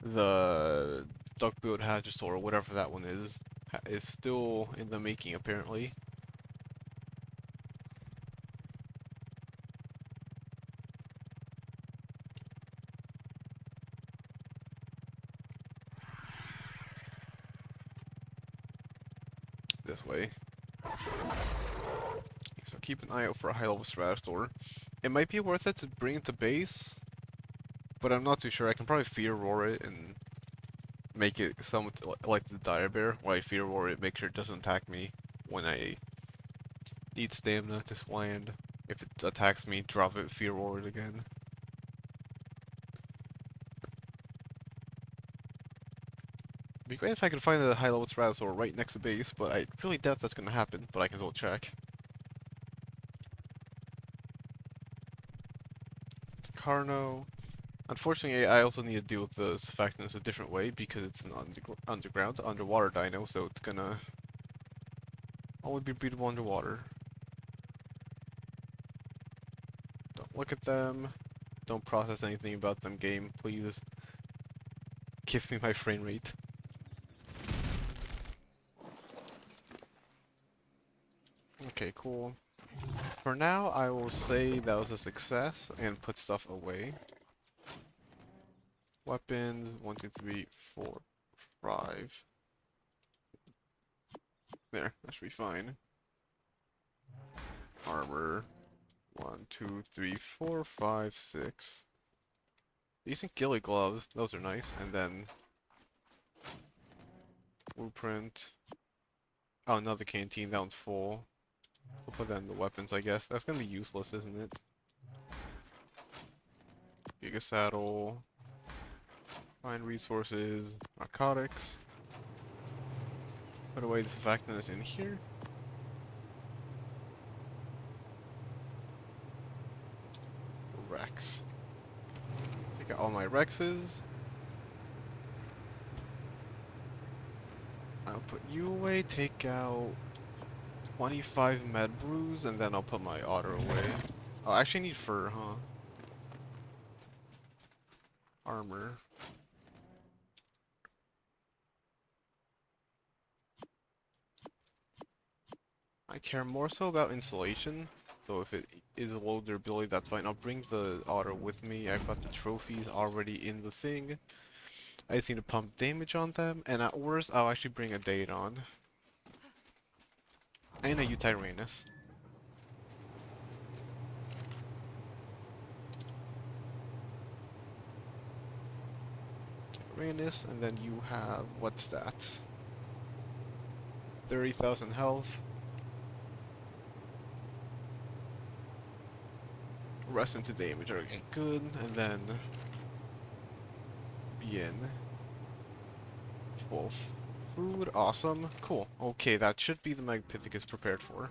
the duck-billed hadrosaur, or whatever that one is still in the making, apparently. This way. So keep an eye out for a high-level Ceratosaur. It might be worth it to bring it to base, but I'm not too sure. I can probably Fear Roar it and make it somewhat like the Dire Bear, where I Fear Roar it, make sure it doesn't attack me when I need stamina to land. If it attacks me, drop it, Fear Roar it again. It'd be great if I could find a high-level Ceratosaur right next to base, but I really doubt that's gonna happen, but I can still check. Carno. Unfortunately, I also need to deal with the surfactants a different way because it's an underwater dino, so it's gonna only be breedable underwater. Don't look at them. Don't process anything about them, game. Please give me my frame rate. Okay, cool. For now, I will say that was a success and put stuff away. Weapons, 1, 2, 3, 4, 5. There, that should be fine. Armor, 1, 2, 3, 4, 5, 6. Decent ghillie gloves, those are nice. And then blueprint. Oh, another canteen, that one's full. We'll put that in the weapons, I guess. That's gonna be useless, isn't it? Giga saddle. Find resources. Narcotics. Put away the surfactants in here. Rex. Take out all my Rexes. I'll put you away, take out 25 med brews, and then I'll put my otter away. Oh, I actually need fur, huh? Armor. I care more so about insulation, so if it is a low durability, that's fine. I'll bring the otter with me. I've got the trophies already in the thing. I just need to pump damage on them, and at worst, I'll actually bring a Daedon. And a Utyrannus. Tyrannus, and then you have what stats? 30,000 health. Rest into damage, okay, good, and then Bien. Full food, awesome, cool. Okay, that should be the Megapithecus prepared for.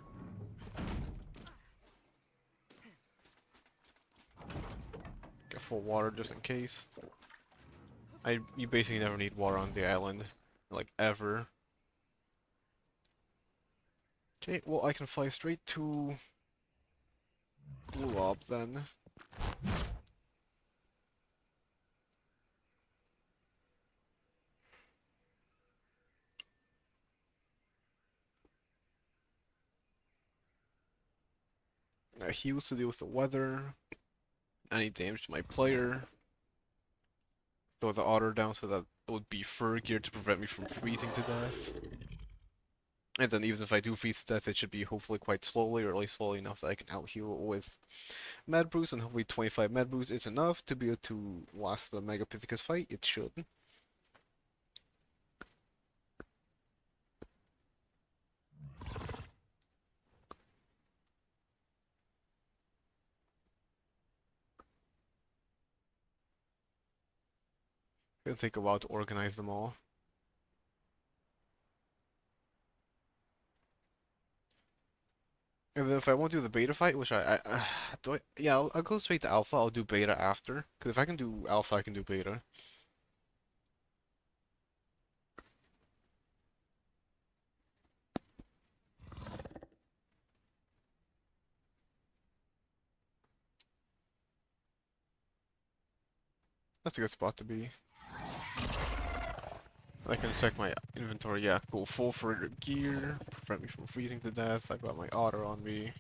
Get full water just in case. You basically never need water on the island, like ever. Okay, well I can fly straight to Blue Ob then. He used to deal with the weather. Any damage to my player. Throw the otter down so that it would be fur gear to prevent me from freezing to death. And then even if I do freeze to death, it should be hopefully quite slowly, or at least slowly enough that I can out-heal it with med boost, and hopefully 25 med boost is enough to be able to last the Megapithecus fight. It should. It'll take a while to organize them all. And then if I won't do the beta fight, which yeah, I'll go straight to alpha. I'll do beta after. Because if I can do alpha, I can do beta. That's a good spot to be. I can check my inventory. Yeah, cool. Full for gear. Prevent me from freezing to death. I've got my otter on me.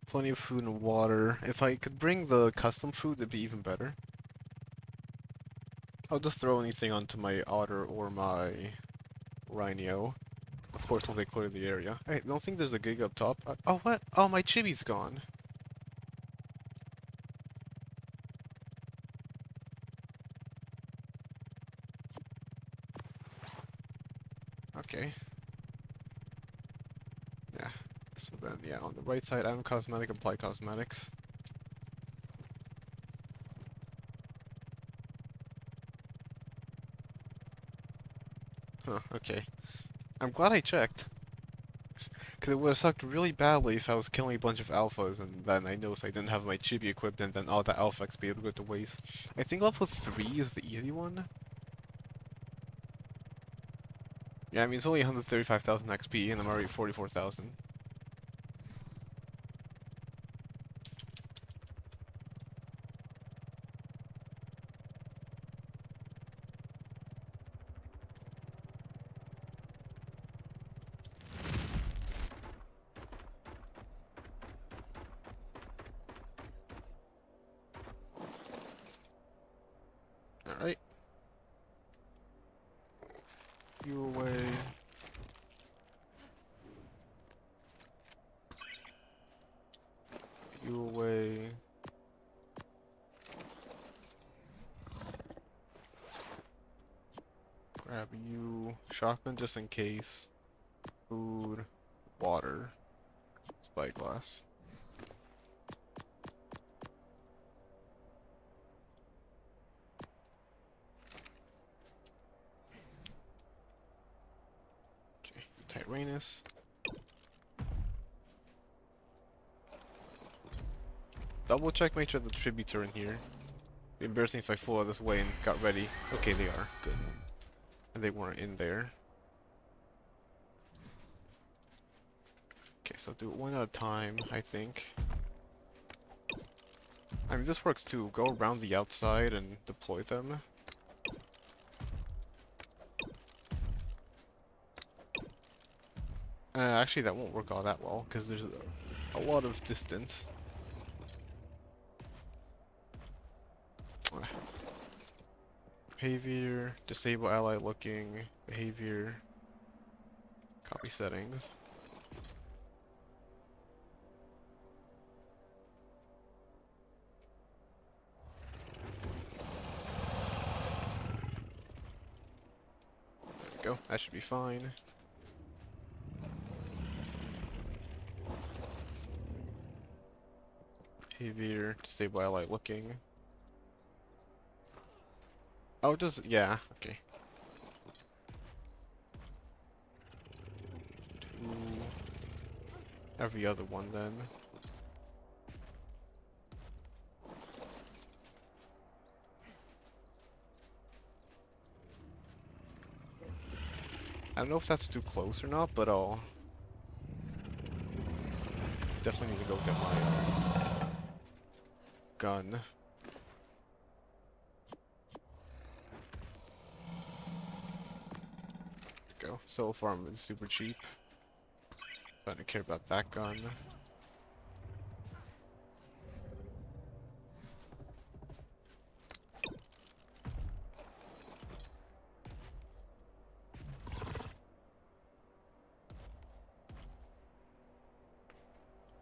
Plenty of food and water. If I could bring the custom food, it'd be even better. I'll just throw anything onto my otter or my rhino. Of course, once they clear the area. I don't think there's a gig up top. Oh, what? Oh, my chibi's gone. Okay. Yeah. So then, yeah, on the right side, item cosmetic, apply cosmetics. Huh, okay. I'm glad I checked. Because it would have sucked really badly if I was killing a bunch of alphas and then I noticed I didn't have my chibi equipped and then all the alpha XP would go to waste. I think level 3 is the easy one. Yeah, I mean, it's only 135,000 XP and I'm already 44,000. Alright. You away. You away. Grab you. Shotgun just in case. Food. Water. Spyglass. Okay, Tyrannus. Double check, make sure the tributes are in here. It'd be embarrassing if I flew out this way and got ready. Okay, they are. Good. And they weren't in there. Okay, so do it one at a time, I think. I mean, this works too. Go around the outside and deploy them. Actually, that won't work all that well, because there's a lot of distance. Behavior, disable ally looking, behavior, copy settings. There we go, that should be fine. Behavior, disable ally looking. Oh, yeah, okay. Every other one then. I don't know if that's too close or not, but I'll definitely need to go get my gun. There we go. Soul farm is super cheap. I don't care about that gun.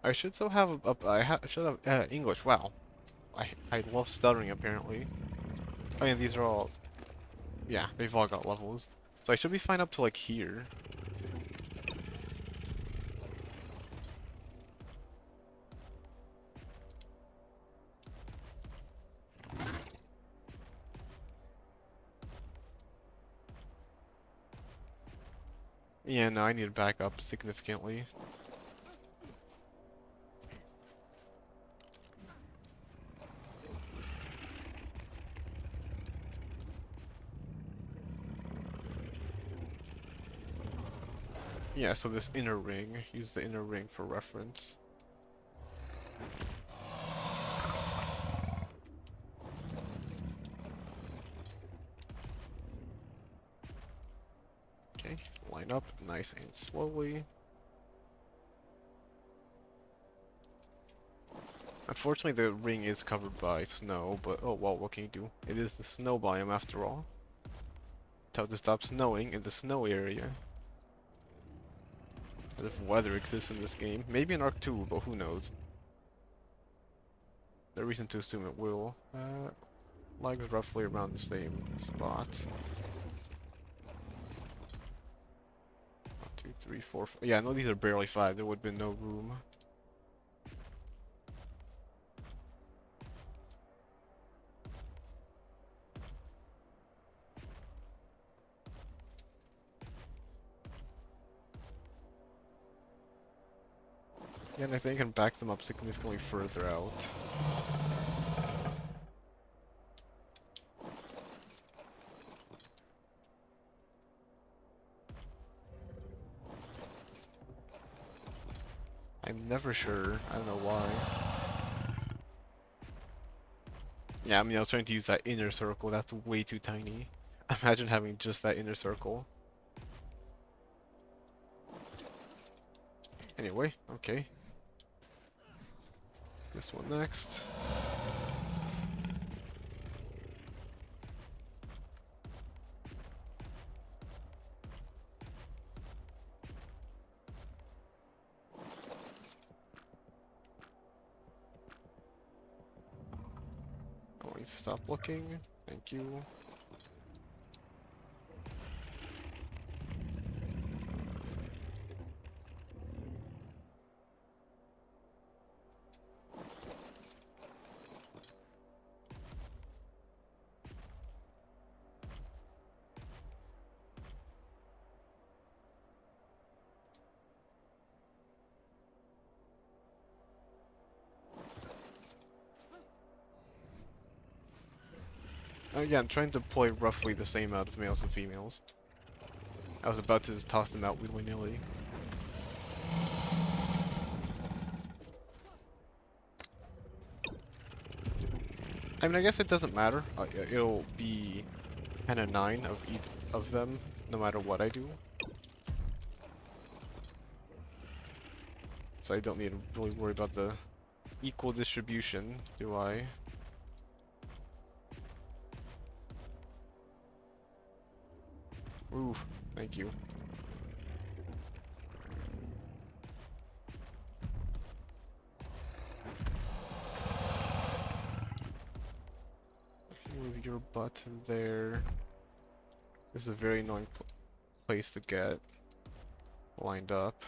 I should still have should have English. Wow, I love stuttering apparently. Oh yeah, these are all, yeah, they've all got levels. So I should be fine up to like here. Yeah, no, I need to back up significantly. Yeah, so this inner ring, use the inner ring for reference. Okay, line up nice and slowly. Unfortunately, the ring is covered by snow, but oh well, what can you do? It is the snow biome after all. Tell it to stop snowing in the snow area. As if weather exists in this game. Maybe in Arc 2, but who knows? No reason to assume it will. Lag is roughly around the same spot. 1, 2, 3, 4, 5. Yeah, no, these are barely 5. There would have been no room. Yeah, and I think I can back them up significantly further out. I'm never sure. I don't know why. Yeah, I mean, I was trying to use that inner circle. That's way too tiny. Imagine having just that inner circle. Anyway, okay. This one next. Going to stop looking. Thank you. Yeah, I'm trying to deploy roughly the same amount of males and females. I was about to just toss them out willy-nilly. I mean, I guess it doesn't matter. It'll be 10 and 9 of each of them, no matter what I do. So I don't need to really worry about the equal distribution, do I? Ooh, thank you. Move your button there. This is a very annoying place to get lined up.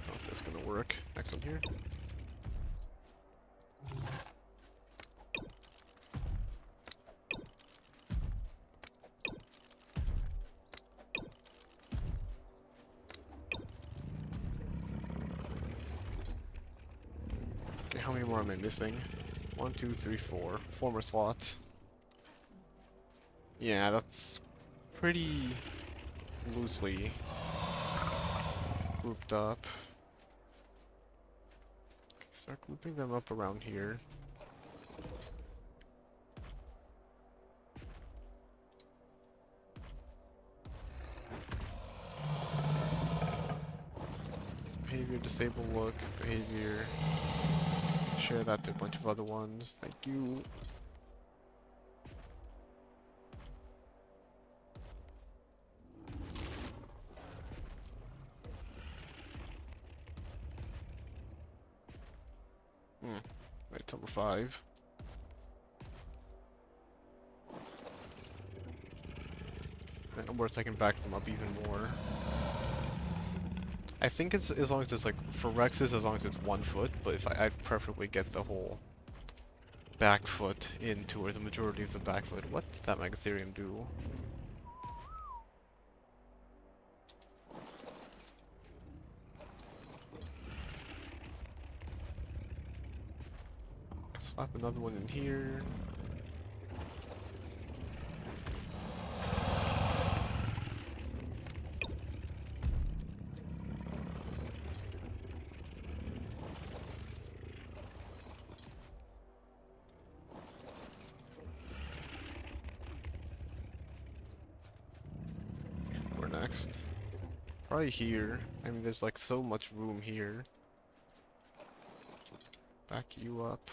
How's this gonna work? Next one here. Okay, how many more am I missing? 1, 2, 3, 4. 4 more slots. Yeah, that's pretty loosely grouped up. Start grouping them up around here. Behavior, disable look, behavior. Share that to a bunch of other ones. Thank you. Alright, number 5. And onwards I can back them up even more. I think it's as long as it's like, for Rexes, as long as it's 1 foot, but if I'd preferably get the whole back foot into, or the majority of the back foot. What did that Megatherium do? Slap another one in here. Where next? Probably here. I mean, there's like so much room here. Back you up.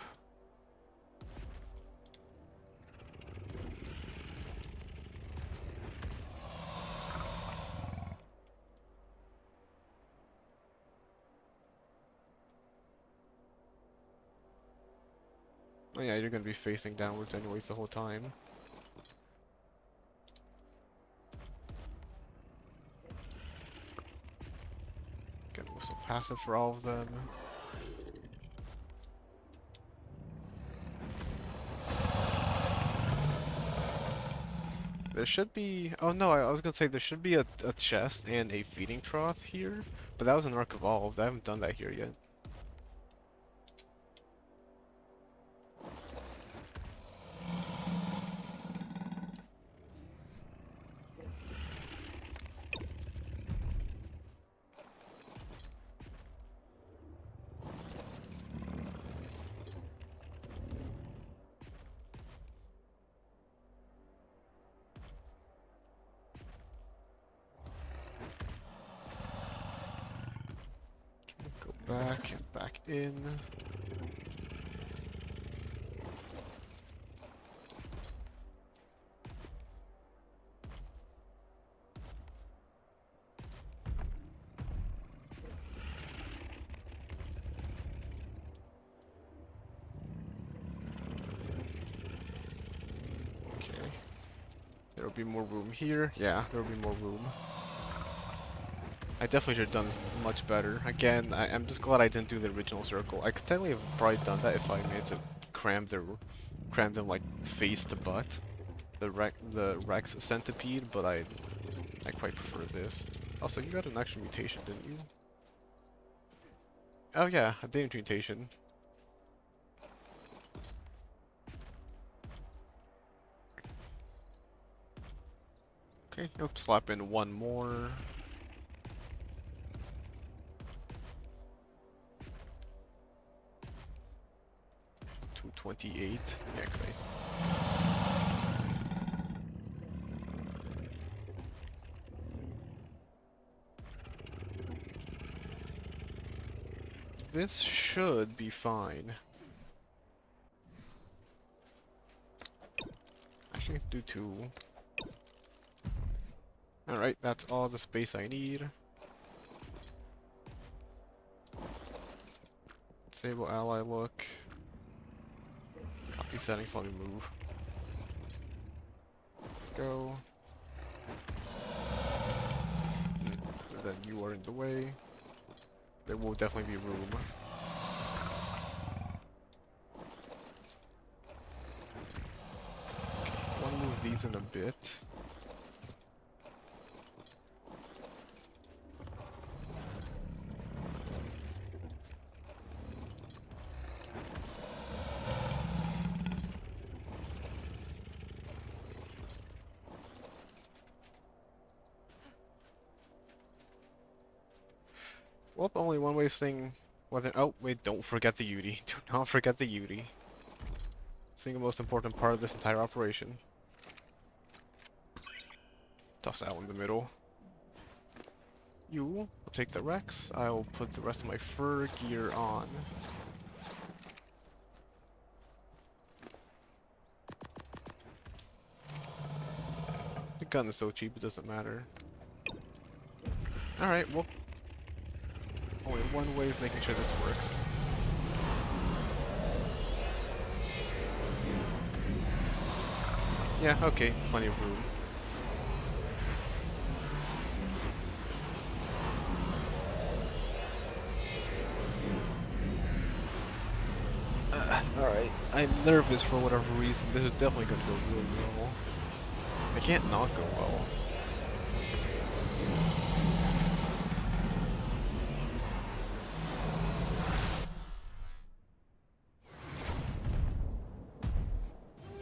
Oh yeah, you're gonna be facing downwards anyways the whole time. Gonna move some passive for all of them. There should be... Oh no, I was gonna say there should be a chest and a feeding trough here, but that was an Arc Evolved. I haven't done that here yet. Back and back in. Okay. There'll be more room here. Yeah, there'll be more room. I definitely should have done much better. Again, I'm just glad I didn't do the original circle. I could technically have probably done that if I managed to cram them like face to butt, the Rex centipede. But I quite prefer this. Also, you got an extra mutation, didn't you? Oh yeah, a damage mutation. Okay, nope. Slap in one more. 28. Yeah, 'cause this should be fine. Actually, do 2. Alright, that's all the space I need. Disable ally look. Copy settings, let me move. Go. And then you are in the way. There will definitely be room. I want to move these in a bit. Well, only one way thing. Whether oh wait, don't forget the Yudi. Do not forget the Yudi. Single most important part of this entire operation. Toss that one in the middle. You will take the Rex. I'll put the rest of my fur gear on. The gun is so cheap it doesn't matter. Alright, well, only one way of making sure this works. Yeah, okay, plenty of room. Alright, I'm nervous for whatever reason. This is definitely gonna go really well. I can't not go well.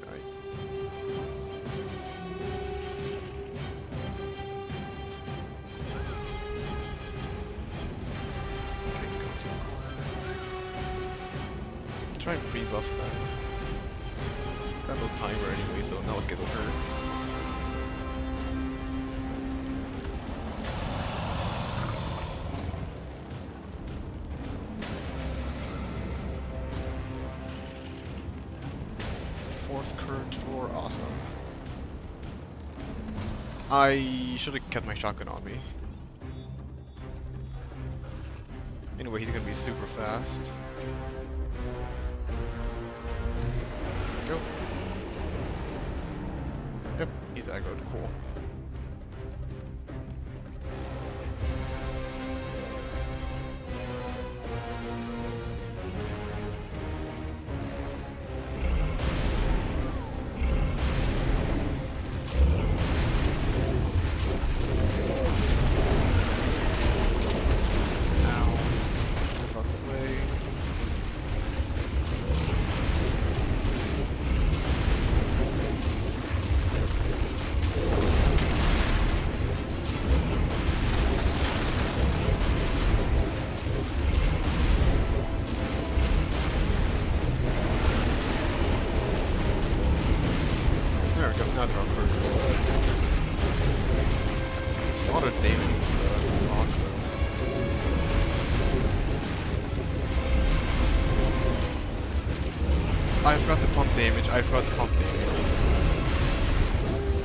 Alright. Try and pre-buff that. Got no timer anyway, so now it'll hurt. Fourth current floor, awesome. I should have kept my shotgun on me. Anyway, he's gonna be super fast. Go. Yep, he's aggroed. Cool. Now they're on first floor. It's a lot of damage with the rock though. I forgot to pump damage.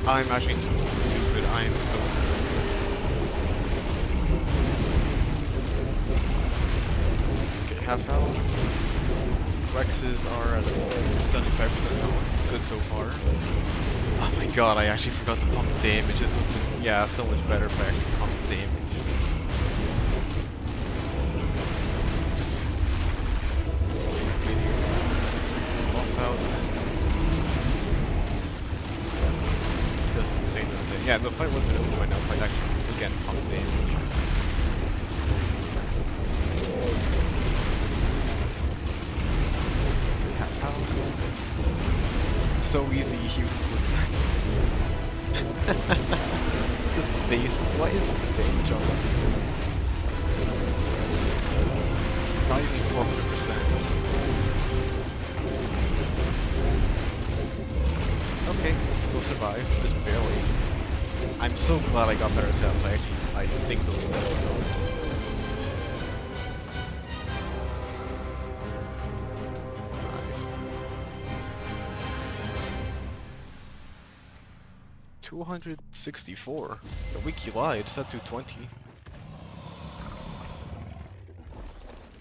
I'm actually stupid. I am so stupid. Okay, half health. Rexes are at 75% health. Good so far. Oh my god, I actually forgot to pump damage. This would have been, yeah, so much better if I actually pumped damage. Doesn't say nothing. Yeah, the fight wasn't over by now if I actually, again, pumped damage. Half health. So easy, just base. What is the damage on that? Not even 400%. Okay, we'll survive. Just barely. I'm so glad I got better stats. I think those stats are good. 264. The wiki lied. It's at 220.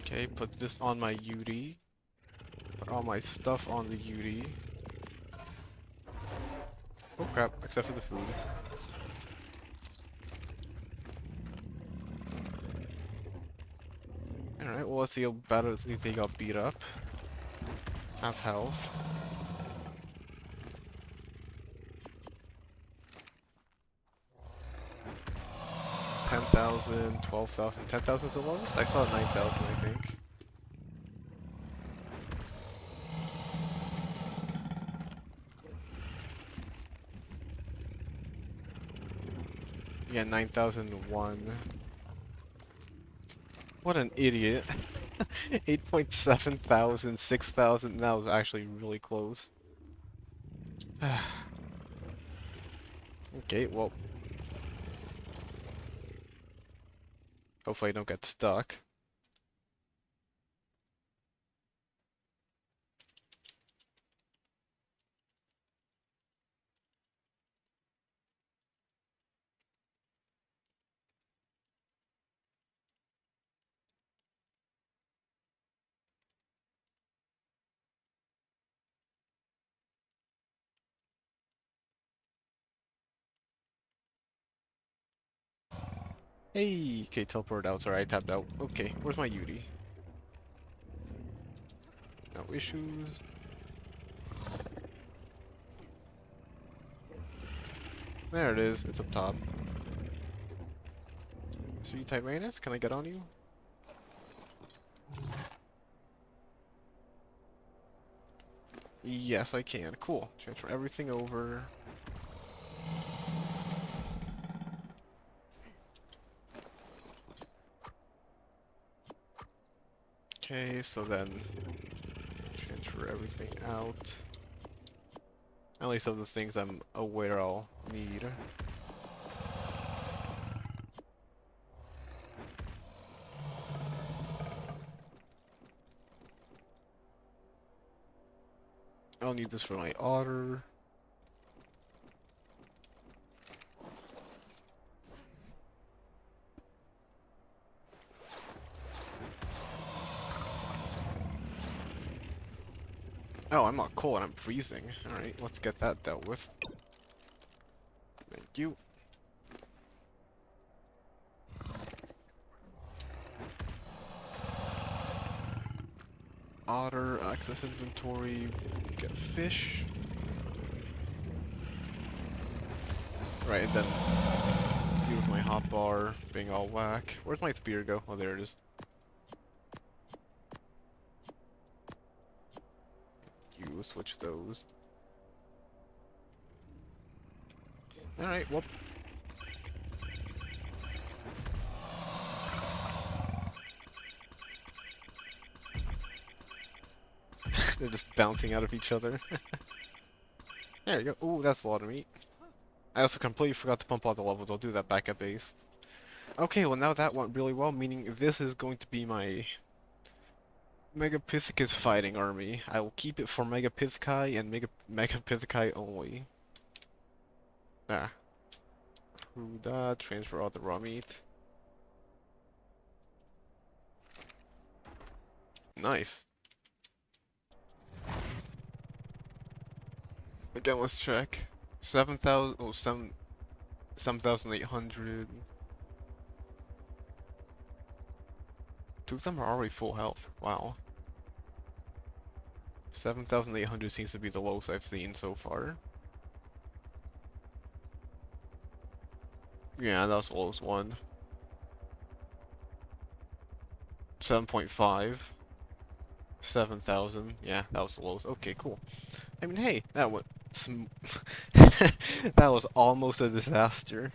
Okay, put this on my UD. Put all my stuff on the UD. Oh crap, except for the food. Alright, well let's see how bad they got beat up. Half health. 10,000, 12,000, 10,000 is the lowest? I saw 9,000, I think. Yeah, 9,001. What an idiot. 8.7 thousand, 6,000, that was actually really close. Okay, well. Hopefully I don't get stuck. Hey, okay, teleport out. Sorry, I tapped out. Okay, where's my Yudi? No issues. There it is. It's up top. So you Tyrannus? Can I get on you? Yes, I can. Cool. Transfer everything over. Okay, so then transfer everything out. At least of the things I'm aware I'll need. I'll need this for my otter. Oh, I'm not cold, I'm freezing. Alright, let's get that dealt with. Thank you. Otter, access inventory, get fish. Right, and then use my hotbar, being all whack. Where's my spear go? Oh, there it is. You switch those. Alright, well. They're just bouncing out of each other. There you go. Ooh, that's a lot of meat. I also completely forgot to pump all the levels. I'll do that back at base. Okay, well now that went really well, meaning this is going to be my Megapithecus fighting army. I will keep it for Megapithecae and Megapithecae only. Ah. Who that? Transfer all the raw meat. Nice. Again, let's check. 7,000, oh, 7,800. Two of them are already full health. Wow. 7,800 seems to be the lowest I've seen so far. Yeah, that was the lowest one. 7.5. 7,000. Yeah, that was the lowest. Okay, cool. I mean, hey, that was that was almost a disaster.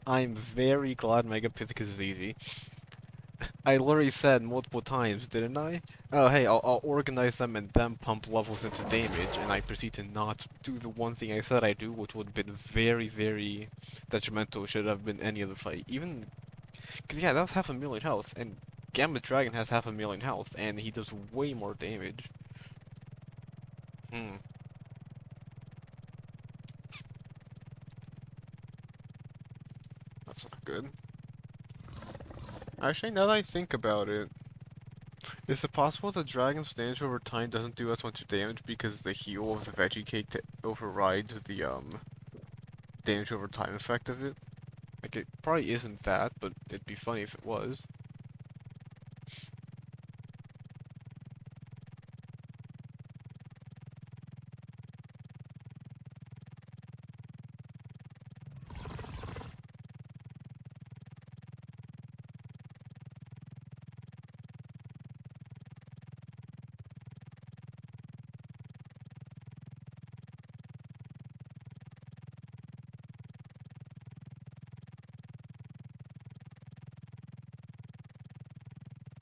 I'm very glad Megapithecus is easy. I literally said multiple times, didn't I? Oh, hey, I'll organize them and then pump levels into damage, and I proceed to not do the one thing I said I do, which would have been very, very detrimental should it have been any other fight. Even, cause yeah, that was 500,000 health, and Gamma Dragon has 500,000 health, and he does way more damage. Hmm. That's not good. Actually, now that I think about it, is it possible that Dragon's damage over time doesn't do as much damage because the heal of the veggie cake overrides the damage over time effect of it? Like, it probably isn't that, but it'd be funny if it was.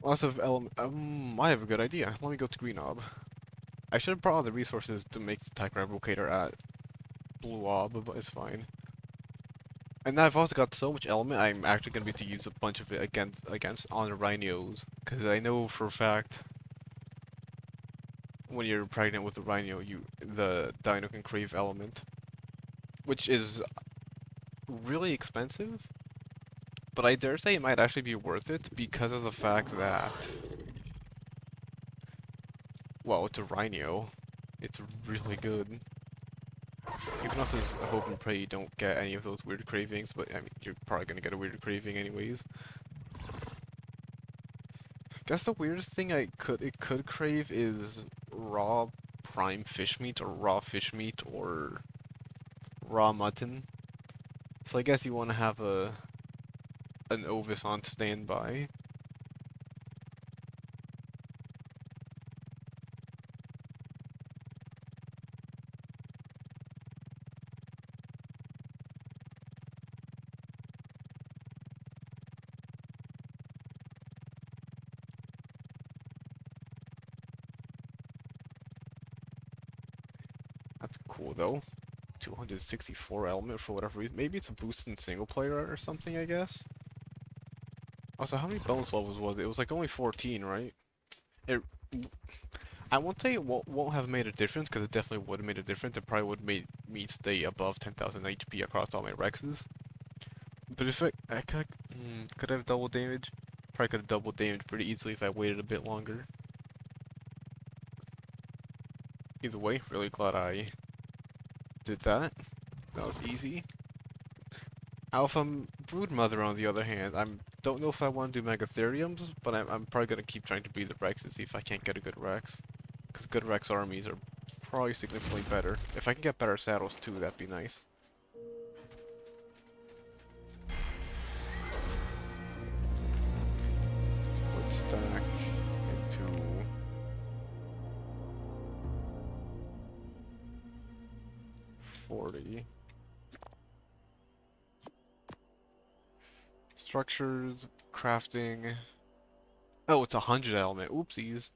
Lots of element. I have a good idea. Let me go to Green Ob. I should have brought all the resources to make the tech replicator at Blue Ob, but it's fine. And now I've also got so much element, I'm actually gonna be able to use a bunch of it against on the rhinos, because I know for a fact when you're pregnant with a rhino, the dino can crave element, which is really expensive. But I dare say it might actually be worth it because of the fact that, well, it's a rhino. It's really good. Even us as a hope and pray you don't get any of those weird cravings, but I mean, you're probably gonna get a weird craving anyways. Guess the weirdest thing it could crave is raw prime fish meat or raw fish meat or raw mutton. So I guess you want to have an Ovis on standby. That's cool though. 264 element for whatever reason. Maybe it's a boost in single player or something, I guess. Also, how many bonus levels was it? It was like only 14, right? It. I won't say it won't have made a difference, because it definitely would have made a difference. It probably would have made me stay above 10,000 HP across all my Rexes. But if I could I have double damage? Probably could have double damage pretty easily if I waited a bit longer. Either way, really glad I did that. That was easy. Alpha Broodmother, on the other hand, I don't know if I want to do Megatheriums, but I'm probably gonna keep trying to breed the Rex and see if I can't get a good Rex. Because good Rex armies are probably significantly better. If I can get better saddles too, that'd be nice. Split stack into 40. Structures, crafting. Oh, it's 100 element. Oopsies.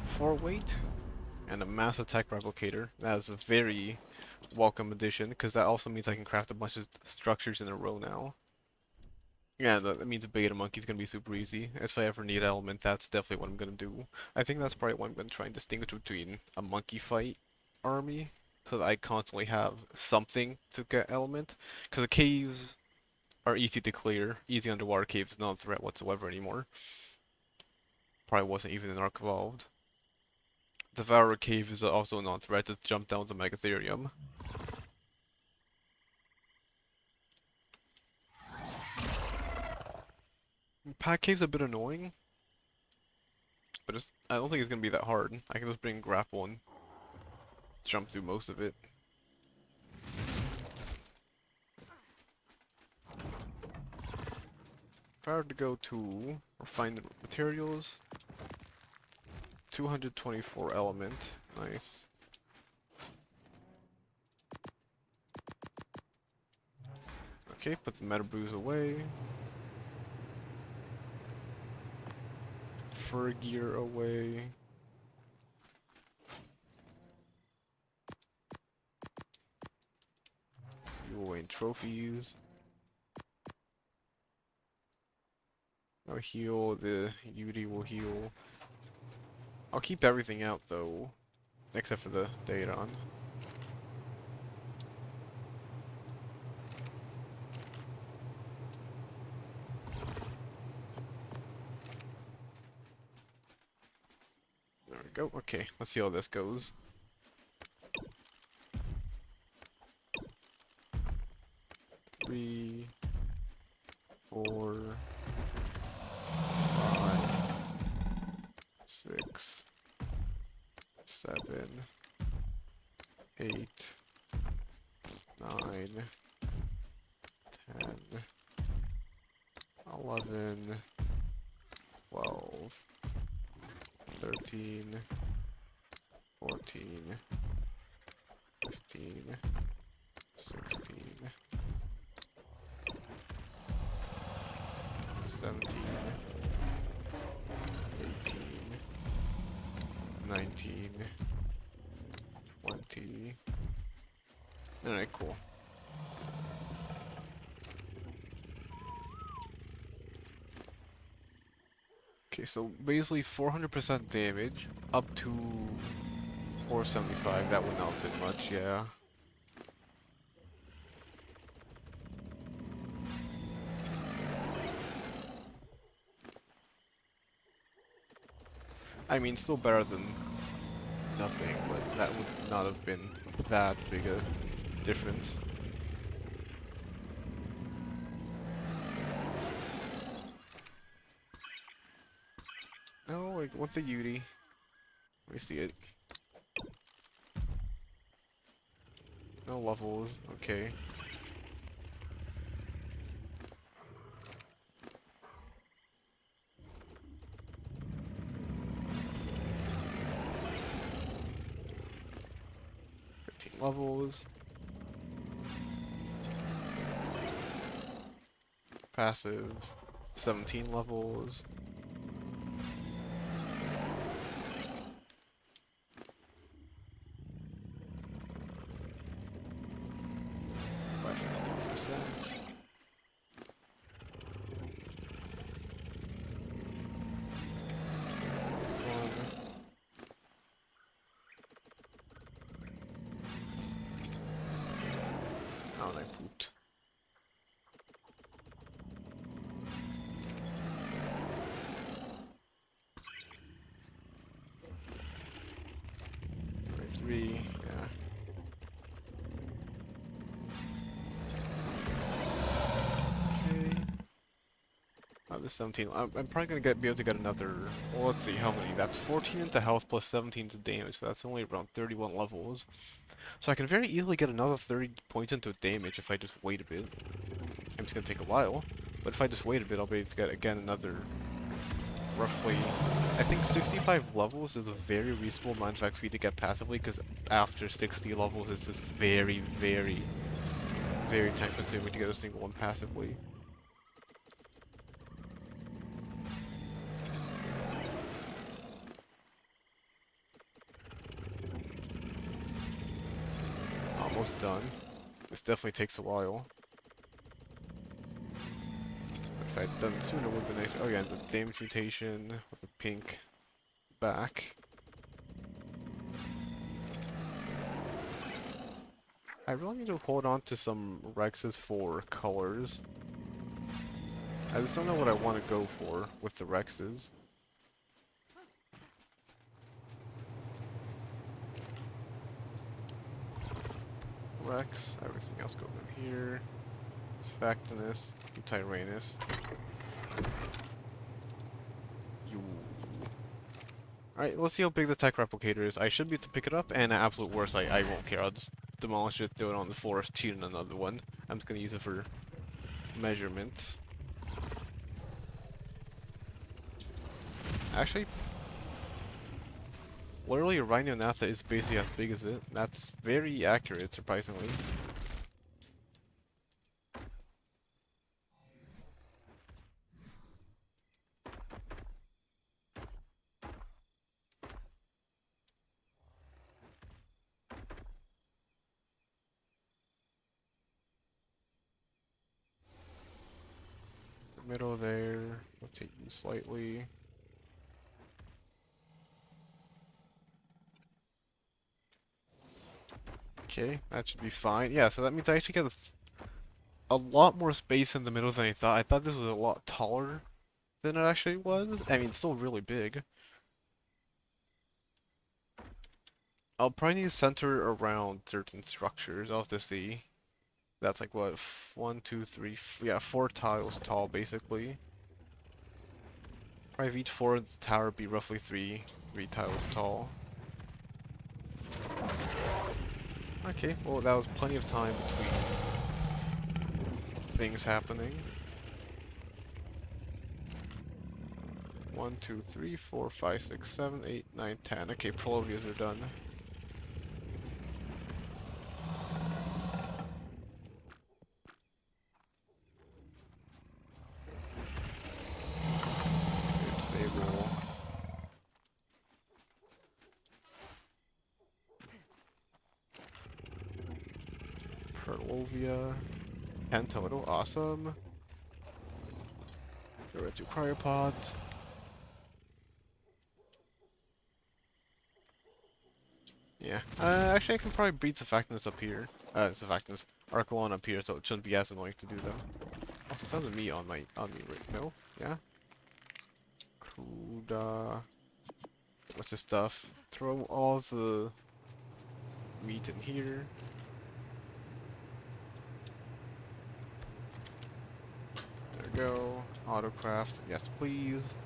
Four weight and a mass attack replicator. That is a very welcome addition, because that also means I can craft a bunch of structures in a row now. Yeah, that means Beta Monkey's gonna be super easy. If I ever need element, that's definitely what I'm gonna do. I think that's probably what I'm gonna try and distinguish between a monkey fight army, so that I constantly have something to get element. Because the caves are easy to clear. Easy underwater caves is not a threat whatsoever anymore. Probably wasn't even in Ark Evolved. Devourer Cave is also a non-threat to jump down the Megatherium. Pack Cave's a bit annoying, but I don't think it's gonna be that hard. I can just bring grapple and jump through most of it. If I were to go to refine the materials, 224 element, nice. Okay, put the meta brews away. Fur gear away. You away in trophies. I'll heal, the UD will heal. I'll keep everything out though, except for the Daedon. There we go. Okay, let's see how this goes. Three, 4, 5, 6, 7, 8, 9, 10, 11, 12, 13, 14, 15, 16, 17, 18, 19, 20. Alright, cool. Okay, so basically 400% damage up to 475. That would not have been much, yeah. I mean, still better than nothing, but that would not have been that big a difference. No, like, what's a Yudi? Let me see it. No levels, okay. Levels. Passive. 17 levels. %. Oh, I pooped. Three, yeah. Okay. The 17. I'm probably gonna be able to get another. Well, let's see how many. That's 14 into health plus 17 to damage. So that's only around 31 levels. So I can very easily get another 30 points into damage if I just wait a bit. It's gonna take a while, but if I just wait a bit, I'll be able to get again another. Roughly, I think 65 levels is a very reasonable amount of XP to get passively, because after 60 levels it's just very, very, very time consuming to get a single one passively. Almost done. This definitely takes a while. If I'd done it sooner, would have been nice. Oh yeah, the damage mutation with the pink back. I really need to hold on to some Rexes for colors. I just don't know what I want to go for with the Rexes. Rex, everything else goes in here. Spectinus, Tyrannus. Alright, let's see how big the tech replicator is. I should be able to pick it up, and at absolute worst, I won't care. I'll just demolish it, throw it on the floor, cheat on another one. I'm just gonna use it for measurements. Actually, literally a Rhino Nasa is basically as big as it. That's very accurate, surprisingly. Middle there, rotate you slightly. Okay, that should be fine. Yeah, so that means I actually get a lot more space in the middle than I thought. I thought this was a lot taller than it actually was. I mean, it's still really big. I'll probably need to center around certain structures. I'll have to see. That's like what, one, two, three, yeah, 4 tiles tall basically. Probably each 4 in the tower be roughly three tiles tall. Okay, well that was plenty of time between things happening. 1, 2, 3, 4, 5, 6, 7, 8, 9, 10. Okay, Prolovias are done. Disable. Prolvia. 10 total, awesome. Go right to cryopods. Yeah. Actually, I can probably breed Surfactants up here. Surfactants. Archelon up here, so it shouldn't be as annoying to do them. Also, it sounds like me on me right? No? Yeah? Kuda. What's this stuff? Throw all the meat in here. There we go. Autocraft. Yes, please.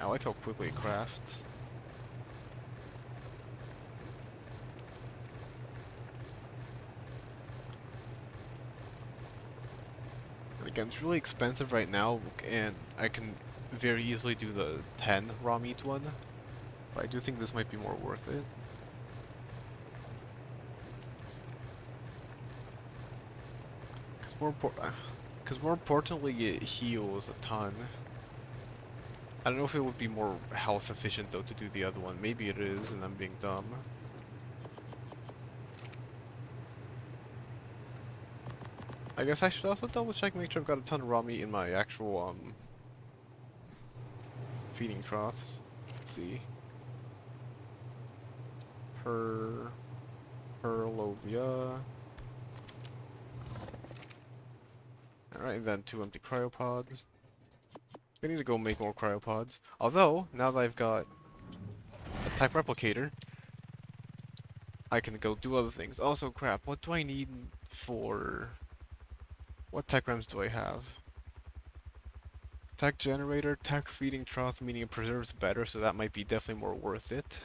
I like how quickly it crafts. And again, it's really expensive right now, and I can very easily do the 10 raw meat one. But I do think this might be more worth it. Because more importantly, it heals a ton. I don't know if it would be more health efficient though to do the other one. Maybe it is, and I'm being dumb. I guess I should also double check, make sure I've got a ton of raw meat in my actual feeding troughs. Let's see. Perlovia. Alright, and then 2 empty cryopods. I need to go make more cryopods. Although, now that I've got a tech replicator, I can go do other things. Also, crap, what do I need for... What tech rems do I have? Tech generator, tech feeding troughs, meaning it preserves better, so that might be definitely more worth it.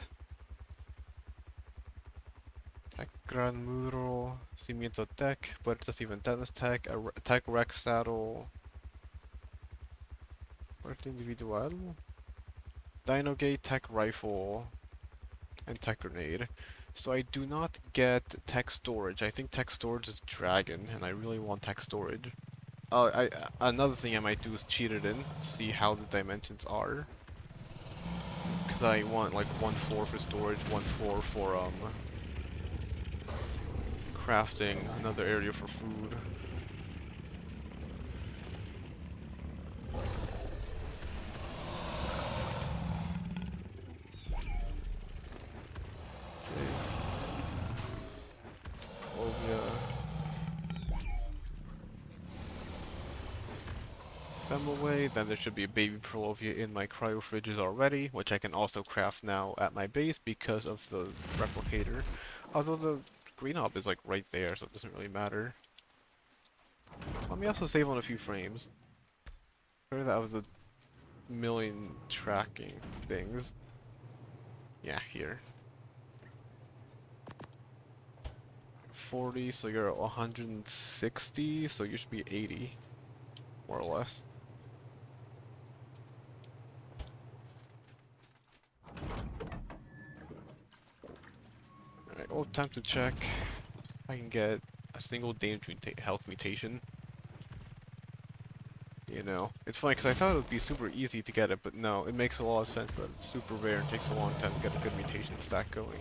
Tech gran muro, cimiento tech, puertas y ventanas tech, tech rex saddle, puerta individual, dino gate, tech rifle, and tech grenade. So I do not get tech storage. I think tech storage is dragon, and I really want tech storage. Oh, another thing I might do is cheat it in, see how the dimensions are. Because I want like 1/4 for storage, 1/4 for crafting, another area for food. Them away, then there should be a baby Perlovia in my cryo fridges already, which I can also craft now at my base because of the replicator. Although the green hub is like right there, so it doesn't really matter. Let me also save on a few frames. Clear that of the million tracking things. Yeah, here. 40, so you're at 160, so you should be 80, more or less. Alright, well, time to check if I can get a single damage health mutation. You know, it's funny because I thought it would be super easy to get it, but no, it makes a lot of sense that it's super rare and takes a long time to get a good mutation stack going.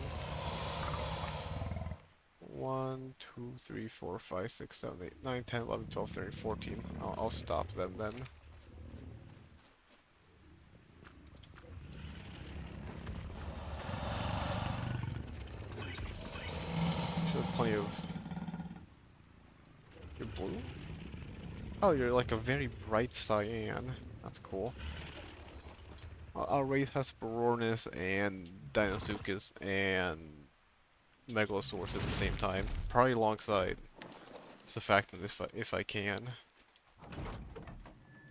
1, 2, 3, 4, 5, 6, 7, 8, 9, 10, 11, 12, 13, 14. I'll stop them then. Should have plenty of... You're blue? Oh, you're like a very bright cyan. That's cool. I'll raise Hesperornis and Deinosuchus and Megalosaurus at the same time. Probably alongside Surfactant if I can.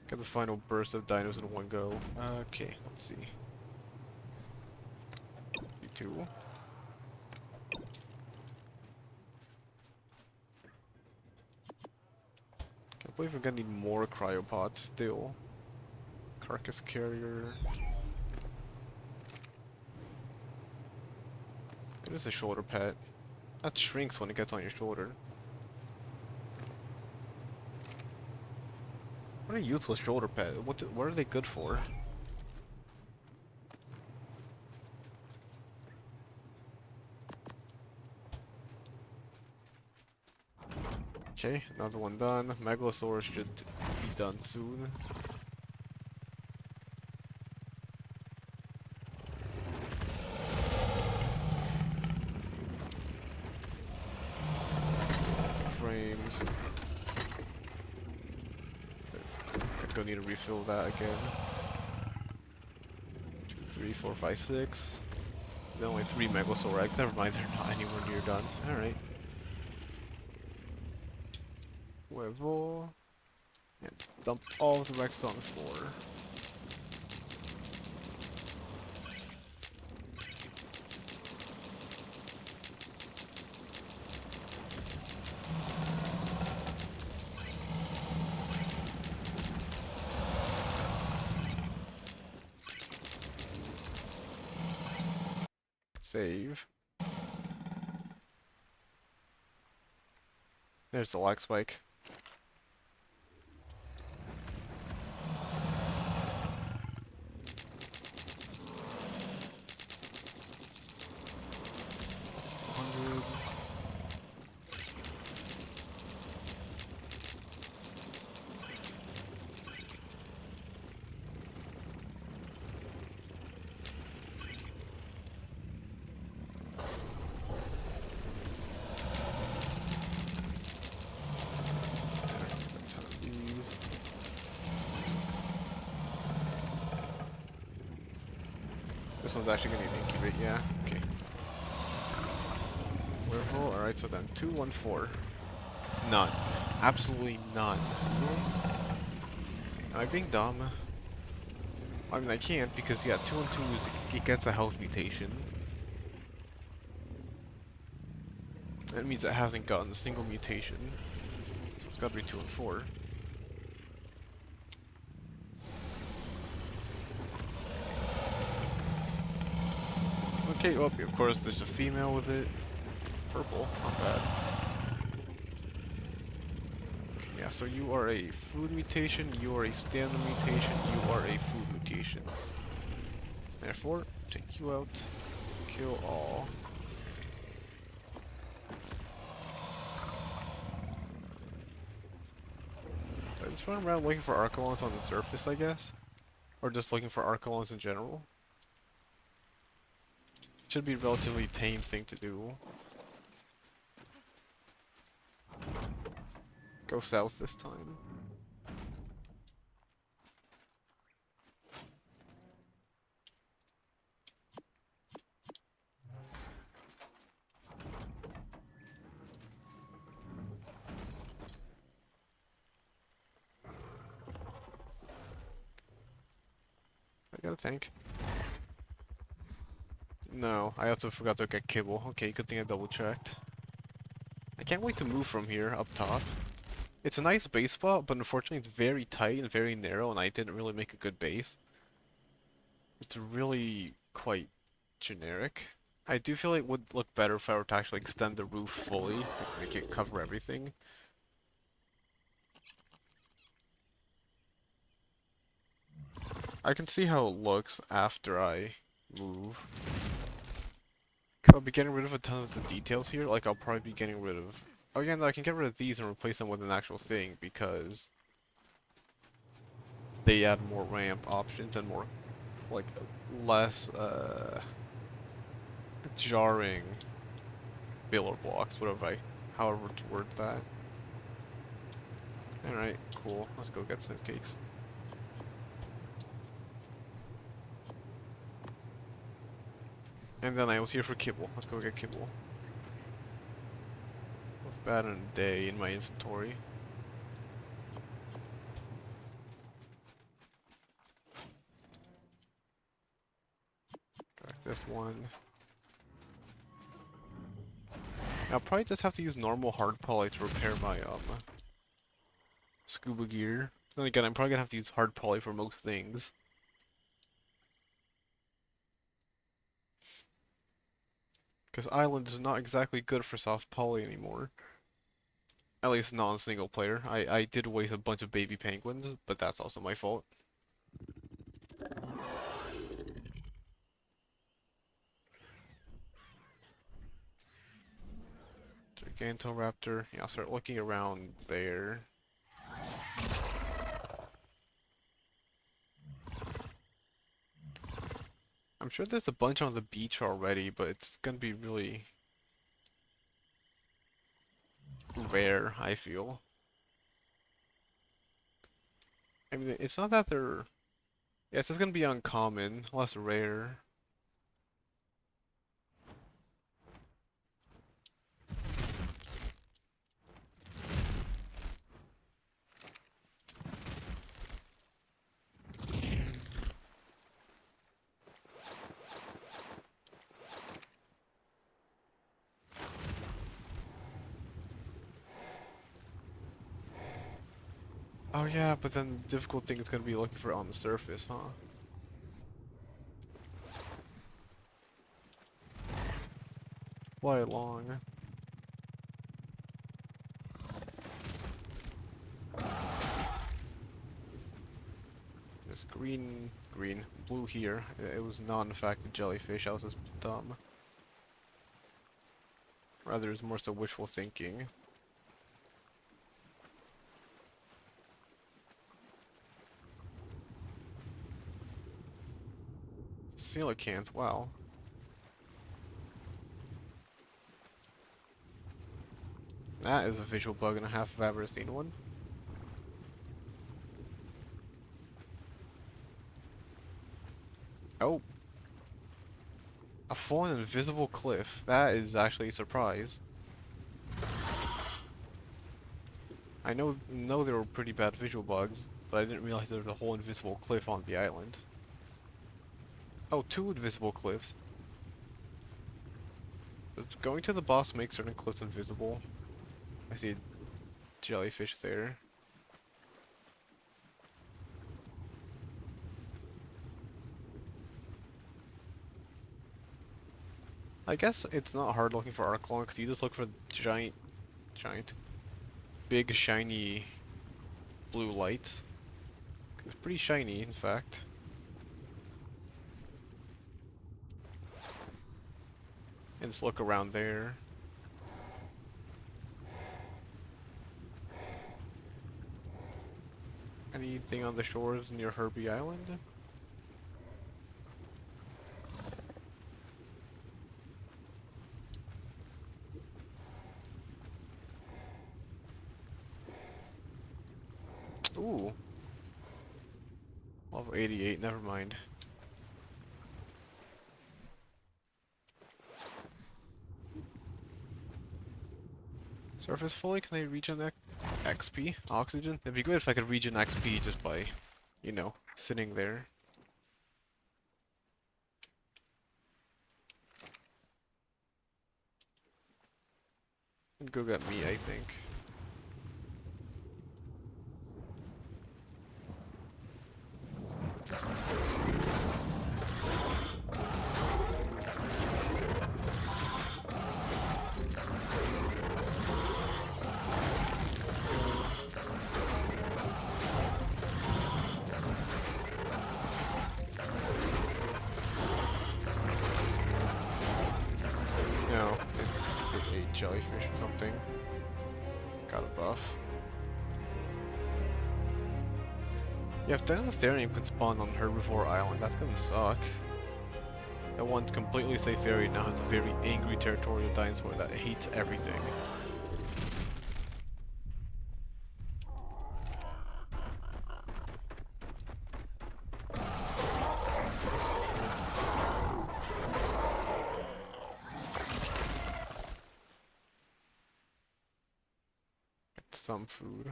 Get the final burst of dinos in one go. Okay, let's see. You two. Can't believe I'm gonna need more cryopods still. Carcass carrier. It is a shoulder pet. That shrinks when it gets on your shoulder. What a useless shoulder pet. What are they good for? Okay, another one done. Megalosaurus should be done soon. Frames. gonna need to refill that again. 2, 3, 4, 5, 6. There's only 3 Megasaur eggs. Never mind, they're not anywhere near done. Alright. Nuevo. And dump all of the Rex on the floor. Save. There's the lag spike. This one's actually gonna need to incubate, yeah. Okay. Wonderful. Alright, so then 2, 1, 4. None. Absolutely none. Am I being dumb? I mean, I can't because, yeah, 2 and 2 is it gets a health mutation. That means it hasn't gotten a single mutation. So it's gotta be 2 and 4. Okay, well, of course, there's a female with it. Purple, not bad. Okay, yeah, so you are a food mutation, you are a standard mutation, you are a food mutation. Therefore, take you out, kill all. So I just run around looking for Archelons on the surface, I guess? Or just looking for Archelons in general? Should be a relatively tame thing to do. Go south this time. I got a tank. No, I also forgot to get kibble. Okay, good thing I double checked. I can't wait to move from here up top. It's a nice base spot, but unfortunately it's very tight and very narrow, and I didn't really make a good base. It's really quite generic. I do feel like it would look better if I were to actually extend the roof fully, like make it cover everything. I can see how it looks after I move. I'll be getting rid of a ton of the details here, like I'll probably be getting rid of... Oh yeah, no, I can get rid of these and replace them with an actual thing, because they add more ramp options and more, like, less, jarring filler blocks, however to word that. Alright, cool. Let's go get sniff cakes. And then I was here for kibble. Let's go get kibble. What's bad in a day in my inventory? Got this one. I'll probably just have to use normal hard poly to repair my scuba gear. Then again, I'm probably gonna have to use hard poly for most things. Because Island is not exactly good for soft poly anymore. At least not on single player. I did waste a bunch of baby penguins, but that's also my fault. Gigantoraptor. Yeah, I'll start looking around there. I'm sure there's a bunch on the beach already, but it's gonna be really rare, I feel. I mean, it's not that they're... Yes, it's gonna be uncommon, less rare. Oh yeah, but then the difficult thing is gonna be looking for it on the surface, huh? Quite long. There's green, blue here. It was not in fact a jellyfish, I was just dumb. Rather, it's more so wishful thinking. Coelacanth, wow. That is a visual bug and a half if I've ever seen one. Oh. A fallen invisible cliff. That is actually a surprise. I know they were pretty bad visual bugs, but I didn't realize there was a whole invisible cliff on the island. Oh, 2 invisible cliffs. Does going to the boss make certain cliffs invisible? I see a jellyfish there. I guess it's not hard looking for Arclon because you just look for giant, big shiny blue lights. It's pretty shiny, in fact. And just look around there. Anything on the shores near Herbie Island? Ooh. Level 88, never mind. Surface fully, can I regen XP? Oxygen? It'd be good if I could regen XP just by, you know, sitting there. And go get me, I think. No, it's a jellyfish or something. Got a buff. Yeah, if Dinotherium can spawn on Herbivore Island, that's gonna suck. That one's completely safe area now has a very angry territorial dinosaur that hates everything. Get some food.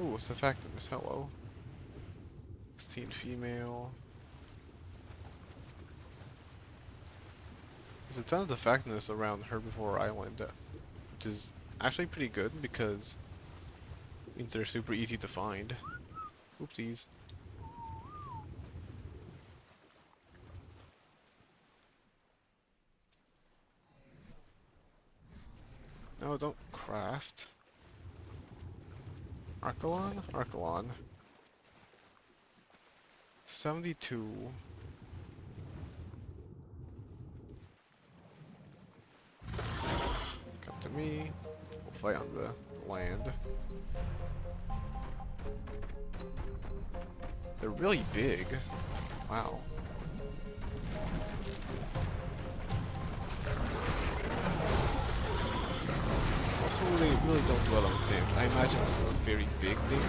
Oh, surfactant, hello. 16 female. There's a ton of surfactants around Herbivore Island, which is actually pretty good because it means they're super easy to find. Oopsies. No, don't craft. Archelon? Archelon. 72. Come to me. We'll fight on the land. They're really big. Wow. really don't dwell on things. I imagine it's a very big thing.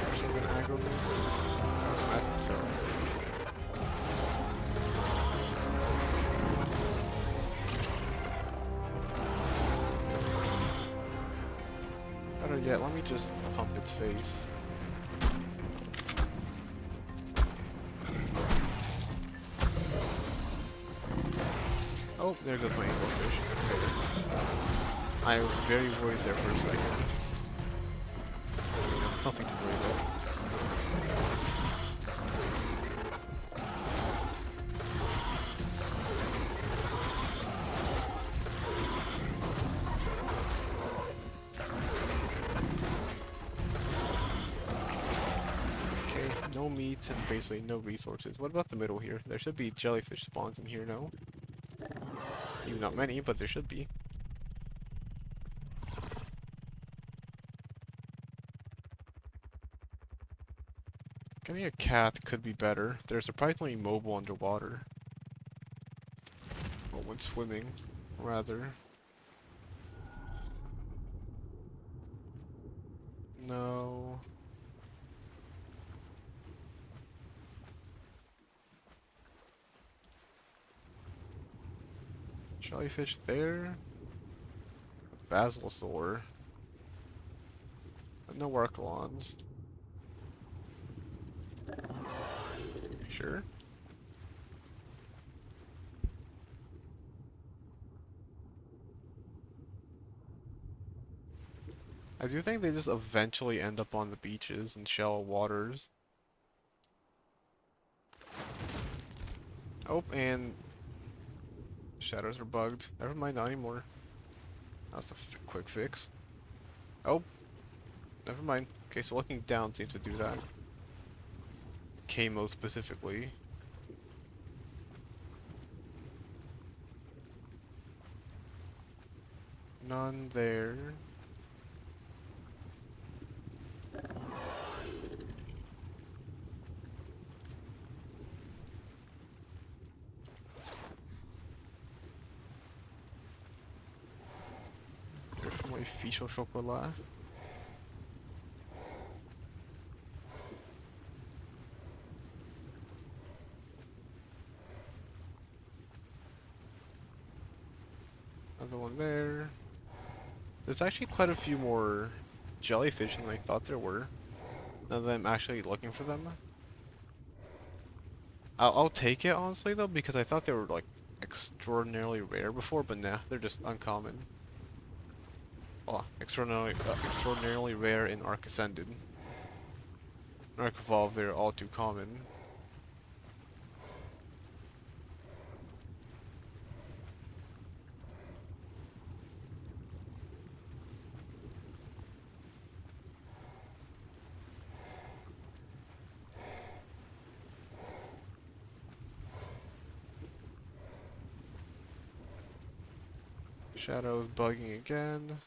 Actually gonna aggro me? I think so. Better yet, let me just pump its face. Oh, there goes my anglefish. Okay. I was very worried there for a second. Nothing to worry about. Okay, no meat and basically no resources. What about the middle here? There should be jellyfish spawns in here, no? Even not many, but there should be. Getting a cat could be better. They're surprisingly mobile underwater. Well, when swimming, rather. No. Jellyfish there. Basilsaur. But no Archelons. Sure. I do think they just eventually end up on the beaches and shallow waters. Oh, and shadows are bugged. Never mind, not anymore. That's a quick fix. Oh, never mind. Okay, so looking down seems to do that. Camo specifically. None there. There's my fish au chocolat. Another one there. There's actually quite a few more jellyfish than I thought there were. Now that I'm actually looking for them. I'll take it honestly though, because I thought they were like extraordinarily rare before, but nah, they're just uncommon. Oh, extraordinarily rare in Arc Ascended. In Arc Evolved, they're all too common. Shadow's bugging again.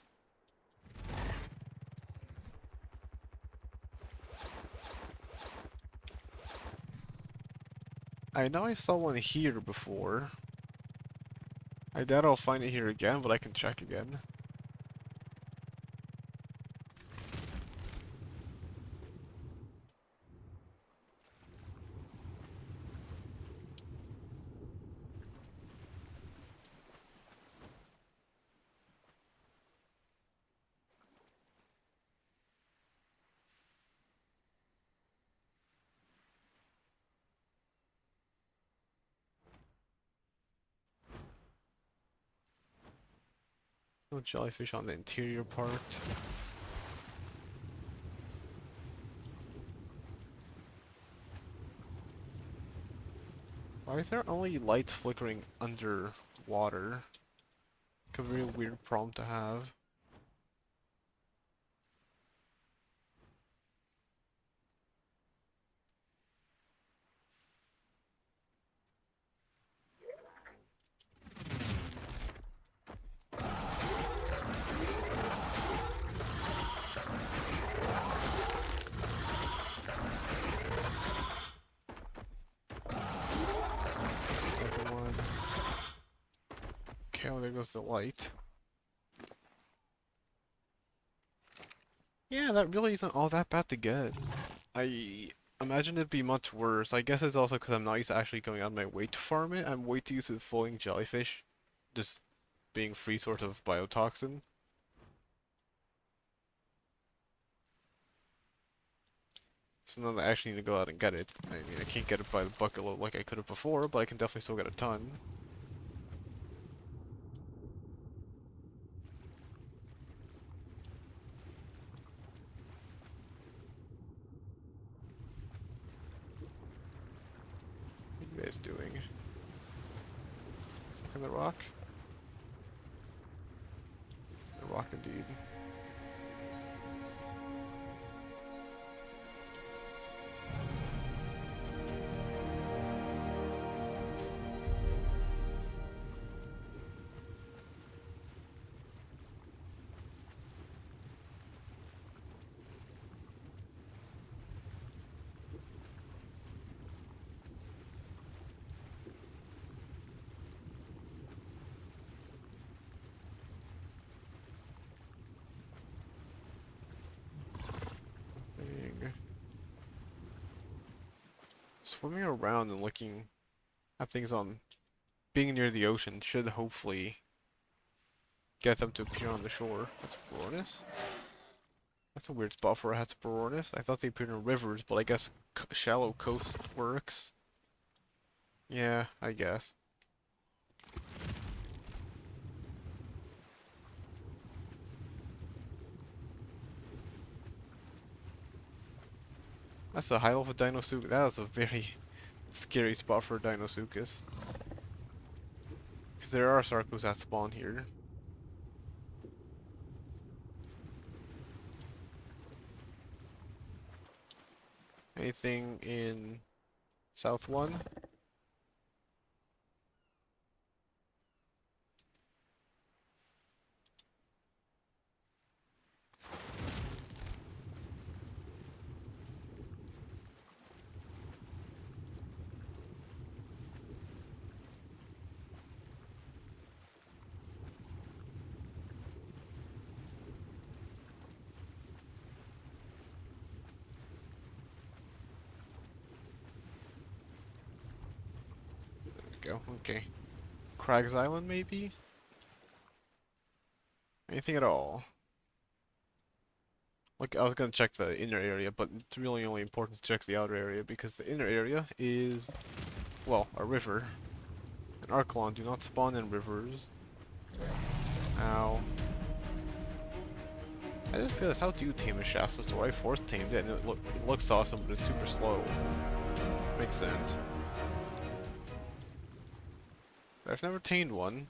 I know I saw one here before. I doubt I'll find it here again, but I can check again. No jellyfish on the interior part. Why is there only light flickering underwater? Could be a weird problem to have. Okay, well there goes the light. Yeah, that really isn't all that bad to get. I imagine it'd be much worse. I guess it's also because I'm not used to actually going out of my way to farm it. I'm way too used to floating jellyfish just being free sort of biotoxin. So now I actually need to go out and get it. I mean, I can't get it by the bucket load like I could have before, but I can definitely still get a ton. What are you guys doing? Stuck in the rock? The rock indeed. Dang. Swimming around and looking at things on being near the ocean should hopefully get them to appear on the shore. That's Boronus? That's a weird spot for a Hesperornis. I thought they appeared in rivers, but I guess shallow coast works. Yeah, I guess. That's a high level Dinosuchus. That is a very scary spot for a Dinosuchus. Because there are Sarcos that spawn here. Anything in South 1? Go. Okay. Crags Island, maybe? Anything at all? Like, I was gonna check the inner area, but it's really only important to check the outer area because the inner area is, well, a river. And Archelon do not spawn in rivers. Ow. I just realized, how do you tame a Shasta? So I force tamed it and it looks awesome, but it's super slow. Makes sense. I've never tamed one.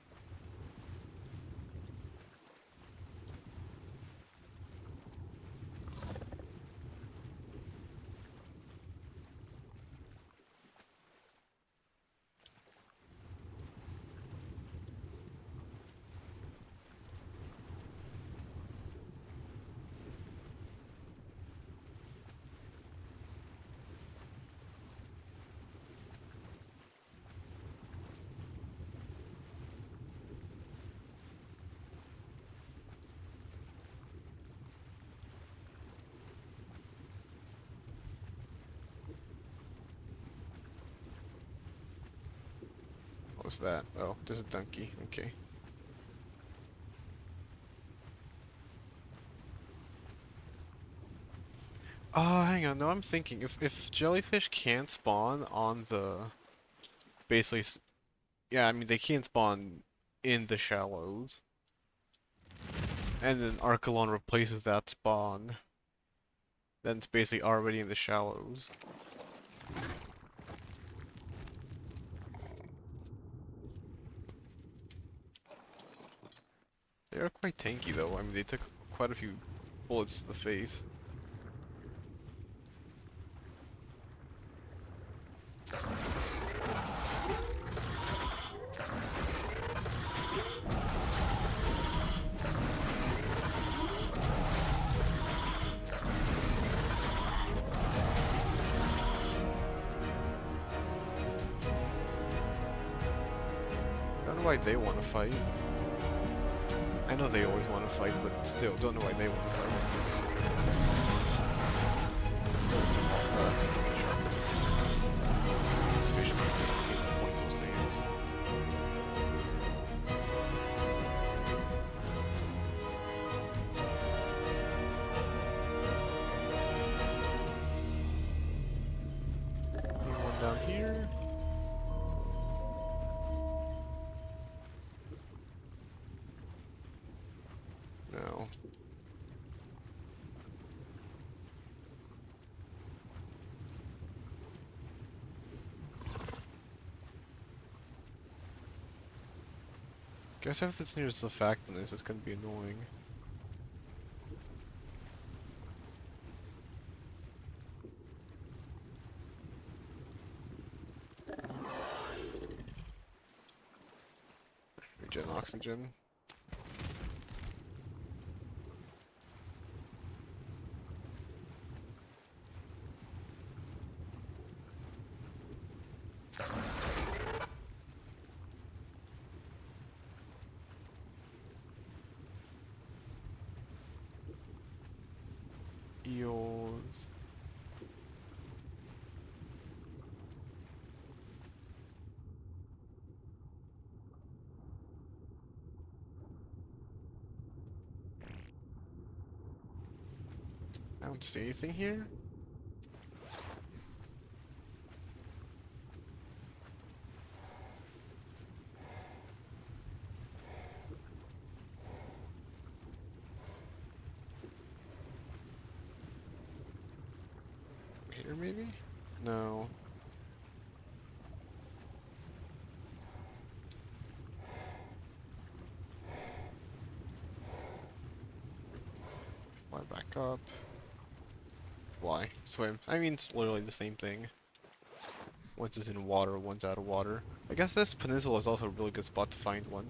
What's that? Oh, there's a donkey. Okay. Hang on. No, I'm thinking if jellyfish can't spawn on the basically, yeah, I mean they can't spawn in the shallows, and then Archelon replaces that spawn, then it's basically already in the shallows. They are quite tanky though. I mean, they took quite a few bullets to the face. I don't know why they want to fight. I know they always want to fight, but still, don't know why they want to fight. These fish are 8 points of sands. One down here. No. Guess if it's near surfactants, it's gonna be annoying. Regen oxygen. Eels. I don't see anything here. Here maybe? No. Fly back up. Fly. Swim. I mean, it's literally the same thing. One's is in water, one's out of water. I guess this peninsula is also a really good spot to find one.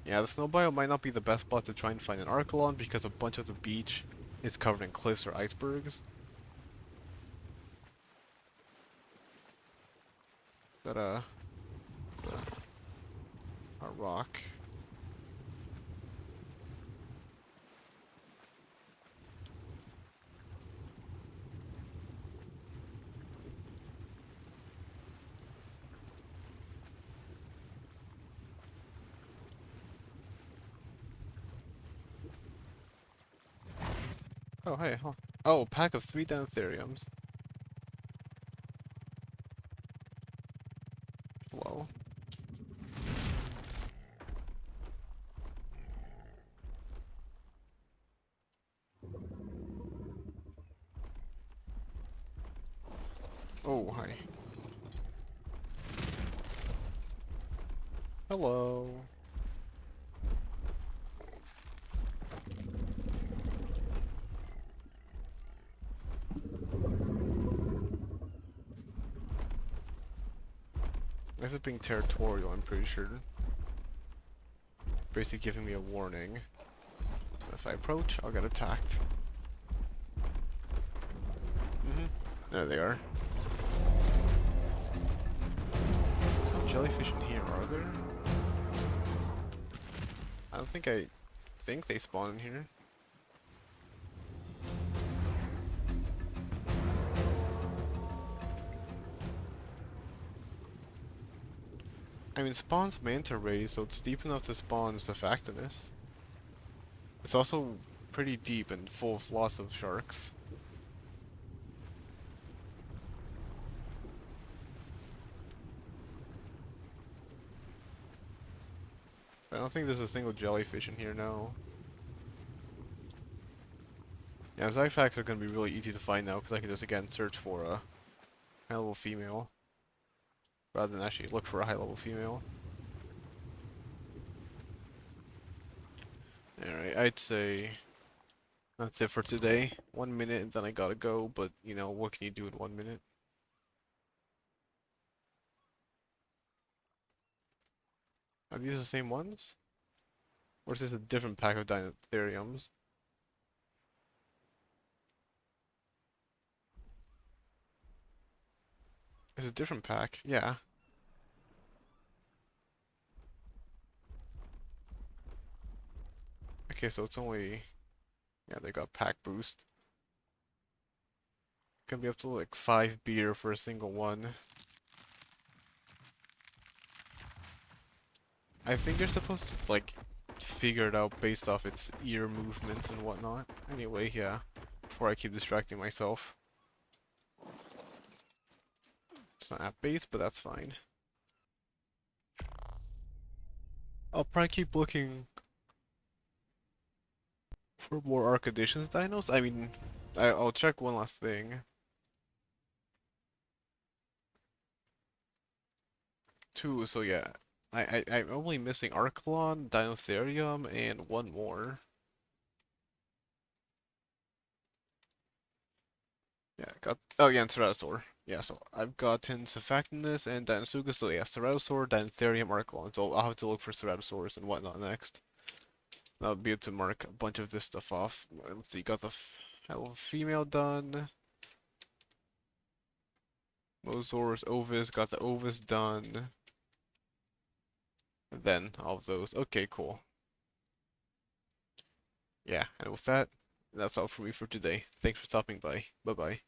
Yeah, the snow biome might not be the best spot to try and find an Archelon because a bunch of the beach is covered in cliffs or icebergs. Is that a rock? Oh, hey, huh. Oh, a pack of 3 Dantheriums. Whoa. Oh, hi. Hello. This is being territorial, I'm pretty sure. Basically giving me a warning. If I approach, I'll get attacked. There they are. There's no jellyfish in here, are there? I don't think they spawn in here. I mean, it spawns manta rays, so it's deep enough to spawn surfactanus. It's also pretty deep and full of lots of sharks. I don't think there's a single jellyfish in here now. Yeah, Zyphax are gonna be really easy to find now, because I can just again search for a high-level female. Rather than actually look for a high-level female. Alright, I'd say that's it for today. 1 minute and then I gotta go, but you know, what can you do in 1 minute? Are these the same ones? Or is this a different pack of Dinotheriums? It's a different pack, yeah. Okay, so it's only... Yeah, they got pack boost. Can be up to like 5 beer for a single one. I think you're supposed to like figure it out based off its ear movements and whatnot. Anyway, yeah. Before I keep distracting myself. It's not app based, but that's fine. I'll probably keep looking for more Arc Editions dinos. I mean, I'll check one last thing. Two, so yeah. I'm only missing Archelon, Dinotherium, and one more. Yeah, got... Oh yeah, and Ceratosaur. Yeah, so I've gotten Surfactinus and Dinosuga, so yeah, Ceratosaur, Dinotherium, Archelon. So I'll have to look for Ceratosaurus and whatnot next. That'll be able to mark a bunch of this stuff off. Let's see, got the female done. Mosaurus, Ovis, got the Ovis done. And then all of those. Okay, cool. Yeah, and with that, that's all for me for today. Thanks for stopping by. Bye-bye.